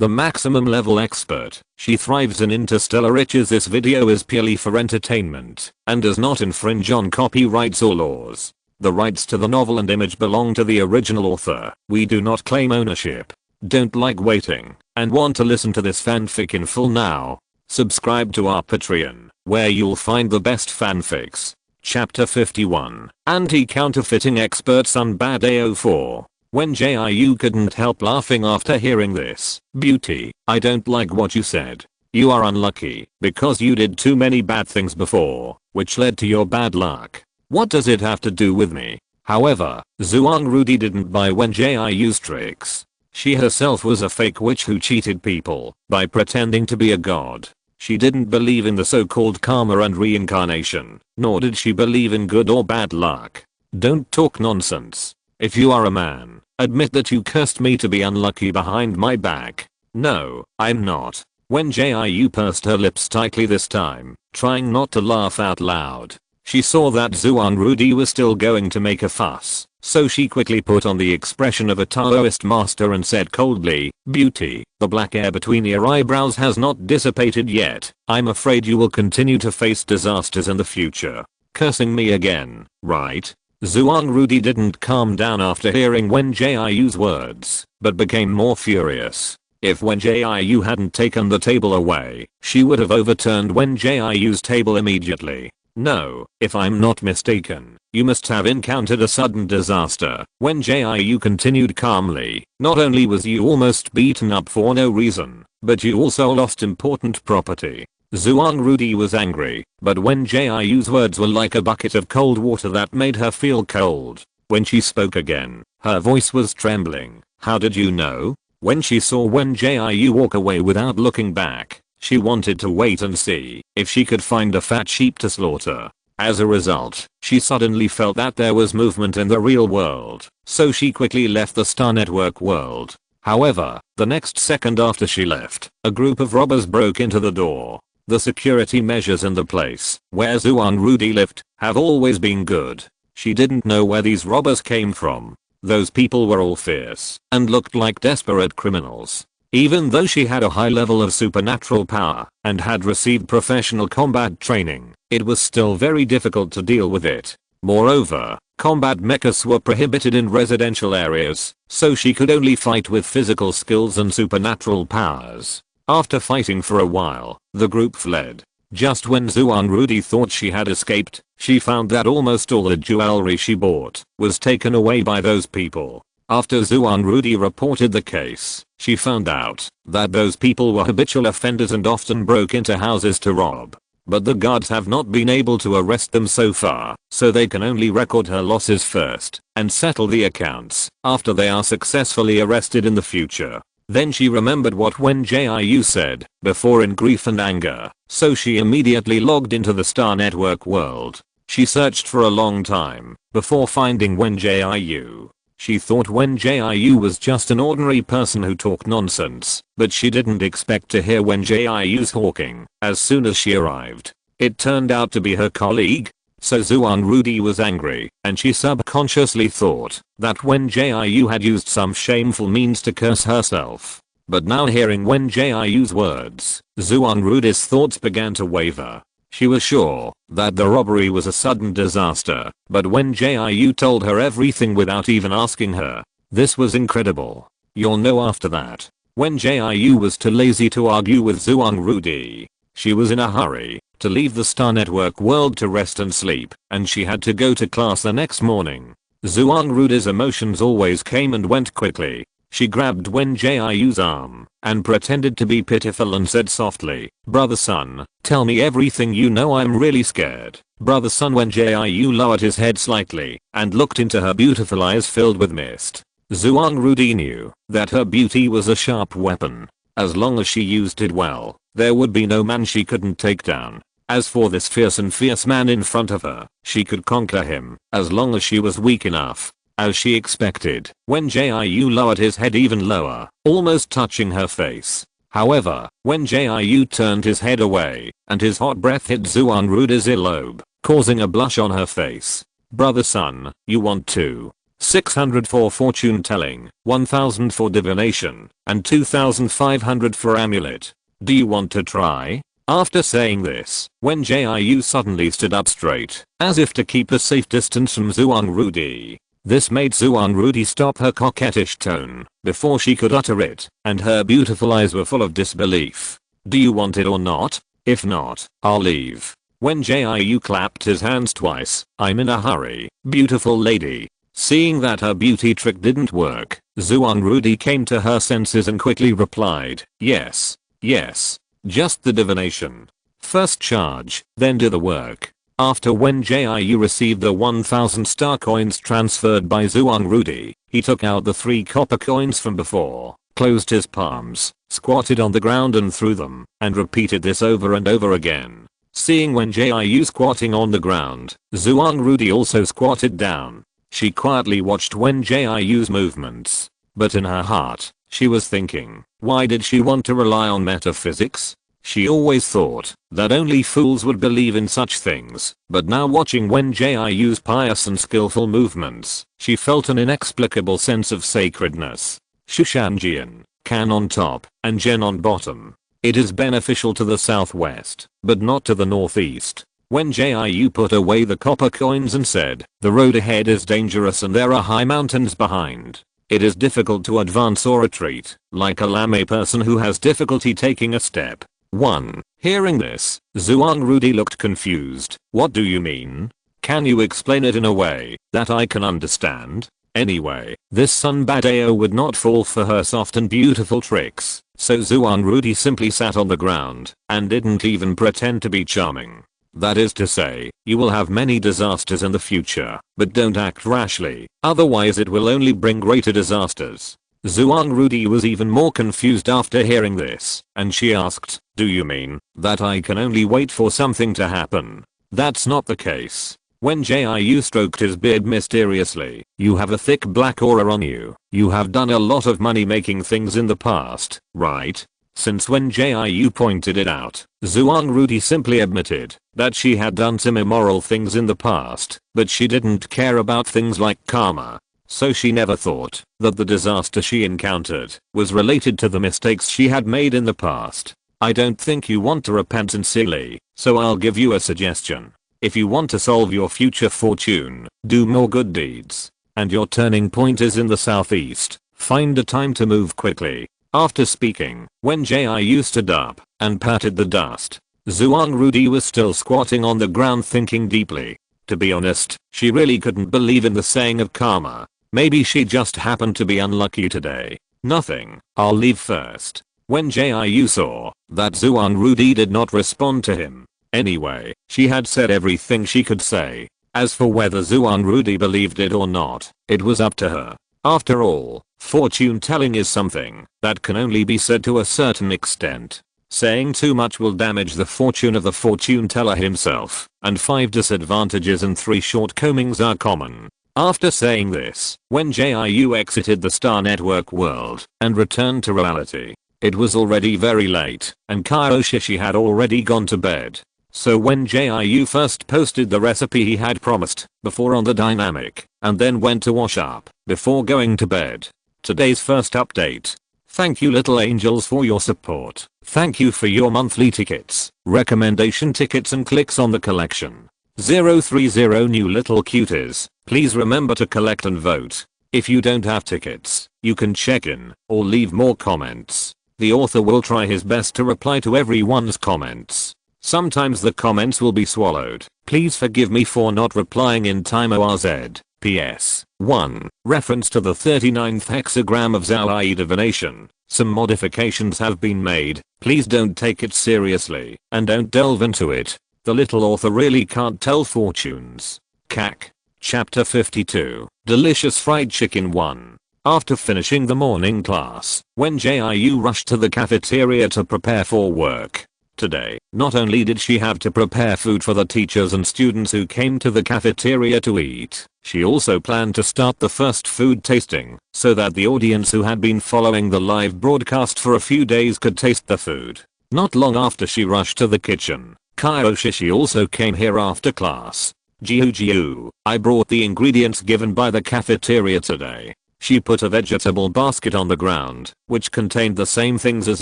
the maximum level expert. She thrives in interstellar riches. This video is purely for entertainment and does not infringe on copyrights or laws. The rights to the novel and image belong to the original author. We do not claim ownership. Don't like waiting and want to listen to this fanfic in full now? Subscribe to our Patreon, where you'll find the best fanfics. Chapter 51. Anti-counterfeiting experts on Bad AO4. Wen Jiu couldn't help laughing after hearing this. Beauty, I don't like what you said. You are unlucky because you did too many bad things before, which led to your bad luck. What does it have to do with me? However, Zhuang Rudi didn't buy Wen Jiu's tricks. She herself was a fake witch who cheated people by pretending to be a god. She didn't believe in the so-called karma and reincarnation, nor did she believe in good or bad luck. Don't talk nonsense. If you are a man, admit that you cursed me to be unlucky behind my back. No, I'm not. Wen Jiu pursed her lips tightly this time, trying not to laugh out loud. She saw that Zhuang Rudi was still going to make a fuss, so she quickly put on the expression of a Taoist master and said coldly, "Beauty, the black hair between your eyebrows has not dissipated yet. I'm afraid you will continue to face disasters in the future. Cursing me again, right?" Zhuang Rudi didn't calm down after hearing Wen Jiu's words, but became more furious. If Wen Jiu hadn't taken the table away, she would have overturned Wen Jiu's table immediately. "No, if I'm not mistaken, you must have encountered a sudden disaster." Wen Jiu continued calmly. "Not only was you almost beaten up for no reason, but you also lost important property." Zhuang Rudi was angry, but Wen Jiu's words were like a bucket of cold water that made her feel cold. When she spoke again, her voice was trembling. "How did you know?" When she saw Wen Jiu walk away without looking back, she wanted to wait and see if she could find a fat sheep to slaughter. As a result, she suddenly felt that there was movement in the real world, so she quickly left the Star Network world. However, the next second after she left, a group of robbers broke into the door. The security measures in the place where Zhuang Rudi lived have always been good. She didn't know where these robbers came from. Those people were all fierce and looked like desperate criminals. Even though she had a high level of supernatural power and had received professional combat training, it was still very difficult to deal with it. Moreover, combat mechas were prohibited in residential areas, so she could only fight with physical skills and supernatural powers. After fighting for a while, the group fled. Just when Zhuang Rudi thought she had escaped, she found that almost all the jewelry she bought was taken away by those people. After Zhuang Rudi reported the case, she found out that those people were habitual offenders and often broke into houses to rob. But the guards have not been able to arrest them so far, so they can only record her losses first and settle the accounts after they are successfully arrested in the future. Then she remembered what Wen Jiu said before in grief and anger, so she immediately logged into the Star Network world. She searched for a long time before finding Wen Jiu. She thought Wen Jiu was just an ordinary person who talked nonsense, but she didn't expect to hear Wen Jiu's hawking as soon as she arrived. It turned out to be her colleague. So Zhuang Rudi was angry, and she subconsciously thought that Wen Jiu had used some shameful means to curse herself. But now hearing Wen Jiu's words, Zhuang Rudi's thoughts began to waver. She was sure that the robbery was a sudden disaster, but Wen Jiu told her everything without even asking her. This was incredible. You'll know after that. Wen Jiu was too lazy to argue with Zhuang Rudi. She was in a hurry to leave the Star Network world to rest and sleep, and she had to go to class the next morning. Zhuang Rudi's emotions always came and went quickly. She grabbed Wen Jiu's arm and pretended to be pitiful and said softly, "Brother Sun, tell me everything you know, I'm really scared." Brother Sun. Wen Jiu lowered his head slightly and looked into her beautiful eyes filled with mist. Zhuang Rudi knew that her beauty was a sharp weapon. As long as she used it well, there would be no man she couldn't take down. As for this fierce man in front of her, she could conquer him as long as she was weak enough. As she expected, Wen Jiu lowered his head even lower, almost touching her face. However, Wen Jiu turned his head away, and his hot breath hit Zhuang Rudi's earlobe, causing a blush on her face. "Brother Sun, you want to 600 for fortune telling, 1000 for divination, and 2500 for amulet. Do you want to try? After saying this, Wen Jiu suddenly stood up straight, as if to keep a safe distance from Zhuang Rudi. This made Zhuang Rudi stop her coquettish tone before she could utter it, and her beautiful eyes were full of disbelief. Do you want it or not? If not, I'll leave. Wen Jiu clapped his hands twice. I'm in a hurry, beautiful lady. Seeing that her beauty trick didn't work, Zhuang Rudi came to her senses and quickly replied, yes, yes, just the divination. First charge, then do the work. After Wen Jiu received the 1000 star coins transferred by Zhuang Rudi, he took out the 3 copper coins from before, closed his palms, squatted on the ground and threw them, and repeated this over and over again. Seeing Wen Jiu squatting on the ground, Zhuang Rudi also squatted down. She quietly watched Wen Jiu's movements, but in her heart, she was thinking, why did she want to rely on metaphysics? She always thought that only fools would believe in such things, but now watching Wen Jiu's pious and skillful movements, she felt an inexplicable sense of sacredness. Shushanjian, Can on top, and Jen on bottom. It is beneficial to the southwest, but not to the northeast. Wen Jiu put away the copper coins and said, the road ahead is dangerous and there are high mountains behind. It is difficult to advance or retreat, like a lame person who has difficulty taking a step. 1. Hearing this, Zhuang Rudi looked confused. What do you mean? Can you explain it in a way that I can understand? Anyway, this Sun Badao would not fall for her soft and beautiful tricks, so Zhuang Rudi simply sat on the ground and didn't even pretend to be charming. That is to say, you will have many disasters in the future, but don't act rashly, otherwise it will only bring greater disasters. Zhuang Rudi was even more confused after hearing this, and she asked, do you mean that I can only wait for something to happen? That's not the case. Wen Jiu stroked his beard mysteriously. You have a thick black aura on you. You have done a lot of money making things in the past, right? Since Wen Jiu pointed it out, Zhuang Rudi simply admitted that she had done some immoral things in the past, but she didn't care about things like karma. So she never thought that the disaster she encountered was related to the mistakes she had made in the past. I don't think you want to repent sincerely, so I'll give you a suggestion. If you want to solve your future fortune, do more good deeds. And your turning point is in the southeast. Find a time to move quickly. After speaking, Wen Jiu stood up and patted the dust. Zhuang Rudi was still squatting on the ground thinking deeply. To be honest, she really couldn't believe in the saying of karma. Maybe she just happened to be unlucky today. Nothing. I'll leave first. Wen Jiu saw that Zhuang Rudi did not respond to him. Anyway, she had said everything she could say. As for whether Zhuang Rudi believed it or not, it was up to her. After all, fortune telling is something that can only be said to a certain extent. Saying too much will damage the fortune of the fortune teller himself, and 5 disadvantages and 3 shortcomings are common. After saying this, Wen Jiu exited the Star Network world and returned to reality. It was already very late, and Kaioshishi had already gone to bed. So Wen Jiu first posted the recipe he had promised before on the dynamic, and then went to wash up before going to bed. Today's first update. Thank you little angels for your support. Thank you for your monthly tickets, recommendation tickets and clicks on the collection. 030 new little cuties. Please remember to collect and vote. If you don't have tickets, you can check in or leave more comments. The author will try his best to reply to everyone's comments. Sometimes the comments will be swallowed. Please forgive me for not replying in time. ORZ. PS. 1. Reference to the 39th hexagram of Zhao divination. Some modifications have been made. Please don't take it seriously and don't delve into it. The little author really can't tell fortunes. Cac. Chapter 52. Delicious fried chicken 1. After finishing the morning class, Wen Jiu rushed to the cafeteria to prepare for work. Today, not only did she have to prepare food for the teachers and students who came to the cafeteria to eat, she also planned to start the first food tasting so that the audience who had been following the live broadcast for a few days could taste the food. Not long after she rushed to the kitchen, Kaioshishi also came here after class. Jiu, I brought the ingredients given by the cafeteria today. She put a vegetable basket on the ground, which contained the same things as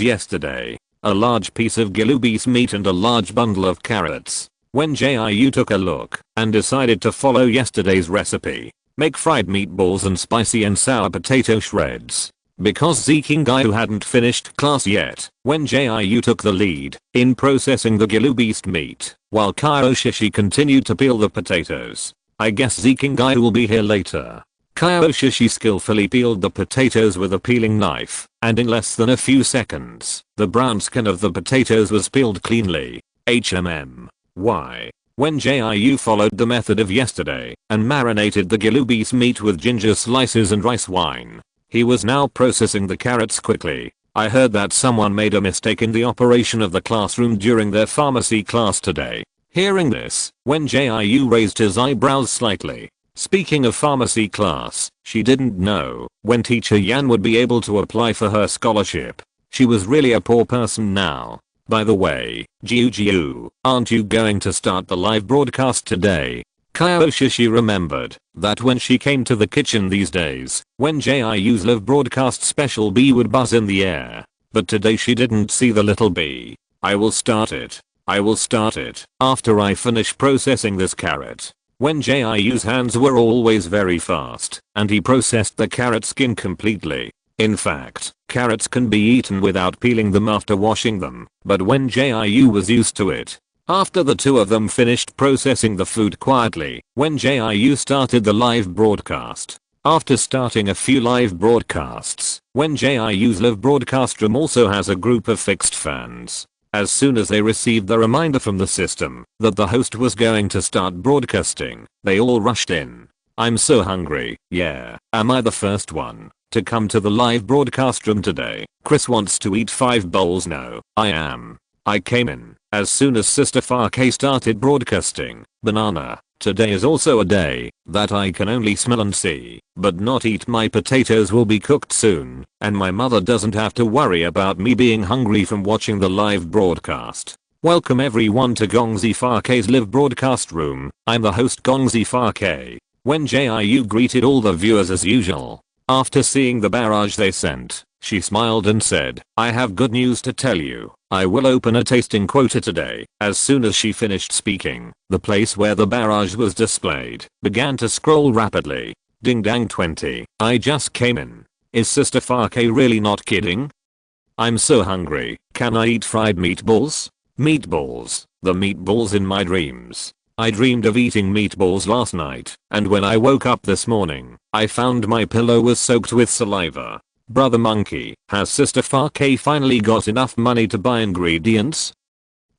yesterday. A large piece of gilubis meat and a large bundle of carrots. Wen Jiu took a look and decided to follow yesterday's recipe. Make fried meatballs and spicy and sour potato shreds. Because Zikingayu hadn't finished class yet, Wen Jiu took the lead in processing the gilubis meat, while Kyoshi continued to peel the potatoes. I guess Zikingayu will be here later. Kyoshi skillfully peeled the potatoes with a peeling knife, and in less than a few seconds, the brown skin of the potatoes was peeled cleanly. Why? Wen Jiu followed the method of yesterday and marinated the gilubis meat with ginger slices and rice wine. He was now processing the carrots quickly. I heard that someone made a mistake in the operation of the classroom during their pharmacy class today. Hearing this, Wen Jiu raised his eyebrows slightly. Speaking of pharmacy class, she didn't know when teacher Yan would be able to apply for her scholarship. She was really a poor person now. By the way, Jiu, aren't you going to start the live broadcast today? Kyoshi remembered that when she came to the kitchen these days, when Jiu's live broadcast special bee would buzz in the air. But today she didn't see the little bee. I will start it after I finish processing this carrot. Wen Jiu's hands were always very fast, and he processed the carrot skin completely. In fact, carrots can be eaten without peeling them after washing them, but Wen Jiu was used to it. After the two of them finished processing the food quietly, Wen Jiu started the live broadcast. After starting a few live broadcasts, Wen Jiu's live broadcast room also has a group of fixed fans. As soon as they received the reminder from the system that the host was going to start broadcasting, they all rushed in. I'm so hungry. Yeah, am I the first one to come to the live broadcast room today? Chris wants to eat 5 bowls. No, I am. I came in as soon as Sister Farke started broadcasting. Banana. Today is also a day that I can only smell and see, but not eat. My potatoes will be cooked soon, and my mother doesn't have to worry about me being hungry from watching the live broadcast. Welcome everyone to Gongzi Farke's live broadcast room. I'm the host Gongzi Farke. Wen Jiu greeted all the viewers as usual. After seeing the barrage they sent, she smiled and said, I have good news to tell you. I will open a tasting quota today. As soon as she finished speaking, the place where the barrage was displayed began to scroll rapidly. Ding dang 20. I just came in. Is Sister Farke really not kidding? I'm so hungry. Can I eat fried meatballs? Meatballs. The meatballs in my dreams. I dreamed of eating meatballs last night, and when I woke up this morning, I found my pillow was soaked with saliva. Brother Monkey, has Sister Farke finally got enough money to buy ingredients?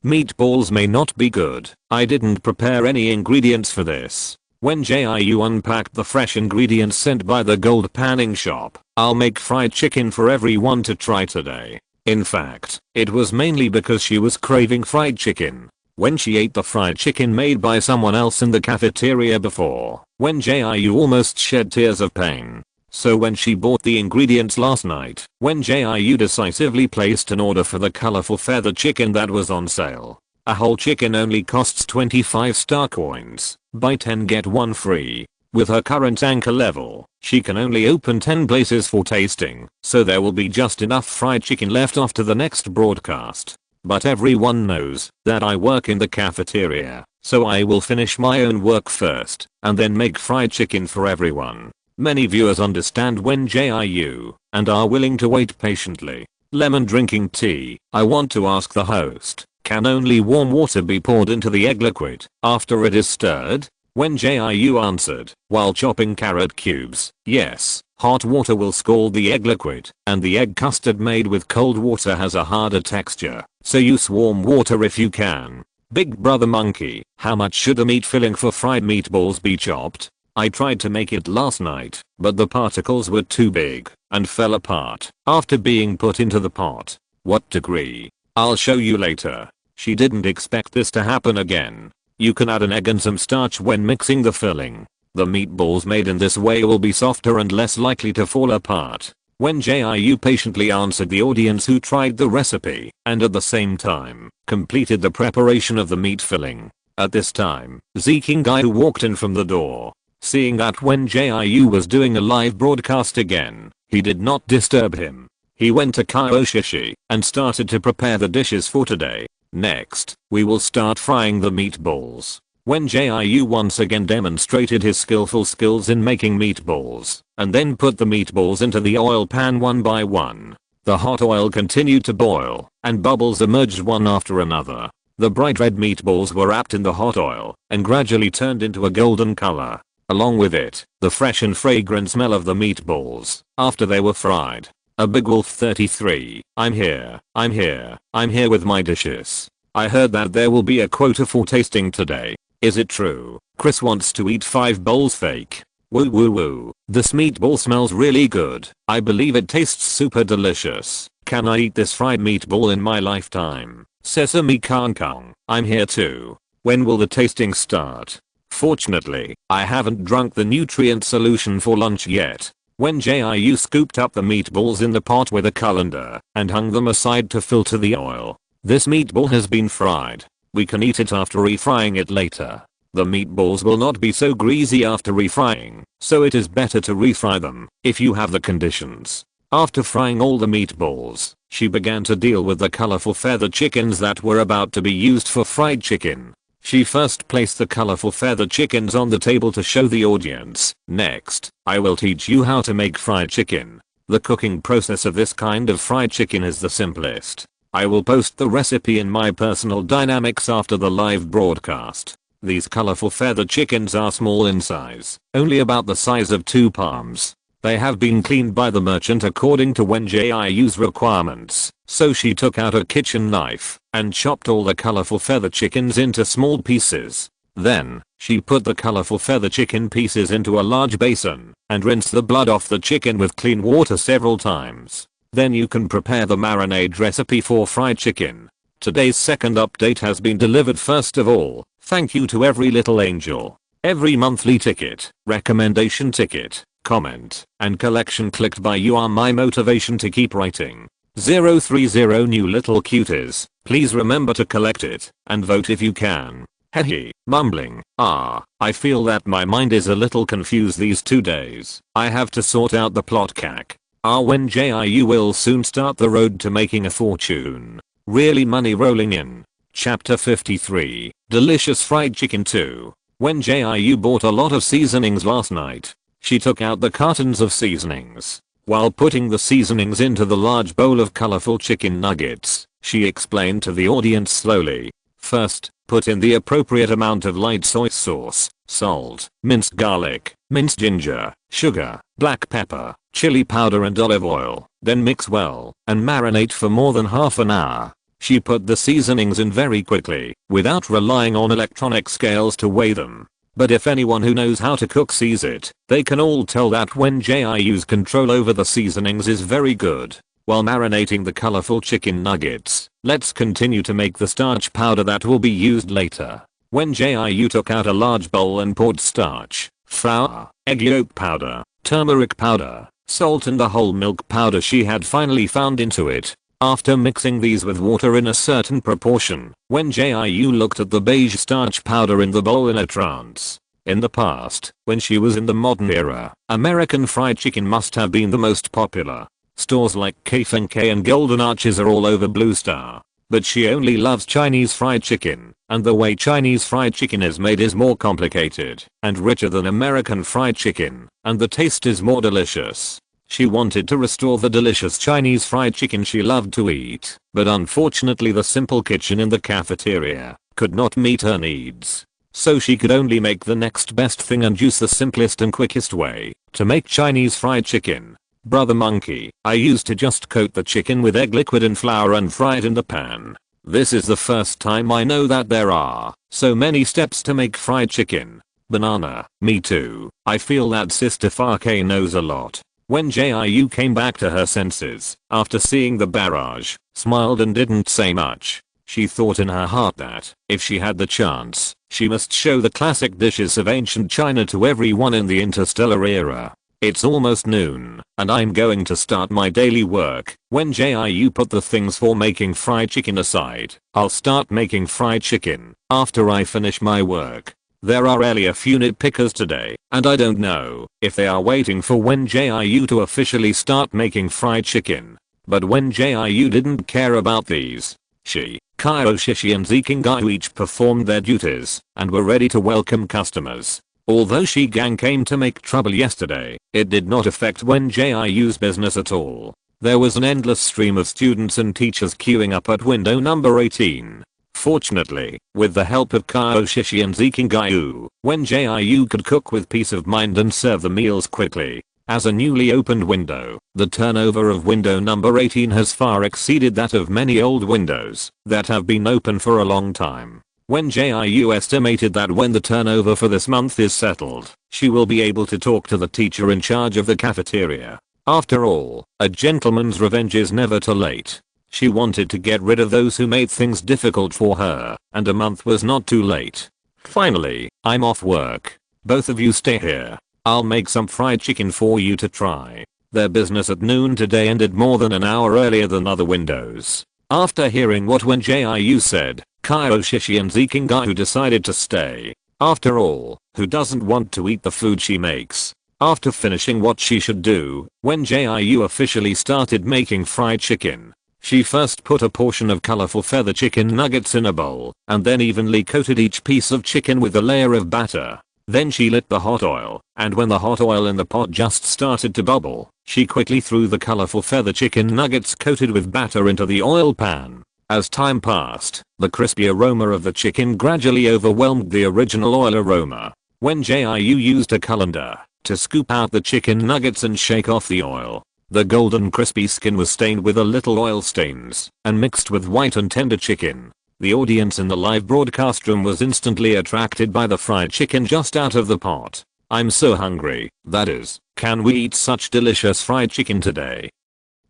Meatballs may not be good. I didn't prepare any ingredients for this. When Jiu unpacked the fresh ingredients sent by the gold panning shop, I'll make fried chicken for everyone to try today. In fact, it was mainly because she was craving fried chicken. When she ate the fried chicken made by someone else in the cafeteria before, Wen Jiu almost shed tears of pain. So when she bought the ingredients last night, Wen Jiu decisively placed an order for the colorful feather chicken that was on sale. A whole chicken only costs 25 star coins. Buy 10 get 1 free. With her current anchor level, she can only open 10 places for tasting, so there will be just enough fried chicken left after the next broadcast. But everyone knows that I work in the cafeteria, so I will finish my own work first, and then make fried chicken for everyone. Many viewers understand Wen Jiu, and are willing to wait patiently. Lemon drinking tea. I want to ask the host, can only warm water be poured into the egg liquid after it is stirred? Wen Jiu answered, while chopping carrot cubes, yes, hot water will scald the egg liquid, and the egg custard made with cold water has a harder texture, so use warm water if you can. Big Brother Monkey, how much should a meat filling for fried meatballs be chopped? I tried to make it last night, but the particles were too big and fell apart after being put into the pot. What degree? I'll show you later. She didn't expect this to happen again. You can add an egg and some starch when mixing the filling. The meatballs made in this way will be softer and less likely to fall apart. Wen Jiu patiently answered the audience who tried the recipe and at the same time completed the preparation of the meat filling. At this time, King Jiu walked in from the door. Seeing that Wen Jiu was doing a live broadcast again, he did not disturb him. He went to Kyoshi and started to prepare the dishes for today. Next, we will start frying the meatballs. Wen Jiu once again demonstrated his skillful skills in making meatballs, and then put the meatballs into the oil pan one by one. The hot oil continued to boil, and bubbles emerged one after another. The bright red meatballs were wrapped in the hot oil, and gradually turned into a golden color. Along with it, the fresh and fragrant smell of the meatballs, after they were fried. A Big Wolf 33, I'm here with my dishes. I heard that there will be a quota for tasting today. Is it true? Chris wants to eat 5 bowls fake. Woo woo woo. This meatball smells really good. I believe it tastes super delicious. Can I eat this fried meatball in my lifetime? Sesame Kong Kong, I'm here too. When will the tasting start? Fortunately, I haven't drunk the nutrient solution for lunch yet. Wen Jiu scooped up the meatballs in the pot with a colander and hung them aside to filter the oil. This meatball has been fried. We can eat it after refrying it later. The meatballs will not be so greasy after refrying, so it is better to refry them if you have the conditions. After frying all the meatballs, she began to deal with the colorful feather chickens that were about to be used for fried chicken. She first placed the colorful feather chickens on the table to show the audience. Next, I will teach you how to make fried chicken. The cooking process of this kind of fried chicken is the simplest. I will post the recipe in my personal dynamics after the live broadcast. These colorful feather chickens are small in size, only about the size of 2 palms. They have been cleaned by the merchant according to Wen Jiu's requirements, so she took out a kitchen knife and chopped all the colorful feather chickens into small pieces. Then, she put the colorful feather chicken pieces into a large basin and rinsed the blood off the chicken with clean water several times. Then you can prepare the marinade recipe for fried chicken. Today's second update has been delivered. First of all, thank you to every little angel, every monthly ticket, recommendation ticket, comment, and collection clicked by. You are my motivation to keep writing. 030 new little cuties, please remember to collect it and vote if you can. Hehe, mumbling, I feel that my mind is a little confused these 2 days. I have to sort out the plot cac. Wen Jiu will soon start the road to making a fortune. Really money rolling in. Chapter 53, Delicious Fried Chicken 2. Wen Jiu bought a lot of seasonings last night. She took out the cartons of seasonings. While putting the seasonings into the large bowl of colorful chicken nuggets, she explained to the audience slowly. First, put in the appropriate amount of light soy sauce, salt, minced garlic, minced ginger, sugar, black pepper, chili powder and olive oil. Then mix well and marinate for more than half an hour. She put the seasonings in very quickly, without relying on electronic scales to weigh them. But if anyone who knows how to cook sees it, they can all tell that Wen Jiu's control over the seasonings is very good. While marinating the colorful chicken nuggets, let's continue to make the starch powder that will be used later. Wen Jiu took out a large bowl and poured starch, flour, egg yolk powder, turmeric powder, salt and the whole milk powder she had finally found into it. After mixing these with water in a certain proportion, Wen Jiu looked at the beige starch powder in the bowl in a trance. In the past, when she was in the modern era, American fried chicken must have been the most popular. Stores like K and Golden Arches are all over Blue Star. But she only loves Chinese fried chicken, and the way Chinese fried chicken is made is more complicated and richer than American fried chicken, and the taste is more delicious. She wanted to restore the delicious Chinese fried chicken she loved to eat, but unfortunately the simple kitchen in the cafeteria could not meet her needs. So she could only make the next best thing and use the simplest and quickest way to make Chinese fried chicken. Brother Monkey, I used to just coat the chicken with egg liquid and flour and fry it in the pan. This is the first time I know that there are so many steps to make fried chicken. Banana, me too. I feel that Sister Fake knows a lot. Wen Jiu came back to her senses after seeing the barrage, smiled and didn't say much. She thought in her heart that, if she had the chance, she must show the classic dishes of ancient China to everyone in the Interstellar era. It's almost noon, and I'm going to start my daily work. Wen Jiu, put the things for making fried chicken aside. I'll start making fried chicken after I finish my work. There are only a few nitpickers today, and I don't know if they are waiting for Wen Jiu to officially start making fried chicken. But Wen Jiu didn't care about these. She, Kyo Shishi and Zikingayu each performed their duties and were ready to welcome customers. Although Shi Gang came to make trouble yesterday, it did not affect Wen Jiu's business at all. There was an endless stream of students and teachers queuing up at window number 18. Fortunately, with the help of Kyo Shishi and Zikingayu, Wen Jiu could cook with peace of mind and serve the meals quickly. As a newly opened window, the turnover of window number 18 has far exceeded that of many old windows that have been open for a long time. Wen Jiu estimated that when the turnover for this month is settled, she will be able to talk to the teacher in charge of the cafeteria. After all, a gentleman's revenge is never too late. She wanted to get rid of those who made things difficult for her, and a month was not too late. Finally, I'm off work. Both of you stay here. I'll make some fried chicken for you to try. Their business at noon today ended more than an hour earlier than other windows. After hearing what Wen Jiu said, Kyo Shishi and Zikingayu decided to stay. After all, who doesn't want to eat the food she makes? After finishing what she should do, Wen Jiu officially started making fried chicken. She first put a portion of colorful feather chicken nuggets in a bowl, and then evenly coated each piece of chicken with a layer of batter. Then she lit the hot oil, and when the hot oil in the pot just started to bubble, she quickly threw the colorful feather chicken nuggets coated with batter into the oil pan. As time passed, the crispy aroma of the chicken gradually overwhelmed the original oil aroma. Wen Jiu used a colander to scoop out the chicken nuggets and shake off the oil. The golden crispy skin was stained with a little oil stains and mixed with white and tender chicken. The audience in the live broadcast room was instantly attracted by the fried chicken just out of the pot. I'm so hungry, that is, can we eat such delicious fried chicken today?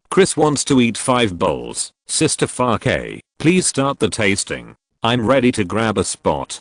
Chris wants to eat 5 bowls. Sister Fake, please start the tasting. I'm ready to grab a spot.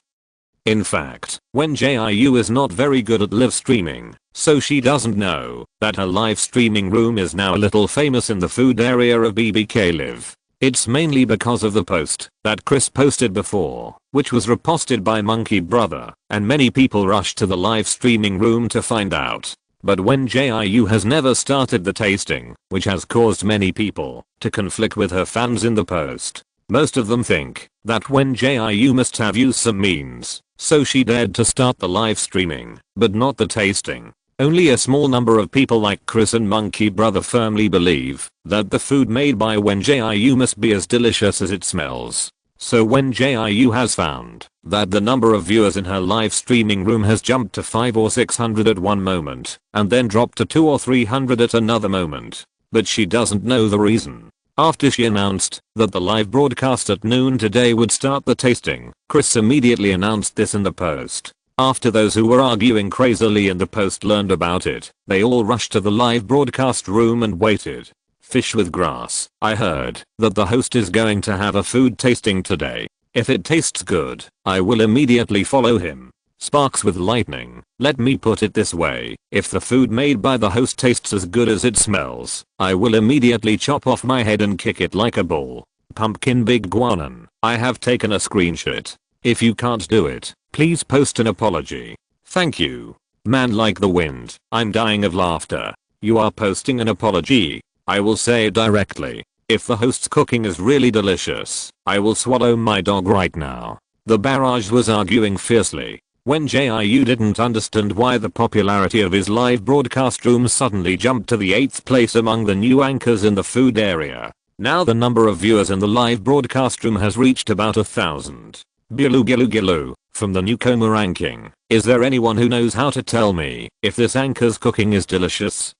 In fact, Wen Jiu is not very good at live streaming, so she doesn't know that her live streaming room is now a little famous in the food area of BBK Live. It's mainly because of the post that Chris posted before, which was reposted by Monkey Brother, and many people rushed to the live streaming room to find out. But Wen Jiu has never started the tasting, which has caused many people to conflict with her fans in the post. Most of them think that Wen Jiu must have used some means, so she dared to start the live streaming, but not the tasting. Only a small number of people like Chris and Monkey Brother firmly believe that the food made by Wen Jiu must be as delicious as it smells. So Wen Jiu has found that the number of viewers in her live streaming room has jumped to 500 or 600 at one moment, and then dropped to 200 or 300 at another moment. But she doesn't know the reason. After she announced that the live broadcast at noon today would start the tasting, Chris immediately announced this in the post. After those who were arguing crazily in the post learned about it, they all rushed to the live broadcast room and waited. Fish with grass, I heard that the host is going to have a food tasting today. If it tastes good, I will immediately follow him. Sparks with lightning, let me put it this way, if the food made by the host tastes as good as it smells, I will immediately chop off my head and kick it like a ball. Pumpkin Big Guanan, I have taken a screenshot. If you can't do it, please post an apology. Thank you. Man like the wind, I'm dying of laughter. You are posting an apology. I will say it directly. If the host's cooking is really delicious, I will swallow my dog right now. The barrage was arguing fiercely. Wen Jiu didn't understand why the popularity of his live broadcast room suddenly jumped to the 8th place among the new anchors in the food area. Now the number of viewers in the live broadcast room has reached about 1,000. Gilu gilu gilu, from the newcomer ranking, is there anyone who knows how to tell me if this anchor's cooking is delicious?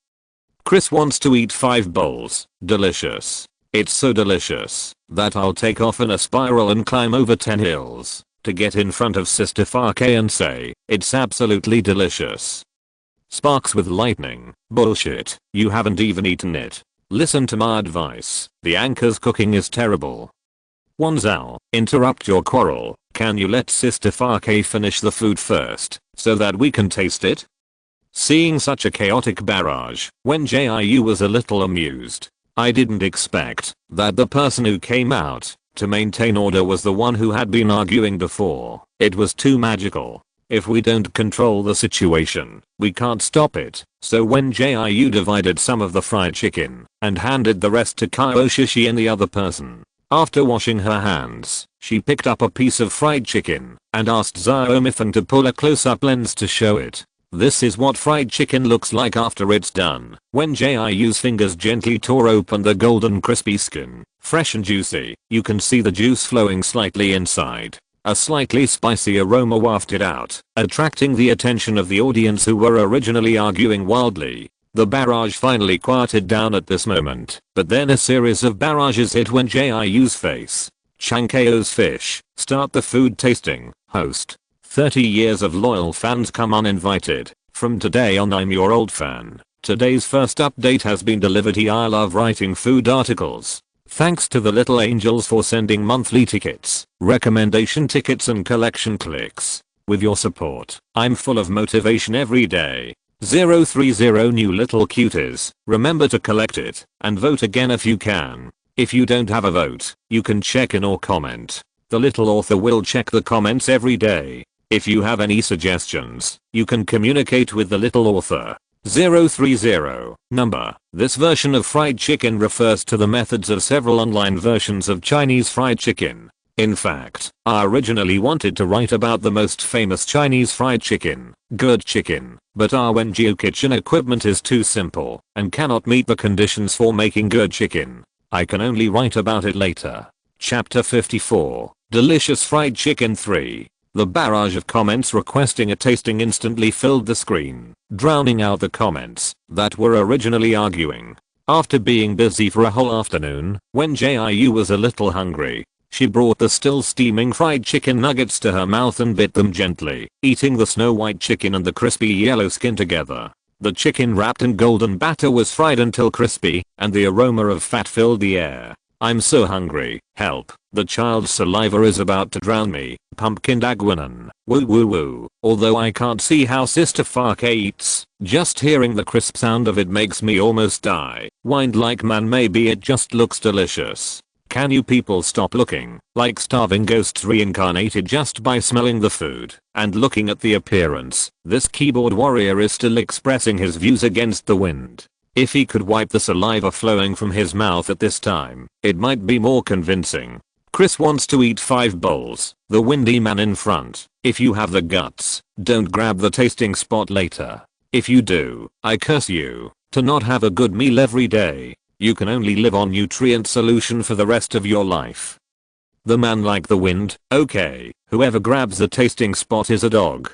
Chris wants to eat 5 bowls. Delicious. It's so delicious that I'll take off in a spiral and climb over 10 hills to get in front of Sister Fake and say, it's absolutely delicious. Sparks with lightning, bullshit, you haven't even eaten it. Listen to my advice, the anchor's cooking is terrible. Wanzhao, interrupt your quarrel, can you let Sister Fake finish the food first, so that we can taste it? Seeing such a chaotic barrage, Wen Jiu was a little amused. I didn't expect that the person who came out to maintain order was the one who had been arguing before. It was too magical. If we don't control the situation, we can't stop it. So Wen Jiu divided some of the fried chicken and handed the rest to Kyoshi and the other person. After washing her hands, she picked up a piece of fried chicken and asked Xiaomifan to pull a close-up lens to show it. This is what fried chicken looks like after it's done. When Jiu's fingers gently tore open the golden crispy skin, fresh and juicy, you can see the juice flowing slightly inside. A slightly spicy aroma wafted out, attracting the attention of the audience who were originally arguing wildly. The barrage finally quieted down at this moment, but then a series of barrages hit Wen Jiu's face. Chankeo's fish, start the food tasting, host. 30 years of loyal fans come uninvited. From today on I'm your old fan. Today's first update has been delivered. I love writing food articles. Thanks to the little angels for sending monthly tickets, recommendation tickets and collection clicks. With your support, I'm full of motivation every day. 030 new little cuties, remember to collect it and vote again if you can. If you don't have a vote, you can check in or comment. The little author will check the comments every day. If you have any suggestions, you can communicate with the little author. 030 number. This version of fried chicken refers to the methods of several online versions of Chinese fried chicken. In fact, I originally wanted to write about the most famous Chinese fried chicken, good chicken, but our Wen Jiu kitchen equipment is too simple and cannot meet the conditions for making good chicken. I can only write about it later. Chapter 54, Delicious Fried Chicken 3. The barrage of comments requesting a tasting instantly filled the screen, drowning out the comments that were originally arguing. After being busy for a whole afternoon, Wen Jiu was a little hungry. She brought the still steaming fried chicken nuggets to her mouth and bit them gently, eating the snow white chicken and the crispy yellow skin together. The chicken wrapped in golden batter was fried until crispy, and the aroma of fat filled the air. I'm so hungry, help, the child's saliva is about to drown me, pumpkin dagwanan, woo woo woo. Although I can't see how Sister Fark eats, just hearing the crisp sound of it makes me almost die. Whined like man, maybe it just looks delicious. Can you people stop looking like starving ghosts reincarnated just by smelling the food and looking at the appearance? This keyboard warrior is still expressing his views against the wind. If he could wipe the saliva flowing from his mouth at this time, it might be more convincing. Chris wants to eat 5 bowls, the windy man in front. If you have the guts, don't grab the tasting spot later. If you do, I curse you to not have a good meal every day. You can only live on nutrient solution for the rest of your life. The man like the wind, okay, whoever grabs the tasting spot is a dog.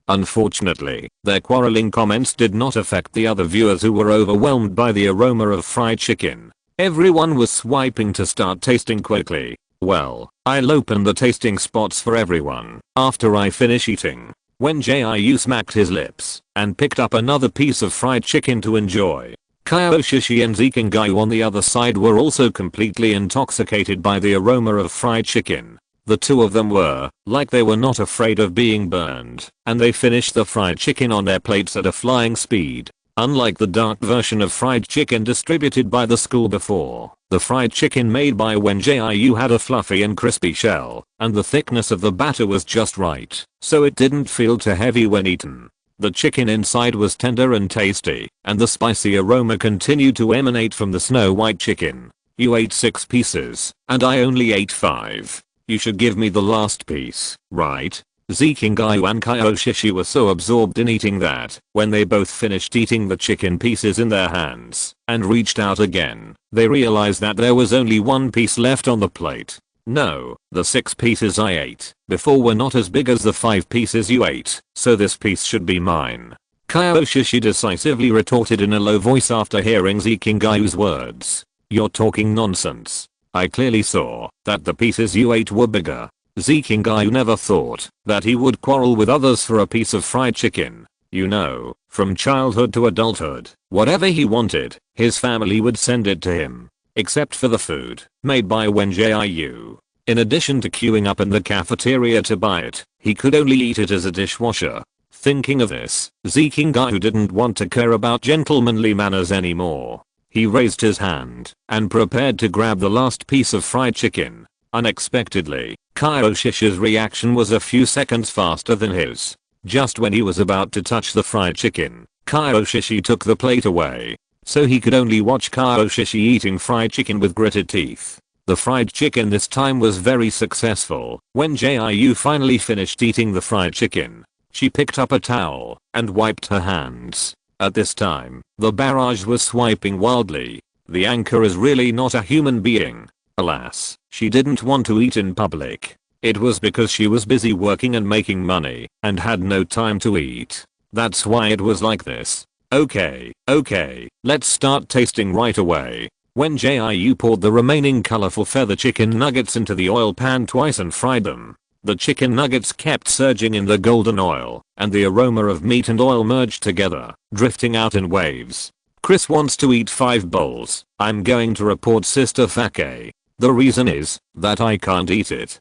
Unfortunately, their quarreling comments did not affect the other viewers who were overwhelmed by the aroma of fried chicken. Everyone was swiping to start tasting quickly. Well, I'll open the tasting spots for everyone after I finish eating. When Jiu smacked his lips and picked up another piece of fried chicken to enjoy. Kyoshi and Zikingayu on the other side were also completely intoxicated by the aroma of fried chicken. The two of them were like they were not afraid of being burned, and they finished the fried chicken on their plates at a flying speed. Unlike the dark version of fried chicken distributed by the school before, the fried chicken made by Wen Jiu had a fluffy and crispy shell, and the thickness of the batter was just right, so it didn't feel too heavy when eaten. The chicken inside was tender and tasty, and the spicy aroma continued to emanate from the snow white chicken. You ate 6 pieces, and I only ate 5. You should give me the last piece, right? Zikingayu and Kyoshi were so absorbed in eating that, when they both finished eating the chicken pieces in their hands, and reached out again, they realized that there was only 1 piece left on the plate. No, the 6 pieces I ate before were not as big as the 5 pieces you ate, so this piece should be mine. Kyoshi decisively retorted in a low voice after hearing Zikingayu's words. You're talking nonsense. I clearly saw that the pieces you ate were bigger. Zikingayu never thought that he would quarrel with others for a piece of fried chicken. You know, from childhood to adulthood, whatever he wanted, his family would send it to him. Except for the food made by Wen Jiu. In addition to queuing up in the cafeteria to buy it, he could only eat it as a dishwasher. Thinking of this, Zikingayu didn't want to care about gentlemanly manners anymore. He raised his hand and prepared to grab the last piece of fried chicken. Unexpectedly, Kyoshishi's reaction was a few seconds faster than his. Just when he was about to touch the fried chicken, Kyoshishi took the plate away. So he could only watch Kyoshishi eating fried chicken with gritted teeth. The fried chicken this time was very successful. When Jiu finally finished eating the fried chicken, she picked up a towel and wiped her hands. At this time, the barrage was swiping wildly. The anchor is really not a human being. Alas, she didn't want to eat in public. It was because she was busy working and making money and had no time to eat. That's why it was like this. Okay, let's start tasting right away. When Jiu poured the remaining colorful feather chicken nuggets into the oil pan twice and fried them, the chicken nuggets kept surging in the golden oil, and the aroma of meat and oil merged together, drifting out in waves. Chris wants to eat 5 bowls. I'm going to report Sister Fake. The reason is that I can't eat it.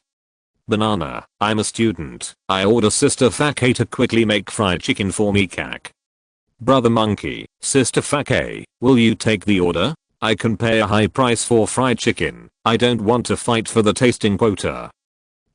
Banana, I'm a student. I order Sister Fake to quickly make fried chicken for me cack. Brother Monkey, Sister Fake, will you take the order? I can pay a high price for fried chicken. I don't want to fight for the tasting quota.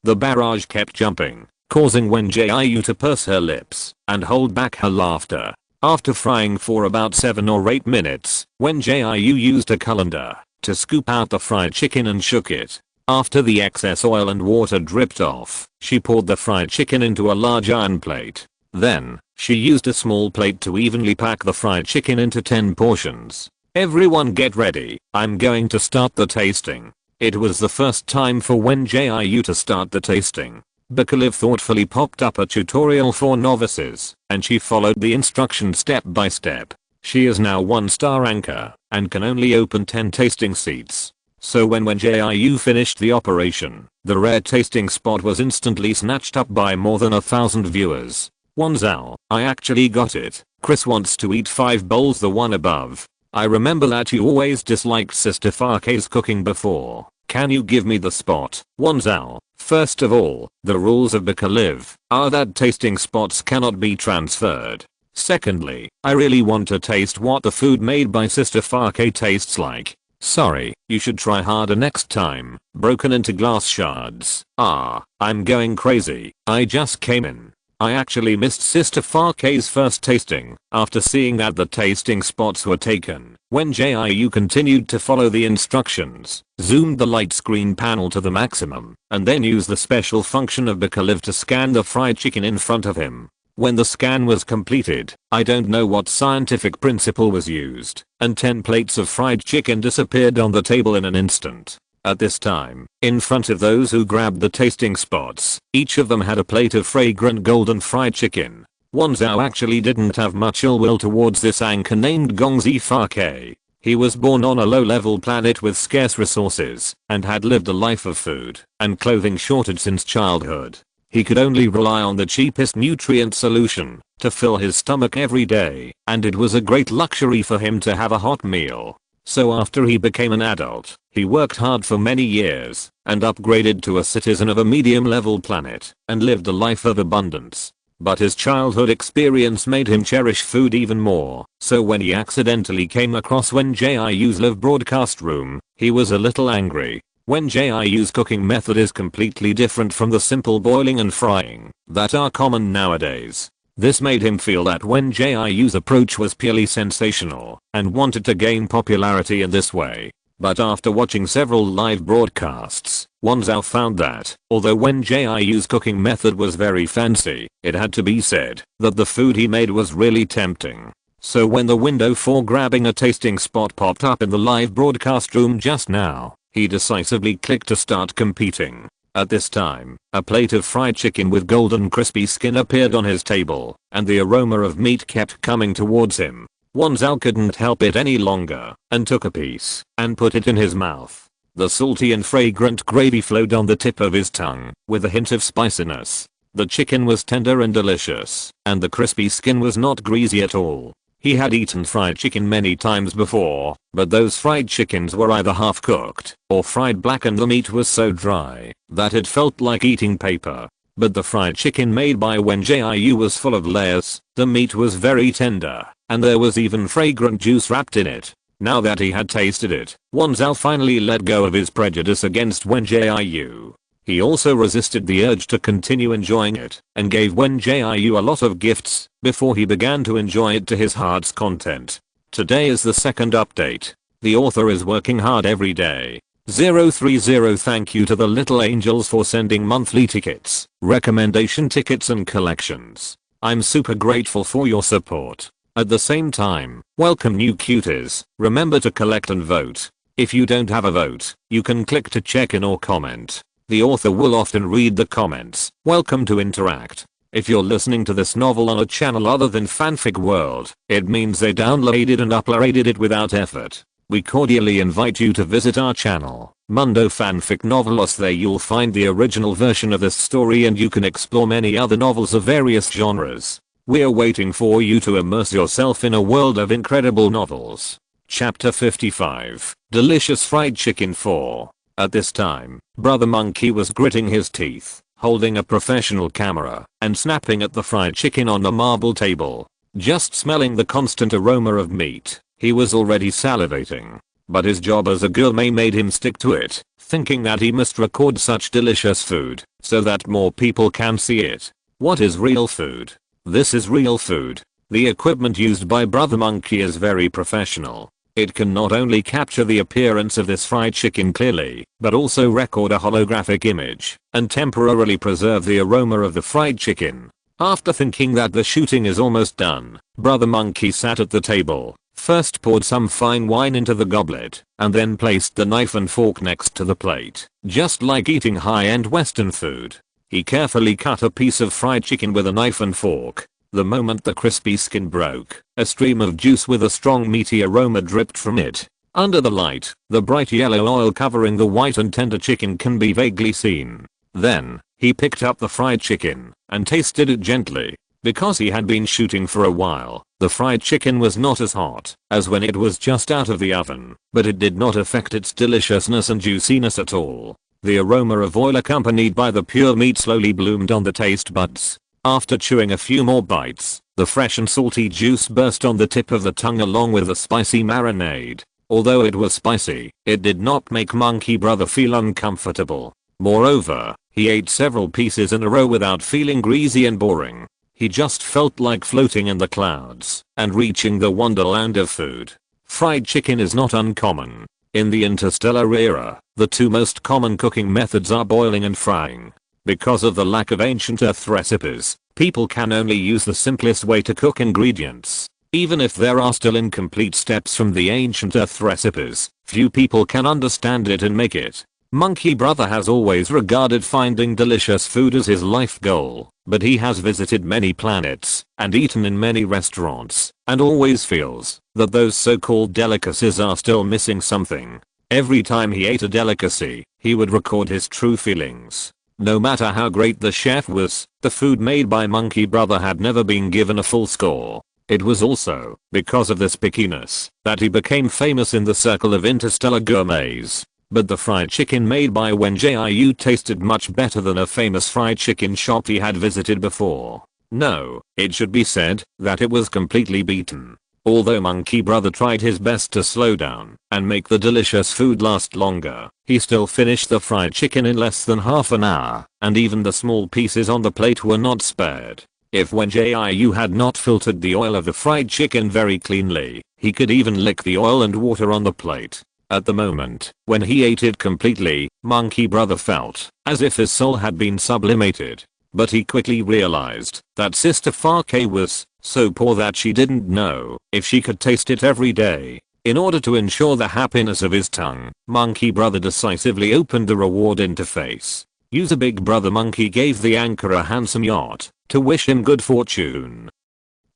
The barrage kept jumping, causing Wen Jiu to purse her lips and hold back her laughter. After frying for about 7 or 8 minutes, Wen Jiu used a colander to scoop out the fried chicken and shook it. After the excess oil and water dripped off, she poured the fried chicken into a large iron plate. Then, she used a small plate to evenly pack the fried chicken into 10 portions. Everyone get ready, I'm going to start the tasting. It was the first time for Wen Jiu to start the tasting. Bakaliv thoughtfully popped up a tutorial for novices, and she followed the instructions step by step. She is now 1-star anchor, and can only open 10 tasting seats. So when Wen Jiu finished the operation, the rare tasting spot was instantly snatched up by more than 1,000 viewers. Wanzhao, I actually got it. Chris wants to eat 5 bowls, the one above. I remember that you always disliked Sister Fake's cooking before. Can you give me the spot? Wanzhao, first of all, the rules of Bakaliv are that tasting spots cannot be transferred. Secondly, I really want to taste what the food made by Sister Fake tastes like. Sorry, you should try harder next time. Broken into glass shards. I'm going crazy. I just came in. I actually missed Sister Fake's first tasting after seeing that the tasting spots were taken. When Jiu continued to follow the instructions, zoomed the light screen panel to the maximum, and then used the special function of Bakaliv to scan the fried chicken in front of him. When the scan was completed, I don't know what scientific principle was used, and 10 plates of fried chicken disappeared on the table in an instant. At this time, in front of those who grabbed the tasting spots, each of them had a plate of fragrant golden fried chicken. Wanzhao actually didn't have much ill will towards this anchor named Gongzi Fake. He was born on a low-level planet with scarce resources, and had lived a life of food and clothing shortage since childhood. He could only rely on the cheapest nutrient solution to fill his stomach every day, and it was a great luxury for him to have a hot meal. So after he became an adult, he worked hard for many years and upgraded to a citizen of a medium-level planet and lived a life of abundance. But his childhood experience made him cherish food even more, so when he accidentally came across Wen Jiu's live broadcast room, he was a little angry. Wen Jiu's cooking method is completely different from the simple boiling and frying that are common nowadays. This made him feel that Wen Jiu's approach was purely sensational and wanted to gain popularity in this way. But after watching several live broadcasts, Wanzhao found that, although Wen Jiu's cooking method was very fancy, it had to be said that the food he made was really tempting. So when the window for grabbing a tasting spot popped up in the live broadcast room just now, he decisively clicked to start competing. At this time, a plate of fried chicken with golden crispy skin appeared on his table, and the aroma of meat kept coming towards him. Wanzhao couldn't help it any longer, and took a piece, and put it in his mouth. The salty and fragrant gravy flowed on the tip of his tongue, with a hint of spiciness. The chicken was tender and delicious, and the crispy skin was not greasy at all. He had eaten fried chicken many times before, but those fried chickens were either half cooked or fried black, and the meat was so dry that it felt like eating paper. But the fried chicken made by Wen Jiu was full of layers, the meat was very tender, and there was even fragrant juice wrapped in it. Now that he had tasted it, Wen Zhao finally let go of his prejudice against Wen Jiu. He also resisted the urge to continue enjoying it and gave Wen Jiu a lot of gifts before he began to enjoy it to his heart's content. Today is the second update. The author is working hard every day. 030 Thank you to the little angels for sending monthly tickets, recommendation tickets and collections. I'm super grateful for your support. At the same time, welcome new cuties. Remember to collect and vote. If you don't have a vote, you can click to check in or comment. The author will often read the comments. Welcome to interact. If you're listening to this novel on a channel other than Fanfic World, it means they downloaded and uploaded it without effort. We cordially invite you to visit our channel, Mundo Fanfic Novelos. There you'll find the original version of this story and you can explore many other novels of various genres. We're waiting for you to immerse yourself in a world of incredible novels. Chapter 55, Delicious Fried Chicken 4. At this time, Brother Monkey was gritting his teeth, holding a professional camera, and snapping at the fried chicken on the marble table. Just smelling the constant aroma of meat, he was already salivating. But his job as a gourmet made him stick to it, thinking that he must record such delicious food, so that more people can see it. What is real food? This is real food. The equipment used by Brother Monkey is very professional. It can not only capture the appearance of this fried chicken clearly, but also record a holographic image, and temporarily preserve the aroma of the fried chicken. After thinking that the shooting is almost done, Brother Monkey sat at the table, first poured some fine wine into the goblet, and then placed the knife and fork next to the plate. Just like eating high-end Western food, he carefully cut a piece of fried chicken with a knife and fork. The moment the crispy skin broke, a stream of juice with a strong meaty aroma dripped from it. Under the light, the bright yellow oil covering the white and tender chicken can be vaguely seen. Then, he picked up the fried chicken and tasted it gently. Because he had been shooting for a while, the fried chicken was not as hot as when it was just out of the oven, but it did not affect its deliciousness and juiciness at all. The aroma of oil accompanied by the pure meat slowly bloomed on the taste buds. After chewing a few more bites, the fresh and salty juice burst on the tip of the tongue along with the spicy marinade. Although it was spicy, it did not make Monkey Brother feel uncomfortable. Moreover, he ate several pieces in a row without feeling greasy and boring. He just felt like floating in the clouds and reaching the wonderland of food. Fried chicken is not uncommon. In the Interstellar era, the two most common cooking methods are boiling and frying. Because of the lack of ancient Earth recipes, people can only use the simplest way to cook ingredients. Even if there are still incomplete steps from the ancient Earth recipes, few people can understand it and make it. Monkey Brother has always regarded finding delicious food as his life goal, but he has visited many planets and eaten in many restaurants, and always feels that those so-called delicacies are still missing something. Every time he ate a delicacy, he would record his true feelings. No matter how great the chef was, the food made by Monkey Brother had never been given a full score. It was also because of this pickiness that he became famous in the circle of interstellar gourmets. But the fried chicken made by Wen Jiu tasted much better than a famous fried chicken shop he had visited before. No, it should be said that it was completely beaten. Although Monkey Brother tried his best to slow down and make the delicious food last longer, he still finished the fried chicken in less than half an hour, and even the small pieces on the plate were not spared. If Wen Jiu had not filtered the oil of the fried chicken very cleanly, he could even lick the oil and water on the plate. At the moment, when he ate it completely, Monkey Brother felt as if his soul had been sublimated. But he quickly realized that Sister Farke was so poor that she didn't know if she could taste it every day. In order to ensure the happiness of his tongue, Monkey Brother decisively opened the reward interface. User Big Brother Monkey gave the anchor a handsome yacht to wish him good fortune.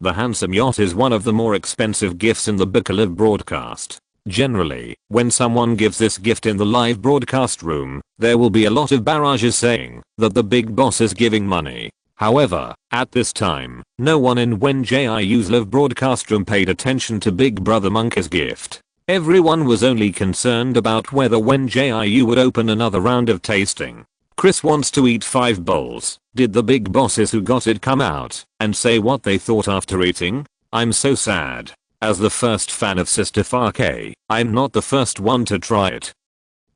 The handsome yacht is one of the more expensive gifts in the Bicolive broadcast. Generally, when someone gives this gift in the live broadcast room, there will be a lot of barrages saying that the big boss is giving money. However, at this time, no one in Wen Jiu's live broadcast room paid attention to Big Brother Monkey's gift. Everyone was only concerned about whether Wen Jiu would open another round of tasting. Chris wants to eat 5 bowls. Did the big bosses who got it come out and say what they thought after eating? I'm so sad. As the first fan of Sister Farke, I'm not the first one to try it.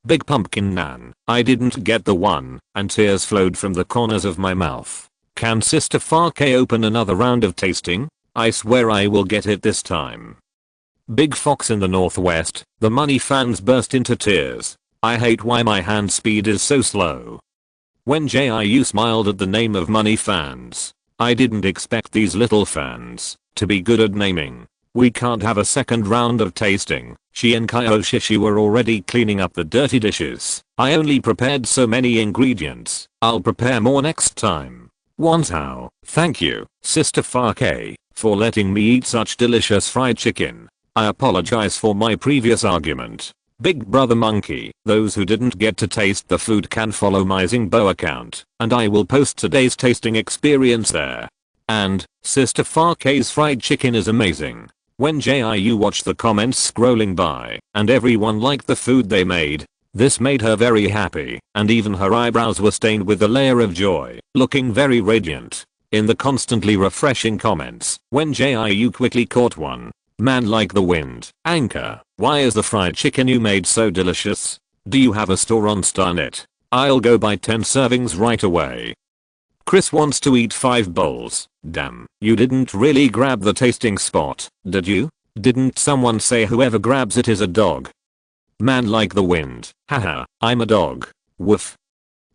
Big pumpkin nan, I didn't get the one, and tears flowed from the corners of my mouth. Can Sister Farke open another round of tasting? I swear I will get it this time. Big fox in the northwest, the money fans burst into tears. I hate why my hand speed is so slow. Wen Jiu smiled at the name of money fans. I didn't expect these little fans to be good at naming. We can't have a second round of tasting. She and Kyoshi were already cleaning up the dirty dishes. I only prepared so many ingredients. I'll prepare more next time. Wanzhao, thank you, Sister Farke, for letting me eat such delicious fried chicken. I apologize for my previous argument. Big Brother Monkey, those who didn't get to taste the food can follow my Zingbo account, and I will post today's tasting experience there. And, Sister Farke's fried chicken is amazing. When Jiu watched the comments scrolling by, and everyone liked the food they made. This made her very happy, and even her eyebrows were stained with a layer of joy, looking very radiant. In the constantly refreshing comments, when Jiu quickly caught one. Man like the wind. Anchor, why is the fried chicken you made so delicious? Do you have a store on Starnet? I'll go buy 10 servings right away. Chris wants to eat 5 bowls. Damn, you didn't really grab the tasting spot, did you? Didn't someone say whoever grabs it is a dog? Man like the wind. Haha, I'm a dog. Woof.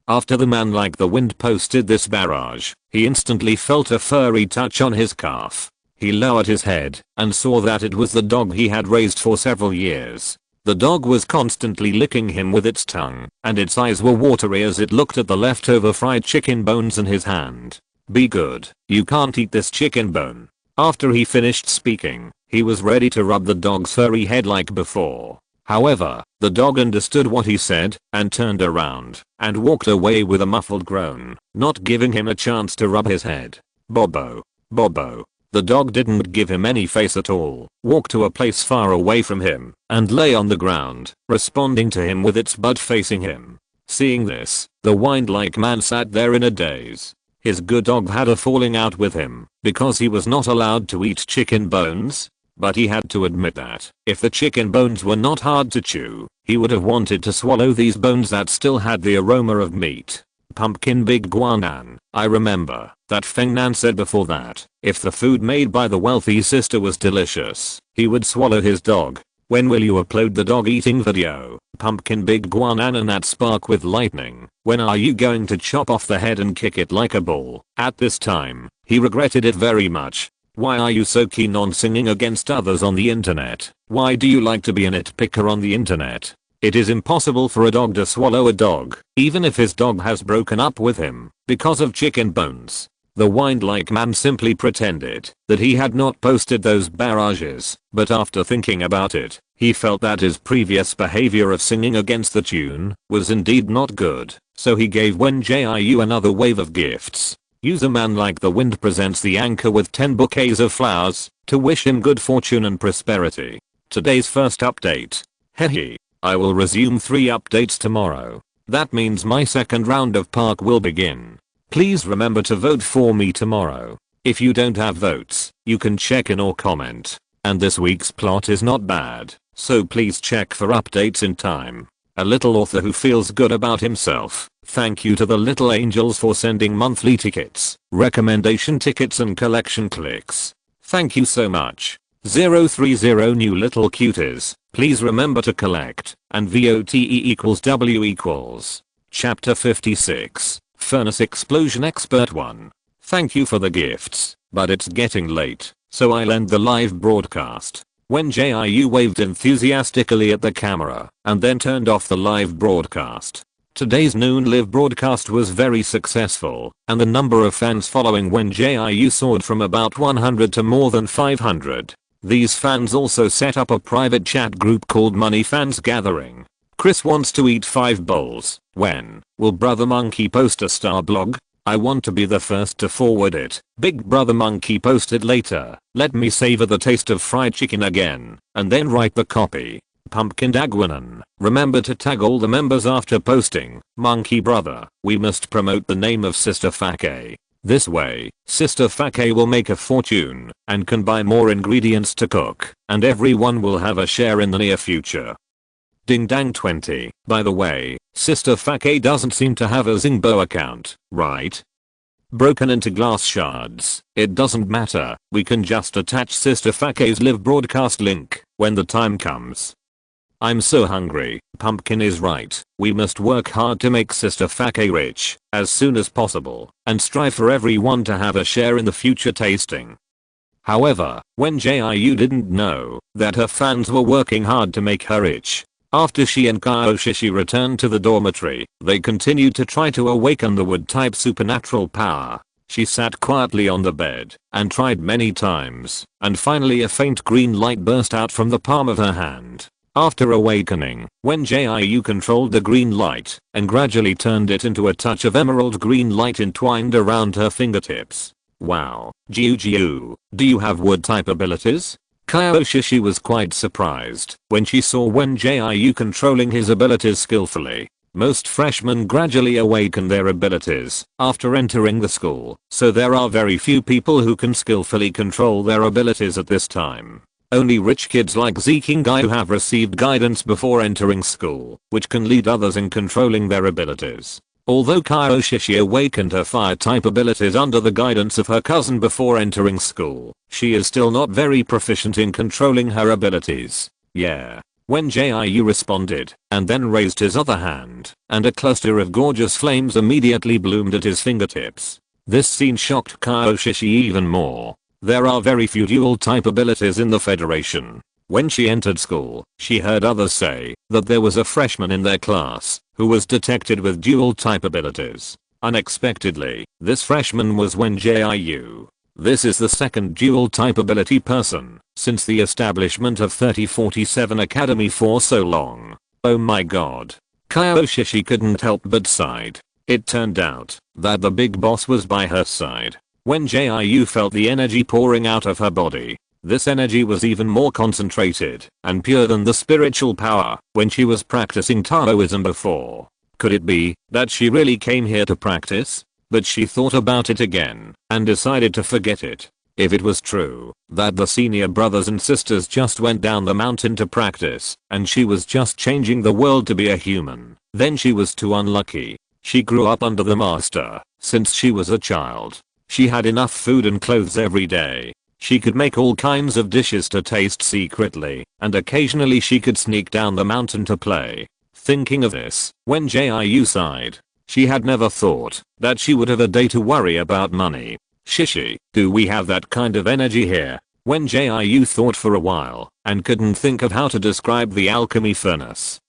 After the man like the wind posted this barrage, he instantly felt a furry touch on his calf. He lowered his head and saw that it was the dog he had raised for several years. The dog was constantly licking him with its tongue, and its eyes were watery as it looked at the leftover fried chicken bones in his hand. Be good, you can't eat this chicken bone. After he finished speaking, he was ready to rub the dog's furry head like before. However, the dog understood what he said and turned around and walked away with a muffled groan, not giving him a chance to rub his head. Bobo. Bobo. The dog didn't give him any face at all, walked to a place far away from him, and lay on the ground, responding to him with its butt facing him. Seeing this, the wind-like man sat there in a daze. His good dog had a falling out with him, because he was not allowed to eat chicken bones. But he had to admit that, if the chicken bones were not hard to chew, he would have wanted to swallow these bones that still had the aroma of meat. Pumpkin Big Guanan, I remember that Feng Nan said before that, if the food made by the wealthy sister was delicious, he would swallow his dog. When will you upload the dog eating video? Pumpkin Big Guanan and that spark with lightning. When are you going to chop off the head and kick it like a bull? At this time, he regretted it very much. Why are you so keen on singing against others on the internet? Why do you like to be a nitpicker on the internet? It is impossible for a dog to swallow a dog, even if his dog has broken up with him, because of chicken bones. The wind-like man simply pretended that he had not posted those barrages, but after thinking about it, he felt that his previous behavior of singing against the tune was indeed not good, so he gave Wen Jiu another wave of gifts. User Man Like the Wind presents the anchor with 10 bouquets of flowers to wish him good fortune and prosperity. Today's first update. Hehe. I will resume 3 updates tomorrow. That means my second round of park will begin. Please remember to vote for me tomorrow. If you don't have votes, you can check in or comment. And this week's plot is not bad, so please check for updates in time. A little author who feels good about himself. Thank you to the little angels for sending monthly tickets, recommendation tickets and collection clicks. Thank you so much. 030 new little cuties. Please remember to collect, and VOTE equals W equals. Chapter 56. Furnace Explosion Expert 1. Thank you for the gifts, but it's getting late, so I'll end the live broadcast. When Jiu waved enthusiastically at the camera, and then turned off the live broadcast. Today's noon live broadcast was very successful, and the number of fans following Wen Jiu soared from about 100 to more than 500. These fans also set up a private chat group called Money Fans Gathering. Chris wants to eat 5 bowls. When will Brother Monkey post a star blog? I want to be the first to forward it. Big Brother Monkey posted later. Let me savor the taste of fried chicken again, and then write the copy. Pumpkin Dagwanan, remember to tag all the members after posting. Monkey brother, we must promote the name of Sister Fake. This way, Sister Fake will make a fortune and can buy more ingredients to cook, and everyone will have a share in the near future. Ding dang 20. By the way, Sister Fake doesn't seem to have a Zingbo account, right? Broken into glass shards. It doesn't matter, we can just attach Sister Fake's live broadcast link when the time comes. I'm so hungry. Pumpkin is right. We must work hard to make Sister Fake rich as soon as possible and strive for everyone to have a share in the future tasting. However, Wen Jiu didn't know that her fans were working hard to make her rich. After she and Kaioshishi returned to the dormitory, they continued to try to awaken the wood-type supernatural power. She sat quietly on the bed and tried many times, and finally a faint green light burst out from the palm of her hand. After awakening, Wen Jiu controlled the green light and gradually turned it into a touch of emerald green light entwined around her fingertips. Wow, Jiu, do you have wood-type abilities? Kaioshishi was quite surprised when she saw Wen Jiu controlling his abilities skillfully. Most freshmen gradually awaken their abilities after entering the school, so there are very few people who can skillfully control their abilities at this time. Only rich kids like Zikingai who have received guidance before entering school, which can lead others in controlling their abilities. Although Kaioshishi awakened her fire-type abilities under the guidance of her cousin before entering school, she is still not very proficient in controlling her abilities. Yeah. Wen Jiu responded, and then raised his other hand, and a cluster of gorgeous flames immediately bloomed at his fingertips. This scene shocked Kaioshishi even more. There are very few dual-type abilities in the Federation. When she entered school, she heard others say that there was a freshman in their class who was detected with dual-type abilities. Unexpectedly, this freshman was Wen Jiu. This is the second dual-type ability person since the establishment of 3047 Academy for so long. Oh my god. Kaioshishi couldn't help but sighed. It turned out that the big boss was by her side. Wen Jiu felt the energy pouring out of her body. This energy was even more concentrated and pure than the spiritual power when she was practicing Taoism before. Could it be that she really came here to practice? But she thought about it again and decided to forget it. If it was true that the senior brothers and sisters just went down the mountain to practice and she was just changing the world to be a human, then she was too unlucky. She grew up under the master since she was a child. She had enough food and clothes every day. She could make all kinds of dishes to taste secretly, and occasionally she could sneak down the mountain to play. Thinking of this, Wen Jiu sighed. She had never thought that she would have a day to worry about money. Shishi, do we have that kind of energy here? Wen Jiu thought for a while and couldn't think of how to describe the alchemy furnace.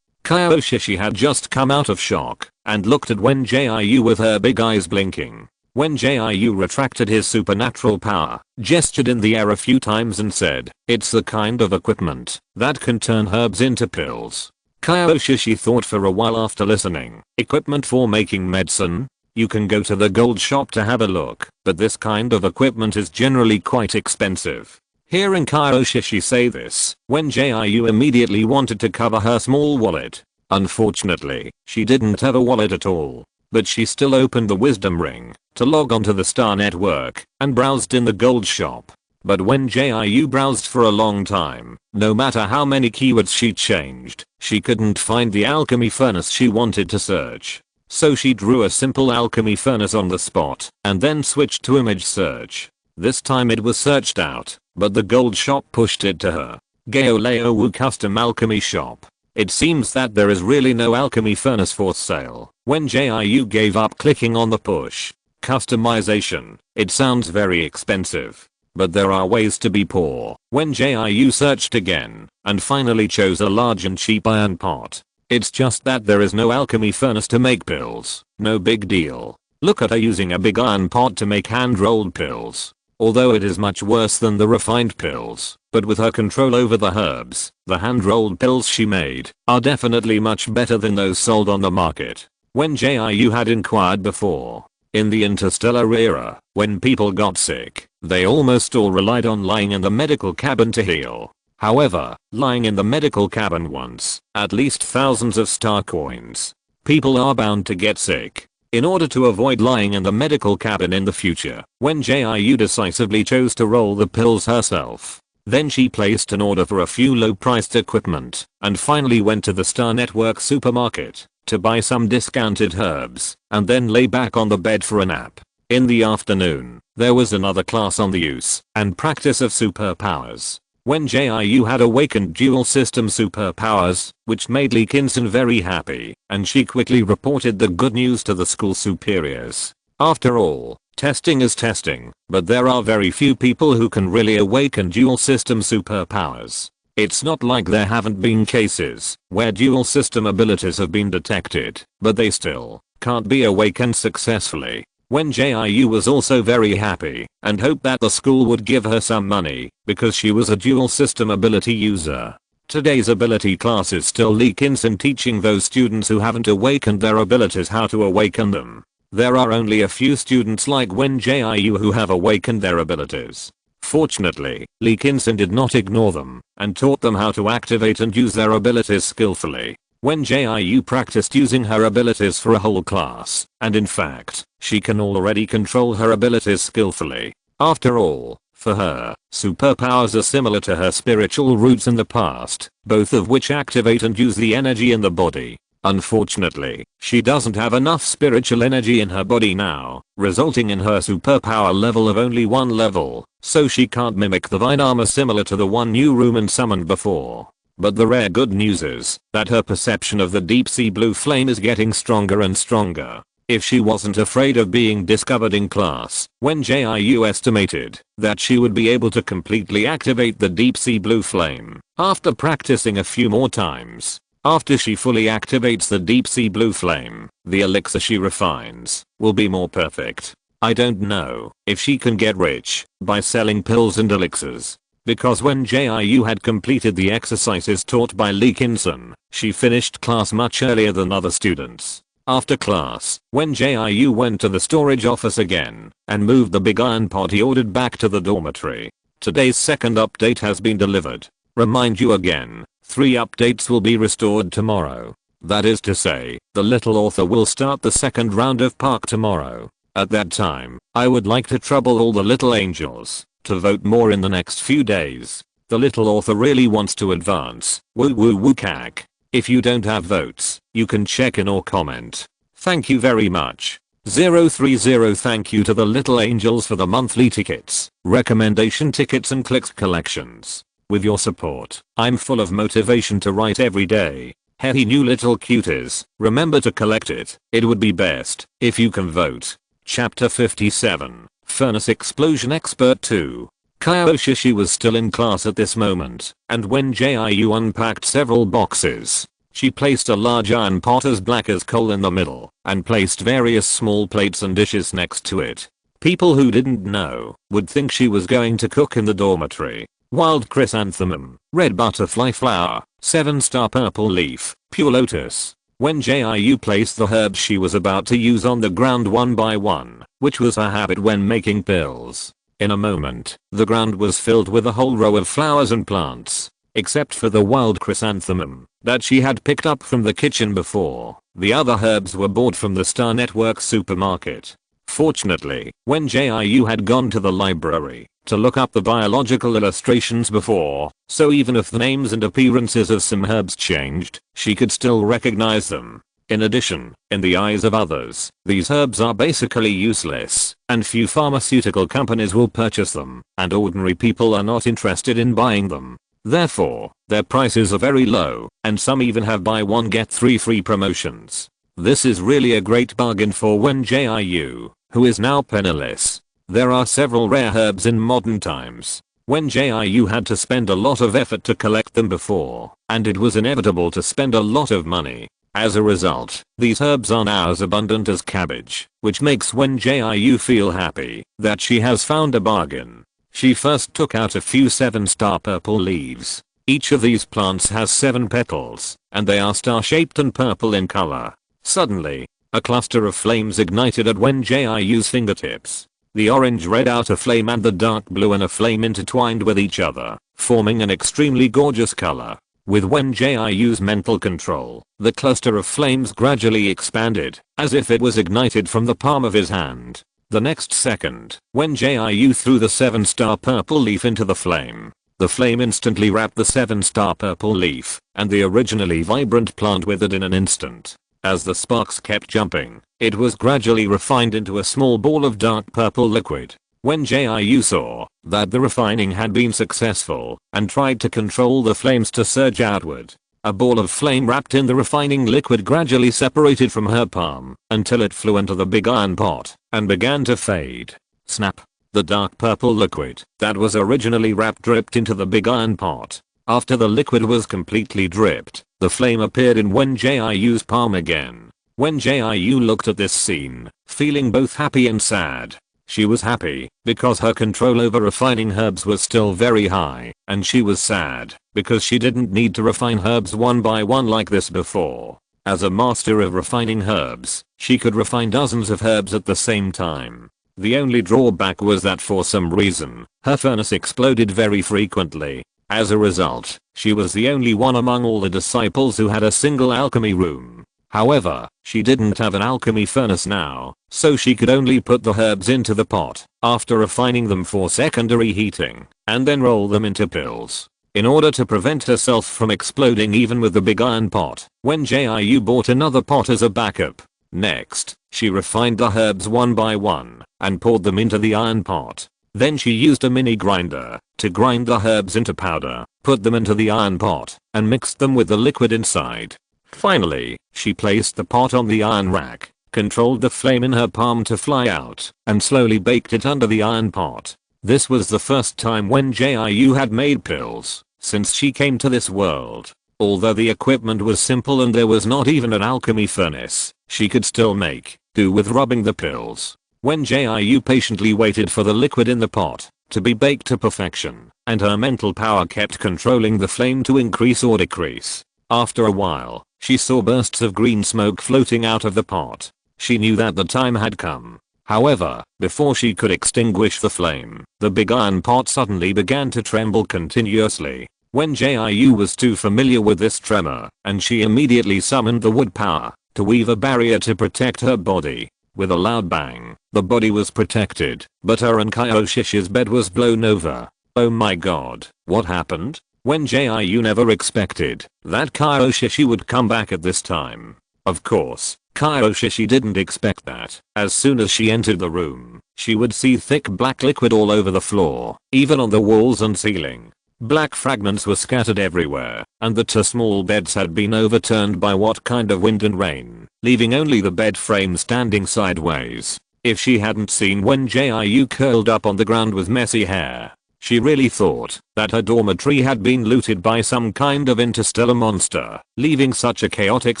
Kaioshishi had just come out of shock and looked at Wen Jiu with her big eyes blinking. Wen Jiu retracted his supernatural power, gestured in the air a few times and said, "It's the kind of equipment that can turn herbs into pills." Kaioshishi thought for a while after listening. Equipment for making medicine? You can go to the gold shop to have a look, but this kind of equipment is generally quite expensive. Hearing Kaioshishi say this, Wen Jiu immediately wanted to cover her small wallet. Unfortunately, she didn't have a wallet at all. But she still opened the wisdom ring to log onto the star network and browsed in the gold shop. But when Jiu browsed for a long time, no matter how many keywords she changed, she couldn't find the alchemy furnace she wanted to search. So she drew a simple alchemy furnace on the spot and then switched to image search. This time it was searched out, but the gold shop pushed it to her. Gaoleo custom alchemy shop. It seems that there is really no alchemy furnace for sale. When Jiu gave up clicking on the push customization, it sounds very expensive. But there are ways to be poor. When Jiu searched again and finally chose a large and cheap iron pot. It's just that there is no alchemy furnace to make pills. No big deal. Look at her using a big iron pot to make hand-rolled pills. Although it is much worse than the refined pills, but with her control over the herbs, the hand-rolled pills she made are definitely much better than those sold on the market. When Jiu had inquired before, in the Interstellar era, when people got sick, they almost all relied on lying in the medical cabin to heal. However, lying in the medical cabin once, at least thousands of star coins. People are bound to get sick. In order to avoid lying in the medical cabin in the future, Wen Jiu decisively chose to roll the pills herself. Then she placed an order for a few low-priced equipment, and finally went to the Star Network supermarket to buy some discounted herbs, and then lay back on the bed for a nap. In the afternoon, there was another class on the use and practice of superpowers. Wen Jiu had awakened dual system superpowers, which made Lee Kinson very happy, and she quickly reported the good news to the school superiors. After all, testing is testing, but there are very few people who can really awaken dual system superpowers. It's not like there haven't been cases where dual system abilities have been detected, but they still can't be awakened successfully. Wen Jiu was also very happy and hoped that the school would give her some money because she was a dual system ability user. Today's ability class is still Lee Kinson teaching those students who haven't awakened their abilities how to awaken them. There are only a few students like Wen Jiu who have awakened their abilities. Fortunately, Lee Kinson did not ignore them and taught them how to activate and use their abilities skillfully. Wen Jiu practiced using her abilities for a whole class, and in fact, she can already control her abilities skillfully. After all, for her, superpowers are similar to her spiritual roots in the past, both of which activate and use the energy in the body. Unfortunately, she doesn't have enough spiritual energy in her body now, resulting in her superpower level of only 1 level, so she can't mimic the vine armor similar to the one New Rumen summoned before. But the rare good news is that her perception of the deep sea blue flame is getting stronger and stronger. If she wasn't afraid of being discovered in class, Wen Jiu estimated that she would be able to completely activate the deep sea blue flame after practicing a few more times. After she fully activates the deep sea blue flame, the elixir she refines will be more perfect. I don't know if she can get rich by selling pills and elixirs. Because when Jiu had completed the exercises taught by Lee Kinson, she finished class much earlier than other students. After class, Wen Jiu went to the storage office again and moved the big iron pot he ordered back to the dormitory. Today's second update has been delivered. Remind you again, 3 updates will be restored tomorrow. That is to say, the little author will start the second round of Park tomorrow. At that time, I would like to trouble all the little angels to vote more in the next few days. The little author really wants to advance. Woo woo woo cack. If you don't have votes, you can check in or comment. Thank you very much. 030 Thank you to the little angels for the monthly tickets, recommendation tickets and clicks collections. With your support, I'm full of motivation to write every day. Hey new little cuties, remember to collect it. It would be best if you can vote. Chapter 57. Furnace Explosion Expert 2. Kyoshi was still in class at this moment, and when Jiu unpacked several boxes, she placed a large iron pot as black as coal in the middle, and placed various small plates and dishes next to it. People who didn't know would think she was going to cook in the dormitory. Wild chrysanthemum, red butterfly flower, 7-star purple leaf, pure lotus. When Jiu placed the herbs she was about to use on the ground one by one, which was her habit when making pills. In a moment, the ground was filled with a whole row of flowers and plants. Except for the wild chrysanthemum that she had picked up from the kitchen before, the other herbs were bought from the Star Network supermarket. Fortunately, when Jiu had gone to the library to look up the biological illustrations before, so even if the names and appearances of some herbs changed, she could still recognize them. In addition, in the eyes of others, these herbs are basically useless, and few pharmaceutical companies will purchase them, and ordinary people are not interested in buying them. Therefore, their prices are very low, and some even have buy one get 3 free promotions. This is really a great bargain for Wen Jiu, who is now penniless. There are several rare herbs in modern times. Wen Jiu had to spend a lot of effort to collect them before, and it was inevitable to spend a lot of money. As a result, these herbs are now as abundant as cabbage, which makes Wen Jiu feel happy that she has found a bargain. She first took out a few 7-star purple leaves. Each of these plants has 7 petals, and they are star-shaped and purple in color. Suddenly, a cluster of flames ignited at Wen Jiu's fingertips. The orange-red outer flame and the dark blue inner flame intertwined with each other, forming an extremely gorgeous color. With Wen Jiu's mental control, the cluster of flames gradually expanded, as if it was ignited from the palm of his hand. The next second, Wen Jiu threw the 7-star purple leaf into the flame. The flame instantly wrapped the 7-star purple leaf, and the originally vibrant plant withered in an instant. As the sparks kept jumping, it was gradually refined into a small ball of dark purple liquid. Wen Jiu saw that the refining had been successful and tried to control the flames to surge outward. A ball of flame wrapped in the refining liquid gradually separated from her palm until it flew into the big iron pot and began to fade. Snap! The dark purple liquid that was originally wrapped dripped into the big iron pot. After the liquid was completely dripped, the flame appeared in Wen Jiu's palm again. Wen Jiu looked at this scene, feeling both happy and sad. She was happy because her control over refining herbs was still very high, and she was sad because she didn't need to refine herbs one by one like this before. As a master of refining herbs, she could refine dozens of herbs at the same time. The only drawback was that for some reason, her furnace exploded very frequently. As a result, she was the only one among all the disciples who had a single alchemy room. However, she didn't have an alchemy furnace now, so she could only put the herbs into the pot after refining them for secondary heating, and then roll them into pills. In order to prevent herself from exploding even with the big iron pot, Wen Jiu bought another pot as a backup. Next, she refined the herbs one by one and poured them into the iron pot. Then she used a mini grinder to grind the herbs into powder, put them into the iron pot, and mixed them with the liquid inside. Finally, she placed the pot on the iron rack, controlled the flame in her palm to fly out, and slowly baked it under the iron pot. This was the first time Wen Jiu had made pills since she came to this world. Although the equipment was simple and there was not even an alchemy furnace, she could still make do with rubbing the pills. Wen Jiu patiently waited for the liquid in the pot to be baked to perfection, and her mental power kept controlling the flame to increase or decrease. After a while, she saw bursts of green smoke floating out of the pot. She knew that the time had come. However, before she could extinguish the flame, the big iron pot suddenly began to tremble continuously. Wen Jiu was too familiar with this tremor, and she immediately summoned the wood power to weave a barrier to protect her body. With a loud bang, the body was protected, but her and Kyoshishi's bed was blown over. Oh my god, what happened? Wen Jiu never expected that Kyoshishi would come back at this time. Of course, Kyoshishi didn't expect that. As soon as she entered the room, she would see thick black liquid all over the floor, even on the walls and ceiling. Black fragments were scattered everywhere, and the two small beds had been overturned by what kind of wind and rain, leaving only the bed frame standing sideways. If she hadn't seen Wen Jiu curled up on the ground with messy hair, she really thought that her dormitory had been looted by some kind of interstellar monster, leaving such a chaotic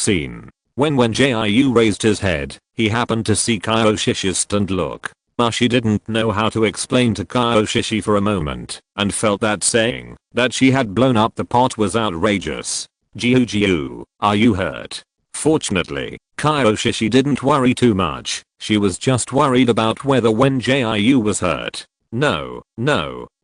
scene. When Wen Jiu raised his head, he happened to see Kyoshishi's stunned look. She didn't know how to explain to Kyoshishi for a moment, and felt that saying that she had blown up the pot was outrageous. Jiu, are you hurt? Fortunately, Kyoshishi didn't worry too much. She was just worried about whether Wen Jiu was hurt. No.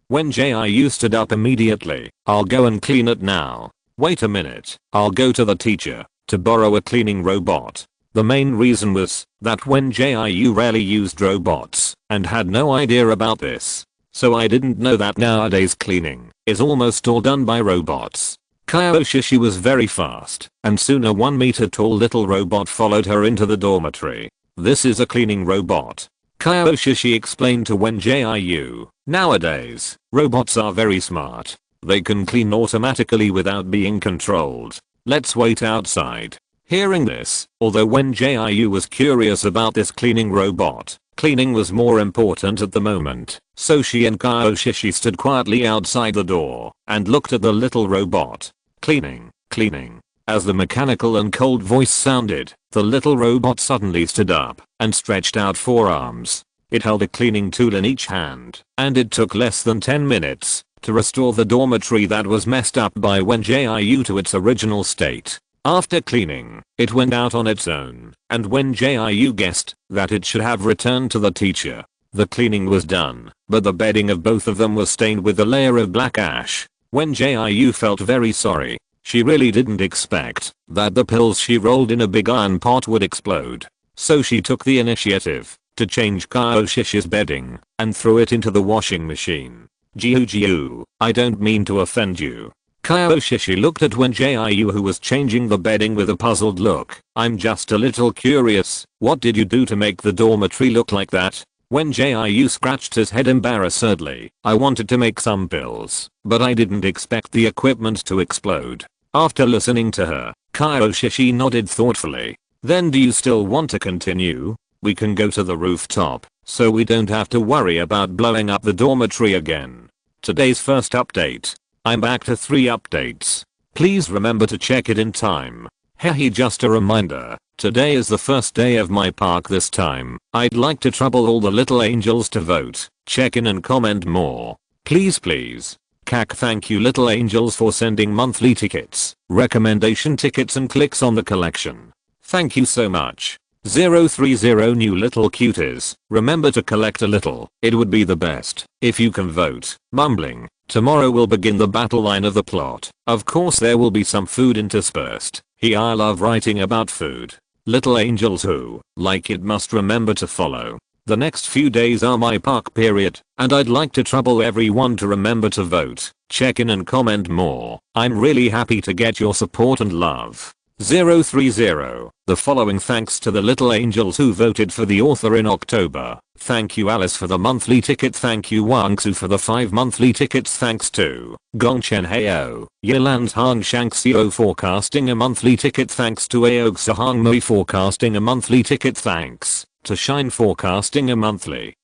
Wen Jiu stood up immediately. I'll go and clean it now. Wait a minute, I'll go to the teacher to borrow a cleaning robot. The main reason was that Wen Jiu rarely used robots and had no idea about this. So I didn't know that nowadays cleaning is almost all done by robots. Kyoshishi was very fast, and soon a 1 meter tall little robot followed her into the dormitory. This is a cleaning robot, Kyoshishi explained to Wen Jiu. Nowadays, robots are very smart. They can clean automatically without being controlled. Let's wait outside. Hearing this, although Wen Jiu was curious about this cleaning robot, cleaning was more important at the moment, so she and Kyoshishi stood quietly outside the door and looked at the little robot. Cleaning. As the mechanical and cold voice sounded, the little robot suddenly stood up and stretched out forearms. It held a cleaning tool in each hand, and it took less than 10 minutes to restore the dormitory that was messed up by Wen Jiu to its original state. After cleaning, it went out on its own, and Wen Jiu guessed that it should have returned to the teacher. The cleaning was done, but the bedding of both of them was stained with a layer of black ash. Wen Jiu felt very sorry. She really didn't expect that the pills she rolled in a big iron pot would explode. So she took the initiative to change Kyoshish's bedding and threw it into the washing machine. Jiu, I don't mean to offend you. Kyoshi looked at Wen Jiu, who was changing the bedding, with a puzzled look. I'm just a little curious, what did you do to make the dormitory look like that? Wen Jiu scratched his head embarrassedly. I wanted to make some pills, but I didn't expect the equipment to explode. After listening to her, Kyoshi nodded thoughtfully. Then do you still want to continue? We can go to the rooftop, so we don't have to worry about blowing up the dormitory again. Today's first update. I'm back to 3 updates. Please remember to check it in time. Hehe, just a reminder. Today is the first day of my park this time. I'd like to trouble all the little angels to vote, check in and comment more. Please. Kak, thank you little angels for sending monthly tickets, recommendation tickets and clicks on the collection. Thank you so much. 030 new little cuties. Remember to collect a little. It would be the best if you can vote. Mumbling. Tomorrow will begin the battle line of the plot. Of course there will be some food interspersed. I love writing about food. Little angels who like it must remember to follow. The next few days are my park period, and I'd like to trouble everyone to remember to vote, check in and comment more. I'm really happy to get your support and love. 030. The following thanks to the little angels who voted for the author in October. Thank you Alice for the monthly ticket. Thank you Wangsu for the 5 monthly tickets. Thanks to Gongchen Heo, Yiland Hang Shanxio for casting a monthly ticket. Thanks to Aog Sahang Mui for casting a monthly ticket. Thanks to Shine for casting a monthly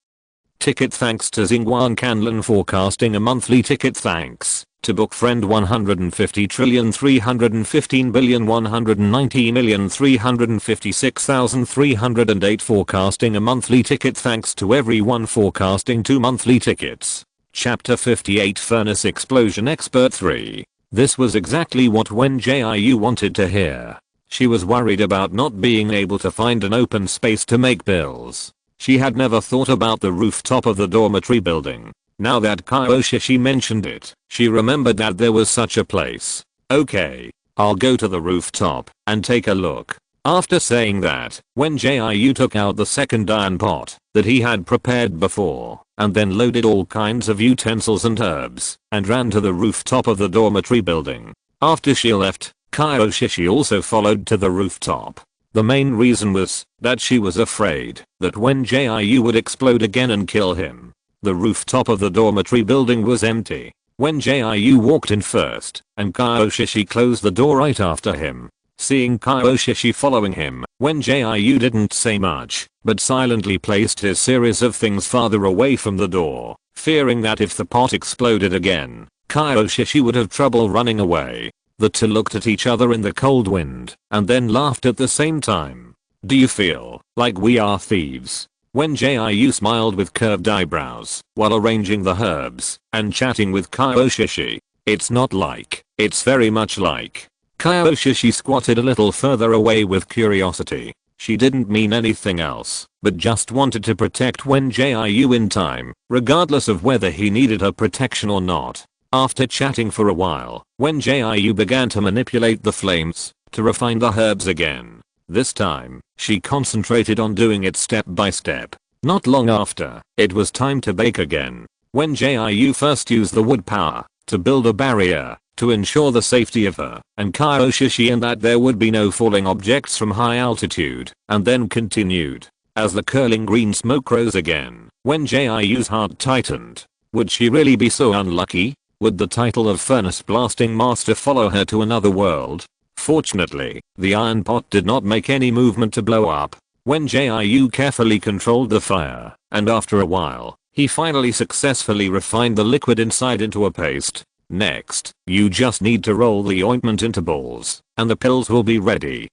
ticket. Thanks to Xingguan Canlan for casting a monthly ticket. Thanks to Bookfriend 150,315,190,356,308 for casting a monthly ticket. Thanks to everyone for casting 2 monthly tickets. Chapter 58 Furnace Explosion Expert 3. This was exactly what Wen Jiu wanted to hear. She was worried about not being able to find an open space to make pills. She had never thought about the rooftop of the dormitory building. Now that Kyoshi mentioned it, she remembered that there was such a place. Okay, I'll go to the rooftop and take a look. After saying that, Wen Jiu took out the second iron pot that he had prepared before, and then loaded all kinds of utensils and herbs, and ran to the rooftop of the dormitory building. After she left, Kyoshi also followed to the rooftop. The main reason was that she was afraid that Wen Jiu would explode again and kill him. The rooftop of the dormitory building was empty. Wen Jiu walked in first, and Kyoshi closed the door right after him. Seeing Kyoshi following him, Wen Jiu didn't say much, but silently placed his series of things farther away from the door, fearing that if the pot exploded again, Kyoshi would have trouble running away. The two looked at each other in the cold wind, and then laughed at the same time. Do you feel like we are thieves? Wen Jiu smiled with curved eyebrows while arranging the herbs and chatting with Kyoshi. It's not like, it's very much like. Kyoshi squatted a little further away with curiosity. She didn't mean anything else, but just wanted to protect Wen Jiu in time, regardless of whether he needed her protection or not. After chatting for a while, Wen Jiu began to manipulate the flames to refine the herbs again. This time, she concentrated on doing it step by step. Not long after, it was time to bake again. Wen Jiu first used the wood power to build a barrier to ensure the safety of her and Kyoshi and that there would be no falling objects from high altitude, and then continued. As the curling green smoke rose again, Wen Jiu's heart tightened. Would she really be so unlucky? Would the title of Furnace Blasting Master follow her to another world? Fortunately, the iron pot did not make any movement to blow up. Wen Jiu carefully controlled the fire, and after a while, he finally successfully refined the liquid inside into a paste. Next, you just need to roll the ointment into balls, and the pills will be ready.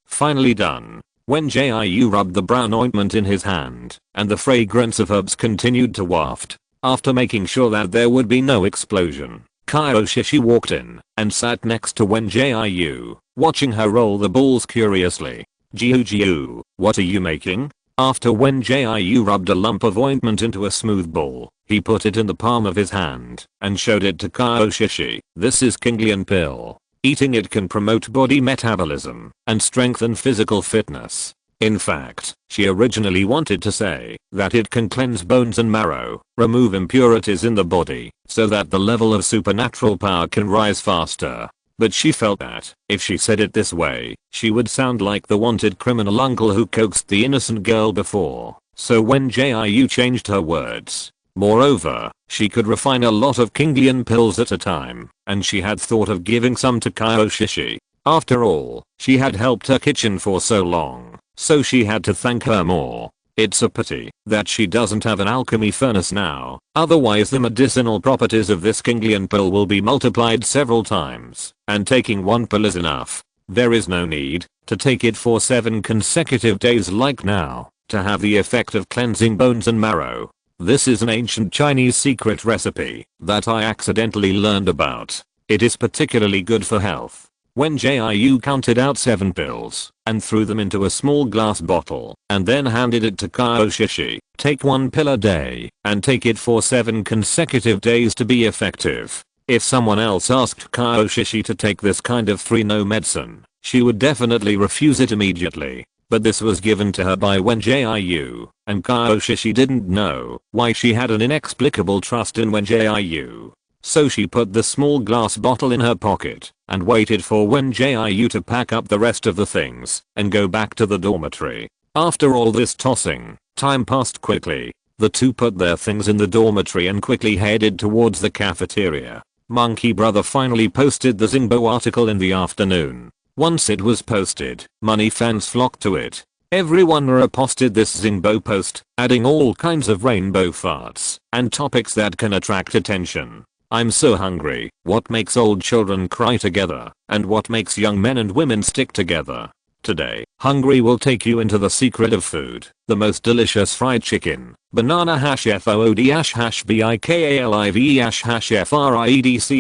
Finally done. Wen Jiu rubbed the brown ointment in his hand, and the fragrance of herbs continued to waft. After making sure that there would be no explosion, Kyoshi walked in and sat next to Wen Jiu, watching her roll the balls curiously. Jiu, what are you making? After Wen Jiu rubbed a lump of ointment into a smooth ball, he put it in the palm of his hand and showed it to Kyoshi. This is Kinglian pill. Eating it can promote body metabolism and strengthen physical fitness. In fact, she originally wanted to say that it can cleanse bones and marrow, remove impurities in the body, so that the level of supernatural power can rise faster. But she felt that, if she said it this way, she would sound like the wanted criminal uncle who coaxed the innocent girl before. So Wen Jiu changed her words. Moreover, she could refine a lot of Kinglian pills at a time, and she had thought of giving some to Kyoshi. After all, she had helped her kitchen for so long, so she had to thank her more. It's a pity that she doesn't have an alchemy furnace now, otherwise the medicinal properties of this Kinglian pill will be multiplied several times, and taking one pill is enough. There is no need to take it for 7 consecutive days like now, to have the effect of cleansing bones and marrow. This is an ancient Chinese secret recipe that I accidentally learned about. It is particularly good for health. Wen Jiu counted out 7 pills and threw them into a small glass bottle and then handed it to Kyoshi. Take 1 pill a day and take it for 7 consecutive days to be effective. If someone else asked Kyoshi to take this kind of 3-no medicine, she would definitely refuse it immediately. But this was given to her by Wen Jiu, and Kyoshi didn't know why she had an inexplicable trust in Wen Jiu. So she put the small glass bottle in her pocket and waited for Wen Jiu to pack up the rest of the things and go back to the dormitory. After all this tossing, time passed quickly. The two put their things in the dormitory and quickly headed towards the cafeteria. Monkey Brother finally posted the Zingbo article in the afternoon. Once it was posted, many fans flocked to it. Everyone reposted this Zingbo post, adding all kinds of rainbow farts and topics that can attract attention. I'm so hungry. What makes old children cry together? And what makes young men and women stick together? Today, Hungry will take you into the secret of food. The most delicious fried chicken. Banana hash FOOD hash hash BIKALIVE hash hash FRIEDCHICKEN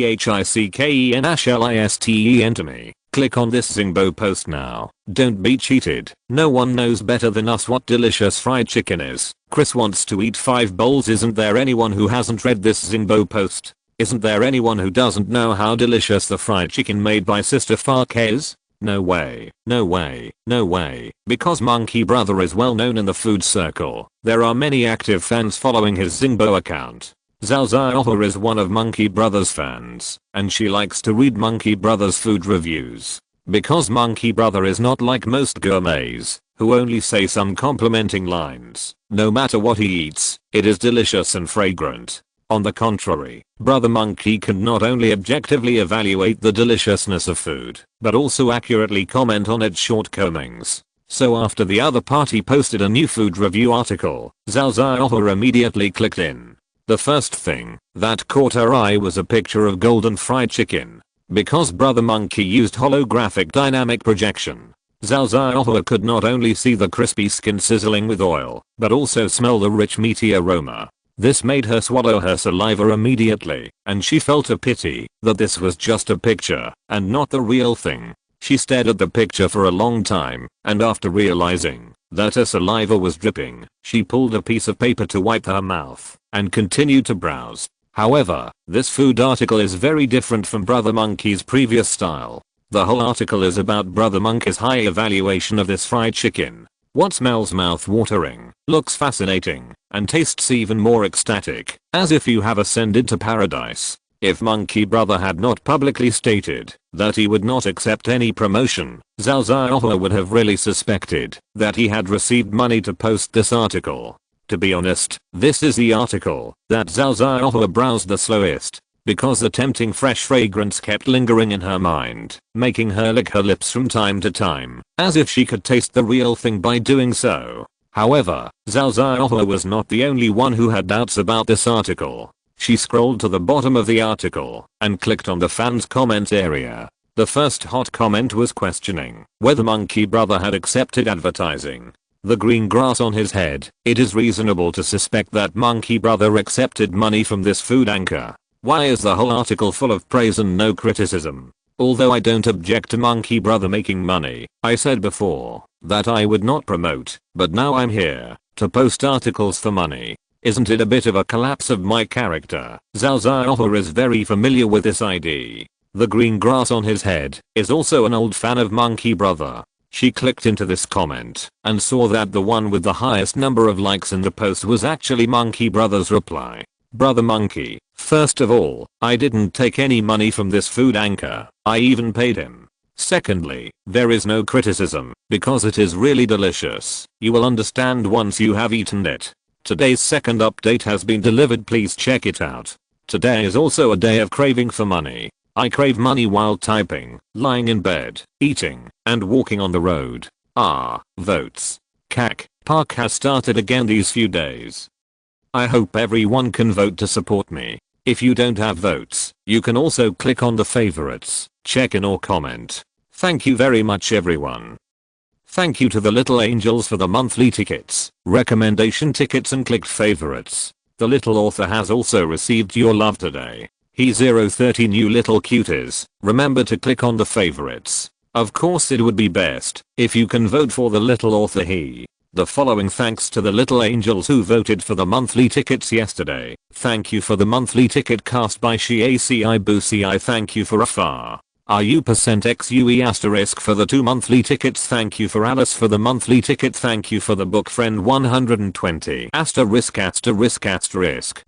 hash LISTE. Enter me. Click on this Zingbo post now. Don't be cheated. No one knows better than us what delicious fried chicken is. Chris wants to eat 5 bowls. Isn't there anyone who hasn't read this Zingbo post? Isn't there anyone who doesn't know how delicious the fried chicken made by Sister Fark is? No way, no way, no way. Because Monkey Brother is well known in the food circle, there are many active fans following his Zingbo account. Zhao Xiaohua is one of Monkey Brother's fans, and she likes to read Monkey Brother's food reviews. Because Monkey Brother is not like most gourmets, who only say some complimenting lines. No matter what he eats, it is delicious and fragrant. On the contrary, Brother Monkey can not only objectively evaluate the deliciousness of food, but also accurately comment on its shortcomings. So after the other party posted a new food review article, Zhao Xiaohua immediately clicked in. The first thing that caught her eye was a picture of golden fried chicken. Because Brother Monkey used holographic dynamic projection, Zhao Xiaohua could not only see the crispy skin sizzling with oil, but also smell the rich meaty aroma. This made her swallow her saliva immediately, and she felt a pity that this was just a picture and not the real thing. She stared at the picture for a long time, and after realizing that her saliva was dripping, she pulled a piece of paper to wipe her mouth and continued to browse. However, this food article is very different from Brother Monkey's previous style. The whole article is about Brother Monkey's high evaluation of this fried chicken. What smells mouth-watering, looks fascinating, and tastes even more ecstatic, as if you have ascended to paradise. If Monkey Brother had not publicly stated that he would not accept any promotion, Zhao Xiaohua would have really suspected that he had received money to post this article. To be honest, this is the article that Zhao Xiaohua browsed the slowest, because the tempting fresh fragrance kept lingering in her mind, making her lick her lips from time to time, as if she could taste the real thing by doing so. However, Zhao Xiaohua was not the only one who had doubts about this article. She scrolled to the bottom of the article and clicked on the fans comment area. The first hot comment was questioning whether Monkey Brother had accepted advertising. The green grass on his head. It is reasonable to suspect that Monkey Brother accepted money from this food anchor. Why is the whole article full of praise and no criticism? Although I don't object to Monkey Brother making money, I said before that I would not promote, but now I'm here to post articles for money. Isn't it a bit of a collapse of my character? Zalzaofa is very familiar with this ID. The green grass on his head is also an old fan of Monkey Brother. She clicked into this comment and saw that the one with the highest number of likes in the post was actually Monkey Brother's reply. Brother Monkey, first of all, I didn't take any money from this food anchor, I even paid him. Secondly, there is no criticism, because it is really delicious. You will understand once you have eaten it. Today's second update has been delivered, please check it out. Today is also a day of craving for money. I crave money while typing, lying in bed, eating, and walking on the road. Votes. CAC Park has started again these few days. I hope everyone can vote to support me. If you don't have votes, you can also click on the favorites, check in or comment. Thank you very much everyone. Thank you to the little angels for the monthly tickets, recommendation tickets and clicked favorites. The little author has also received your love today. He 030 new little cuties. Remember to click on the favorites. Of course it would be best if you can vote for the little author he. The following thanks to the little angels who voted for the monthly tickets yesterday. Thank you for the monthly ticket cast by Shiaci Buci. Thank you for Afar. RU%XUE asterisk for the 2 monthly tickets. Thank you for Alice for the monthly ticket. Thank you for the book friend 120 asterisk